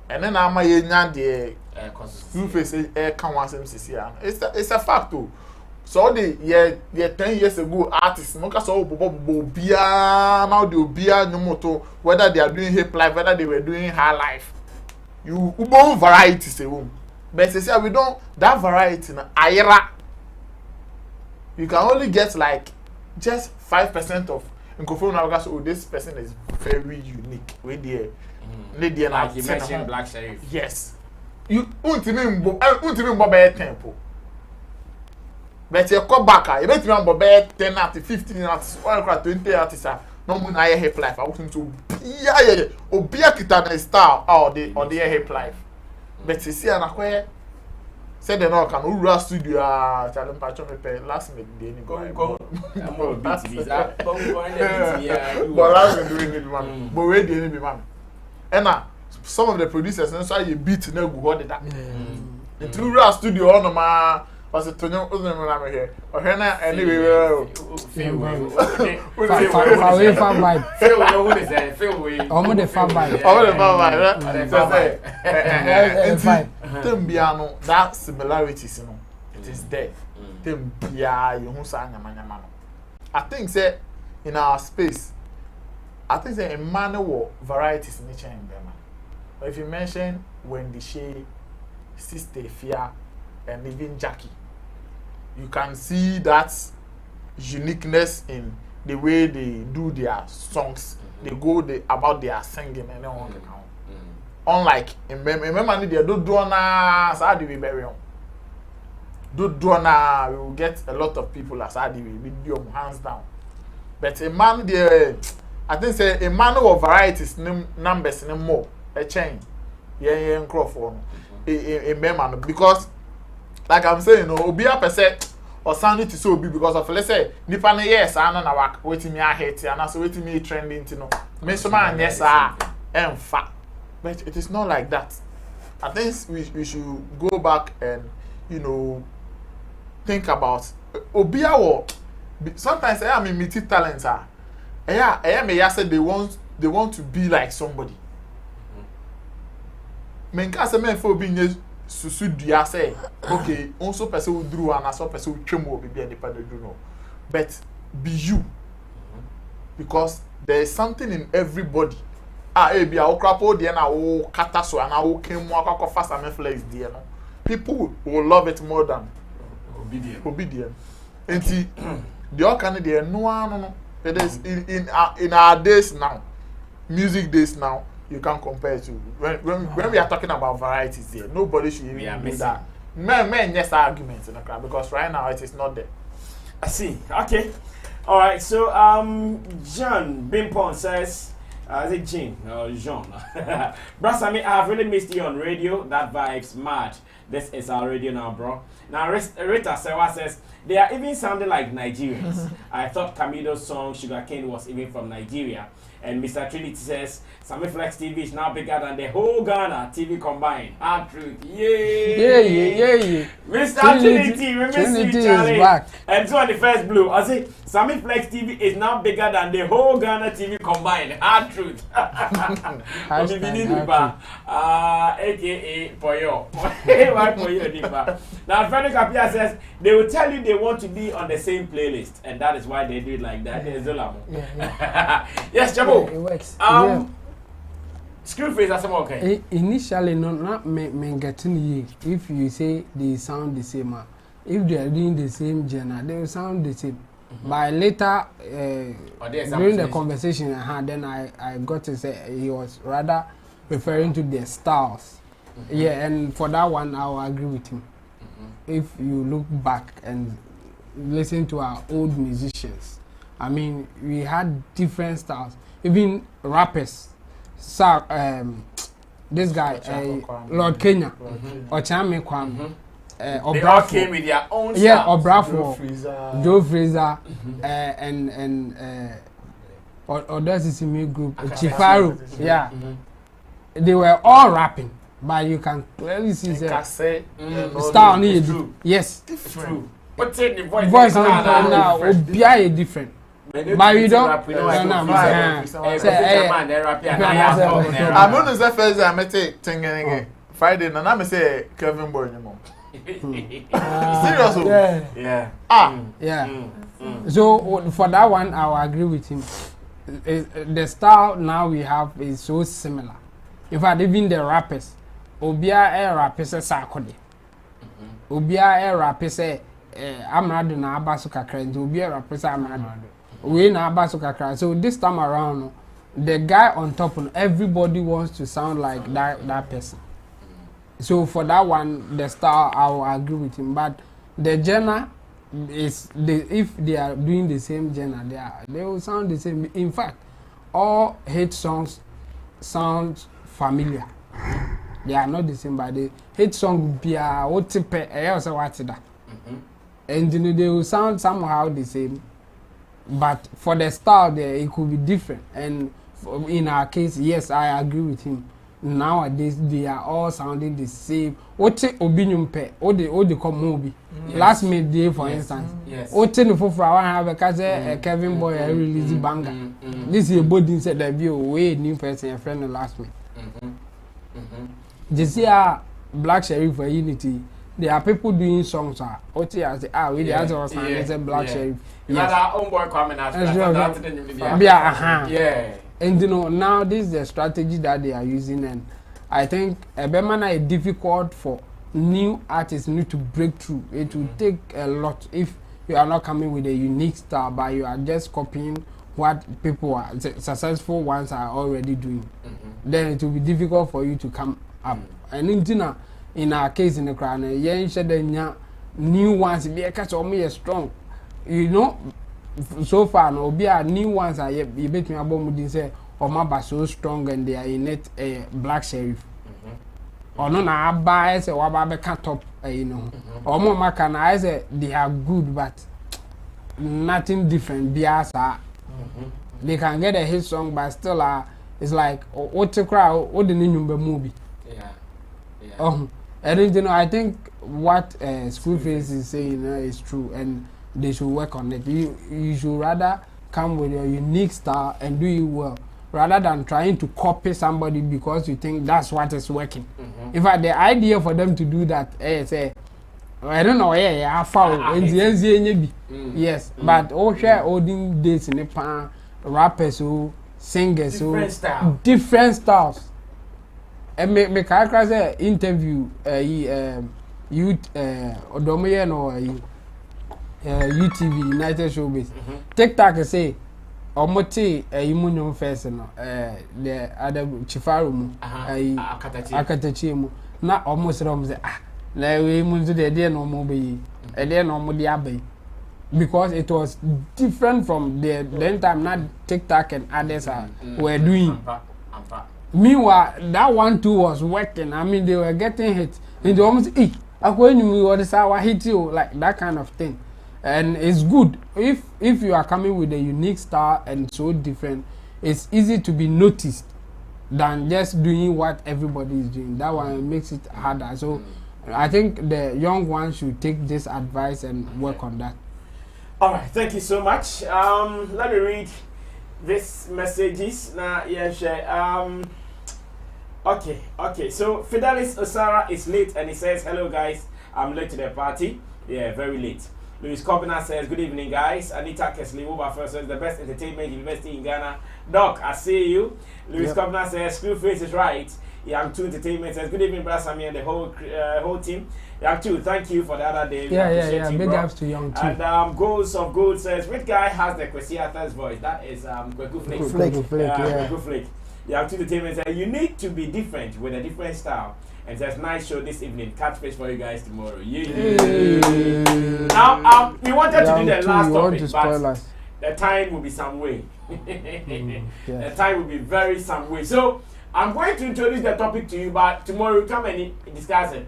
[SPEAKER 10] And then I'm a the Screwface can want it's a fact too. So the 10 years ago artists no so bia now the bia nyomoto whether they are doing hip life, whether they were doing high life. You ubon variety say but say we don't that variety na ayra. You can only get like just 5% of in this person is very unique with the lady like you mentioned Black Sheriff. Yes. You untimi be tempo. But you come back, you bet me on be 10 at 15 at 20 at no mun aye hip life. I want him to obia kita na star or the hip life. But you see anakwe said the no can ura studio challenge patch me pay last minute dey ni go beat visa but last doing it man but we dey ni be man. And some of the producers and so you beat na go hold that. The Tura studio on ma was it Tonyo Uzunna here. Or Hena anyway. Feel that similarities, it is there. I think say in our space, I think say a man of varieties in nature in Burma. if you mention Wendy Shea, Sister Fia, and even Jackie, you can see that uniqueness in the way they do their songs. They go about their singing and on. Unlike remember they do na Saadi we bury on. Do na we will get a lot of people as Saadi we do hands down. But a man there, I think say a man of varieties numbers no more a chain. Yeah, Crawford. A man because like I'm saying, Obia per se or sounding to so be because of let's say nipa na yes I know na waiting me hate and also waiting me trending to know. Me so man yes fact. But it is not like that. I think we should go back and think about Obia or sometimes I am meeting talents I say they want to be like somebody. Men ka se men for being susu dua say okay also person will do and also person will tremble be independent do no. But be you. Because there is something in everybody. Ebi a okrapo de na o kata so na o kemu akwa fast and flex de no. People will love it more than obedient. Enti the all kind de no. It is in our days now, music days now, you can't compare to when we are talking about varieties here. Nobody should even do that. Men yes arguments in the crowd because right now it is not there.
[SPEAKER 1] I see. Okay. All right. So John Bimpon says, is it Jean or Jean? Bro Sammy, I have really missed you on radio. That vibe's mad. This is our radio now, bro. Now Rita Sewa says they are even sounding like Nigerians. I thought Camilo's song Sugarcane was even from Nigeria. And Mr. Trinity says Sammy Flex TV is now bigger than the whole Ghana TV combined. Hard truth. Yay! Mr. Trinity, Trinity is back. And so on the first blue, I say Sammy Flex TV is now bigger than the whole Ghana TV combined. Hard truth. AKA Poyo. Why Poyo Dipa? Now Frederick Apia says they will tell you they want to be on the same playlist, and that is why they do it like that. Yes, Chabo.
[SPEAKER 13] It works.
[SPEAKER 1] Screwface, that's okay.
[SPEAKER 13] Initially, not me getting you. If you say they sound the same, if they are doing the same genre, they will sound the same. But later, during the conversation I had, then I got to say he was rather referring to their styles. Yeah, and for that one, I will agree with him. If you look back and listen to our old musicians, I mean, we had different styles. Even rappers, this guy, Lord Kenya, Ochame Kwame,
[SPEAKER 1] they all came with their own styles.
[SPEAKER 13] Yeah, Obrafo, Joe Fraser, and Audacity group, Chifaru, yeah. They were all rapping, but you can clearly see the style need. Yes,
[SPEAKER 1] true. But take the
[SPEAKER 13] voice now, Obia different. But we don't. I'm
[SPEAKER 10] going to say first I met a thing Friday, and I'm say Kevin Boy anymore. Seriously?
[SPEAKER 1] Yeah.
[SPEAKER 13] Yeah. So for that one, I will agree with him. The style now we have is so similar. In fact, even the rappers, Obia rappers say Sakode. Obia rappers say Amrado na Abasu Kakra. Obia rappers say Amrado. We na Abasu Kakra. So this time around, the guy on top, everybody wants to sound like that person. So for that one, the style, I will agree with him. But the genre is if they are doing the same genre, they will sound the same. In fact, all hit songs sound familiar. They are not the same, but the hit song will be and they will sound somehow the same. But for the style, there it could be different. And in our case, yes, I agree with him. Nowadays they are all sounding the same. Ote opinion pe ode come movie. Last midday for instance. Ote no for one have because Kevin Boy release banger. This is a body said that be way new person a friend last week. This year Black Sheriff for Unity. There are people doing songs. Ote as we the other was a Black Sheriff.
[SPEAKER 1] Yes. Our own boy coming out.
[SPEAKER 13] Yeah. And now this is the strategy that they are using, and I think Ebemana is difficult for new artists need to break through. It will take a lot if you are not coming with a unique style, but you are just copying what people are successful ones are already doing. Then it will be difficult for you to come up. And in our case in the crown, new ones be a catch on me strong. You know, so far no be a new ones are you bet me about me say or my so strong and they are in it a black sheriff. Or no na buy say waba cut top you know. Or more maka na I say they are good but nothing different biasa. They can get a hit song but still it's like what the crowd what the number movie. Yeah. I think what Screwface is saying is true and they should work on it. You should rather come with your unique style and do it well rather than trying to copy somebody because you think that's what is working. In fact, the idea for them to do that, say, I don't know, I found yes, but all share olden days in the pan, rappers who singers who different styles. And make I say interview youth Odomoye no UTV United Showbiz. TikTok say omote imunyo first no the other chifaru mu akatachi mu na almost say na we munzu de no mo be e no mo de abai because it was different from the then time not TikTok and others were doing. Meanwhile, that one too was working. I mean, they were getting hit. And they almost, hit you, like that kind of thing. And it's good. If you are coming with a unique style and so different, it's easy to be noticed than just doing what everybody is doing. That one makes it harder. So I think the young ones should take this advice and work on that.
[SPEAKER 1] All right, thank you so much. Let me read these messages now. Okay. So Fidelis Osara is late and he says, "Hello guys, I'm late to the party." Yeah, very late. Louis Cobbina says, "Good evening, guys." Anita Kesley Uba first says, "The best entertainment university in Ghana." Doc, I see you. Louis Cobbina says, "Screwface is right." Young 2 Entertainment says, "Good evening, Brother Sammy and the whole team." Young 2, thank you for the other day.
[SPEAKER 13] Yeah. Big ups to Young 2.
[SPEAKER 1] And Goals of Gold says, "Which guy has the Kwesi Arthur's voice?" That is Kweku Flake. Young 2 Entertainment says, "You need to be different with a different style." And says, "Nice show this evening. Catfish for you guys tomorrow." Now, we wanted to do the last topic, but the time will be some way. The time will be very some way. So I'm going to introduce the topic to you, but tomorrow we'll come and discuss it.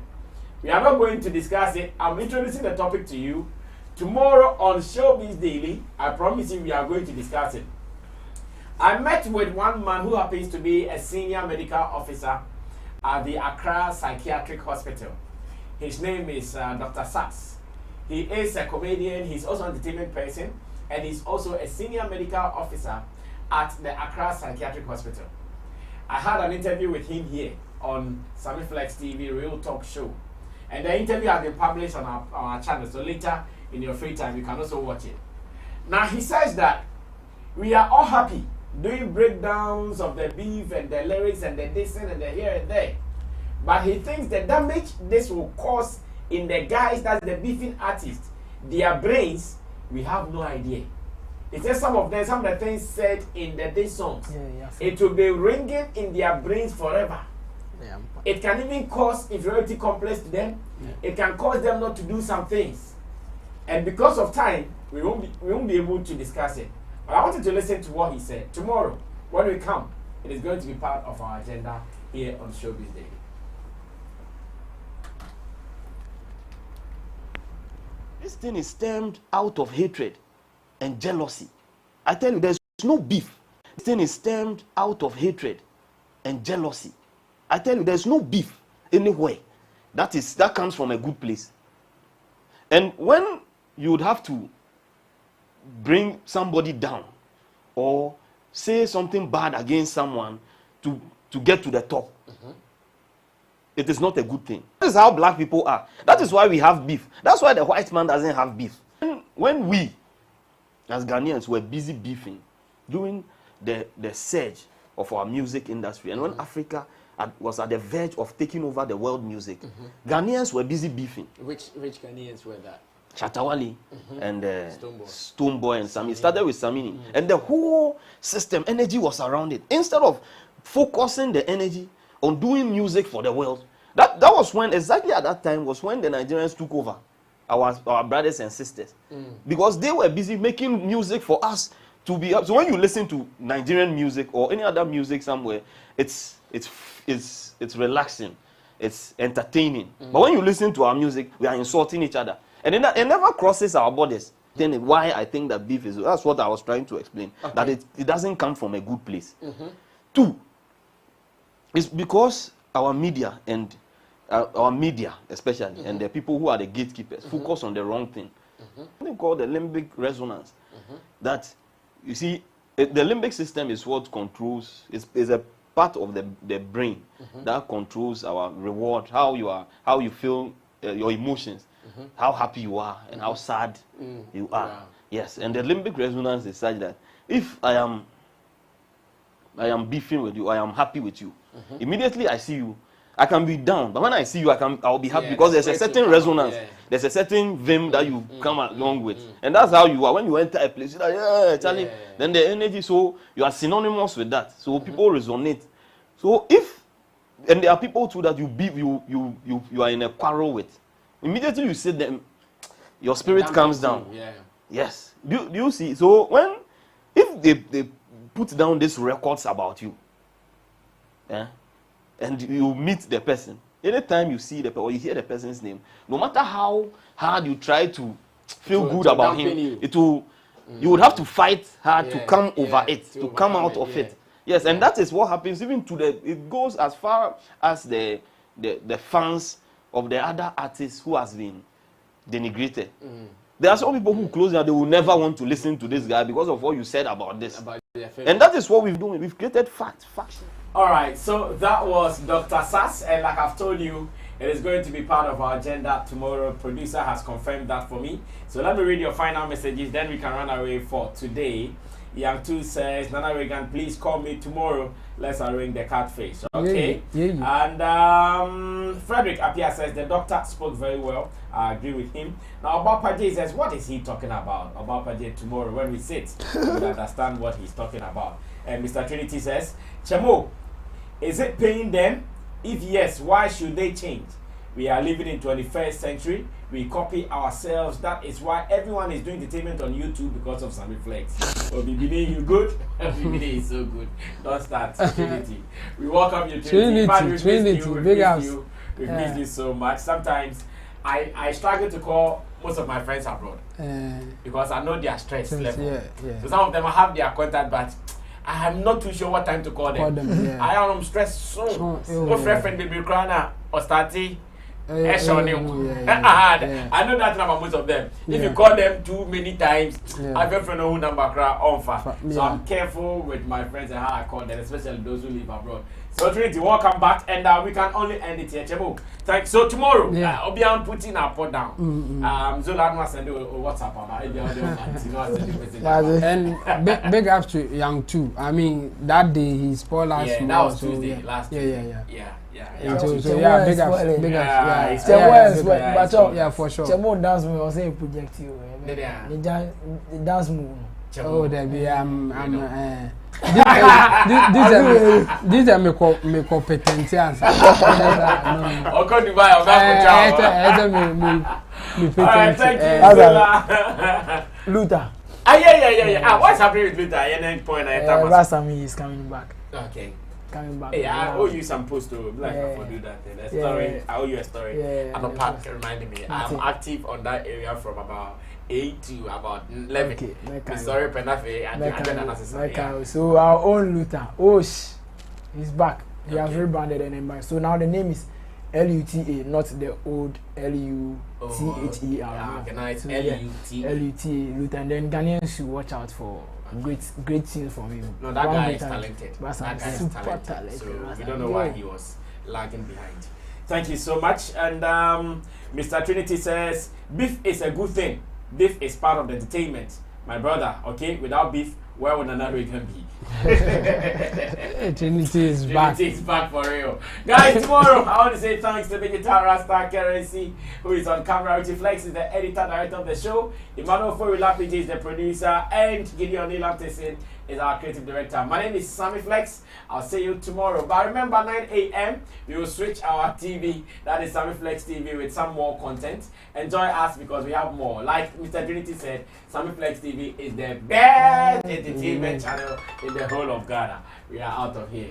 [SPEAKER 1] We are not going to discuss it. I'm introducing the topic to you. Tomorrow on Showbiz Daily, I promise you we are going to discuss it. I met with one man who happens to be a senior medical officer at the Accra Psychiatric Hospital. His name is Dr. Sass. He is a comedian, he's also an entertainment person, and he's also a senior medical officer at the Accra Psychiatric Hospital. I had an interview with him here on Sammy Flex TV Real Talk Show. And the interview has been published on our channel, so later in your free time you can also watch it. Now he says that we are all happy doing breakdowns of the beef and the lyrics and the this and the here and there. But he thinks the damage this will cause in the guys, that's the beefing artists, their brains, we have no idea. He says some of the things said in the day songs, it will be ringing in their brains forever. It can even cause inferiority complex to them. It can cause them not to do some things. And because of time, we won't be able to discuss it. But I wanted to listen to what he said. Tomorrow, when we come, it is going to be part of our agenda here on Showbiz Daily.
[SPEAKER 18] This thing is stemmed out of hatred and jealousy. I tell you, there's no beef. This thing is stemmed out of hatred and jealousy. I tell you, there's no beef anywhere. That comes from a good place. And when you would have to bring somebody down or say something bad against someone to get to the top, it is not a good thing. That is how black people are. That is why we have beef. That's why the white man doesn't have beef. When we, as Ghanaians, were busy beefing during the surge of our music industry, and when Africa was at the verge of taking over the world music, Ghanaians were busy beefing.
[SPEAKER 1] Which Ghanaians were that?
[SPEAKER 18] Chatawali and Stoneboy and Sammy. It started with Sammy. And the whole system, energy was around it. Instead of focusing the energy on doing music for the world, that was when, exactly at that time, was when the Nigerians took over, our brothers and sisters. Because they were busy making music for us to be up. So when you listen to Nigerian music or any other music somewhere, it's relaxing, it's entertaining. But when you listen to our music, we are insulting each other. And it never crosses our borders. Then why I think that beef is, that's what I was trying to explain. Okay. That it doesn't come from a good place. 2, it's because our media and especially, and the people who are the gatekeepers focus on the wrong thing. They call the limbic resonance. That, you see, the limbic system is what controls, is a part of the brain that controls our reward, how you feel, your emotions. How happy you are and how sad you are. Wow. Yes, and the limbic resonance is such that if I am beefing with you, I am happy with you. Immediately I see you, I can be down, but when I see you, I'll be happy because there's a certain resonance. There's a certain vim that you come along with, and that's how you are when you enter a place. You're like, yeah, Charlie. Then the energy, so you are synonymous with that. So people resonate. So and there are people too that you beef, you are in a quarrel with. Immediately you see them, your spirit comes down. Yes. Do you see? So if they put down these records about you, and you meet the person, anytime you see the person or you hear the person's name, no matter how hard you try to feel good about him, you would have to fight hard to come over it, to come out of it. Yes, and that is what happens even to it goes as far as the fans of the other artists who has been denigrated. There are some people who close down, they will never want to listen to this guy because of what you said about this. And that is what we've done. We've created faction.
[SPEAKER 1] Alright, so that was Dr. Sass, and like I've told you, it is going to be part of our agenda tomorrow. Producer has confirmed that for me. So let me read your final messages, then we can run away for today. Young 2 says, Nana Reagan, please call me tomorrow. Let's arrange the cat face. Okay. And Frederick Apia says the doctor spoke very well. I agree with him. Now Obapaje says, what is he talking about? Obapaje, tomorrow when we sit, we'll understand what he's talking about. And Mr. Trinity says, Chemo, is it paying them? If yes, why should they change? We are living in 21st century. We copy ourselves. That is why everyone is doing entertainment on YouTube because of Sammy Flex. So BBD, you good? BBD is so good. Don't start. Trinity. We welcome you, Trinity. We miss you so much. Sometimes I struggle to call most of my friends abroad because I know their stress level. So some of them have their contact, but I am not too sure what time to call them. I am stressed soon. What friend baby crying or starting? I know that number most of them. If you call them too many times, I have a friend who number offer. So I'm careful with my friends and how I call them, especially those who live abroad. So Trinity, welcome back, and we can only end it here. Chemo. Thanks. So tomorrow, I'll be putting our pot down. Zola will send you WhatsApp
[SPEAKER 13] and big up to Young 2. I mean, that day he spoiled us.
[SPEAKER 1] Yeah, that was Tuesday last week.
[SPEAKER 13] Big up, for sure.
[SPEAKER 2] Chemo dance move, I was saying project you. The dance move.
[SPEAKER 13] Oh, there be these are my competencies.
[SPEAKER 1] Okay, Dubai,
[SPEAKER 2] thank you, Luther.
[SPEAKER 1] Yeah. What's happening with Luther?
[SPEAKER 2] Sammy is coming back.
[SPEAKER 1] Okay.
[SPEAKER 2] Coming back.
[SPEAKER 1] Hey, I owe you some post to like for do that thing. A story. I owe you a story. And a part reminding me. I'm active on that area from about 8 to about 11. Okay. Sorry, Penafe and
[SPEAKER 2] so our own Luther, he's back. He has rebranded the name. So now the name is Luta, not the old Luther. Luta, Luther. And then Ghanaians should watch out for great things from him.
[SPEAKER 1] No, that guy is talented. That guy is super talented. So we don't know why he was lagging behind. Thank you so much. And Mr. Trinity says, beef is a good thing. Beef is part of the entertainment. My brother, okay? Without beef, where would another region be?
[SPEAKER 13] Trinity is back.
[SPEAKER 1] Trinity is back for real. Guys, tomorrow I want to say thanks to Digital Rasta Currency, who is on camera. Richie Flex is the editor, director of the show. Emmanuel Forulapiji is the producer, and Gideon Nilamtesin is our creative director. My name is Sammy Flex. I'll see you tomorrow. But remember, 9 a.m. we will switch our TV. That is Sammy Flex TV with some more content. Enjoy us because we have more. Like Mr. Trinity said, Sammy Flex TV is the best entertainment channel in the whole of Ghana. We are out of here.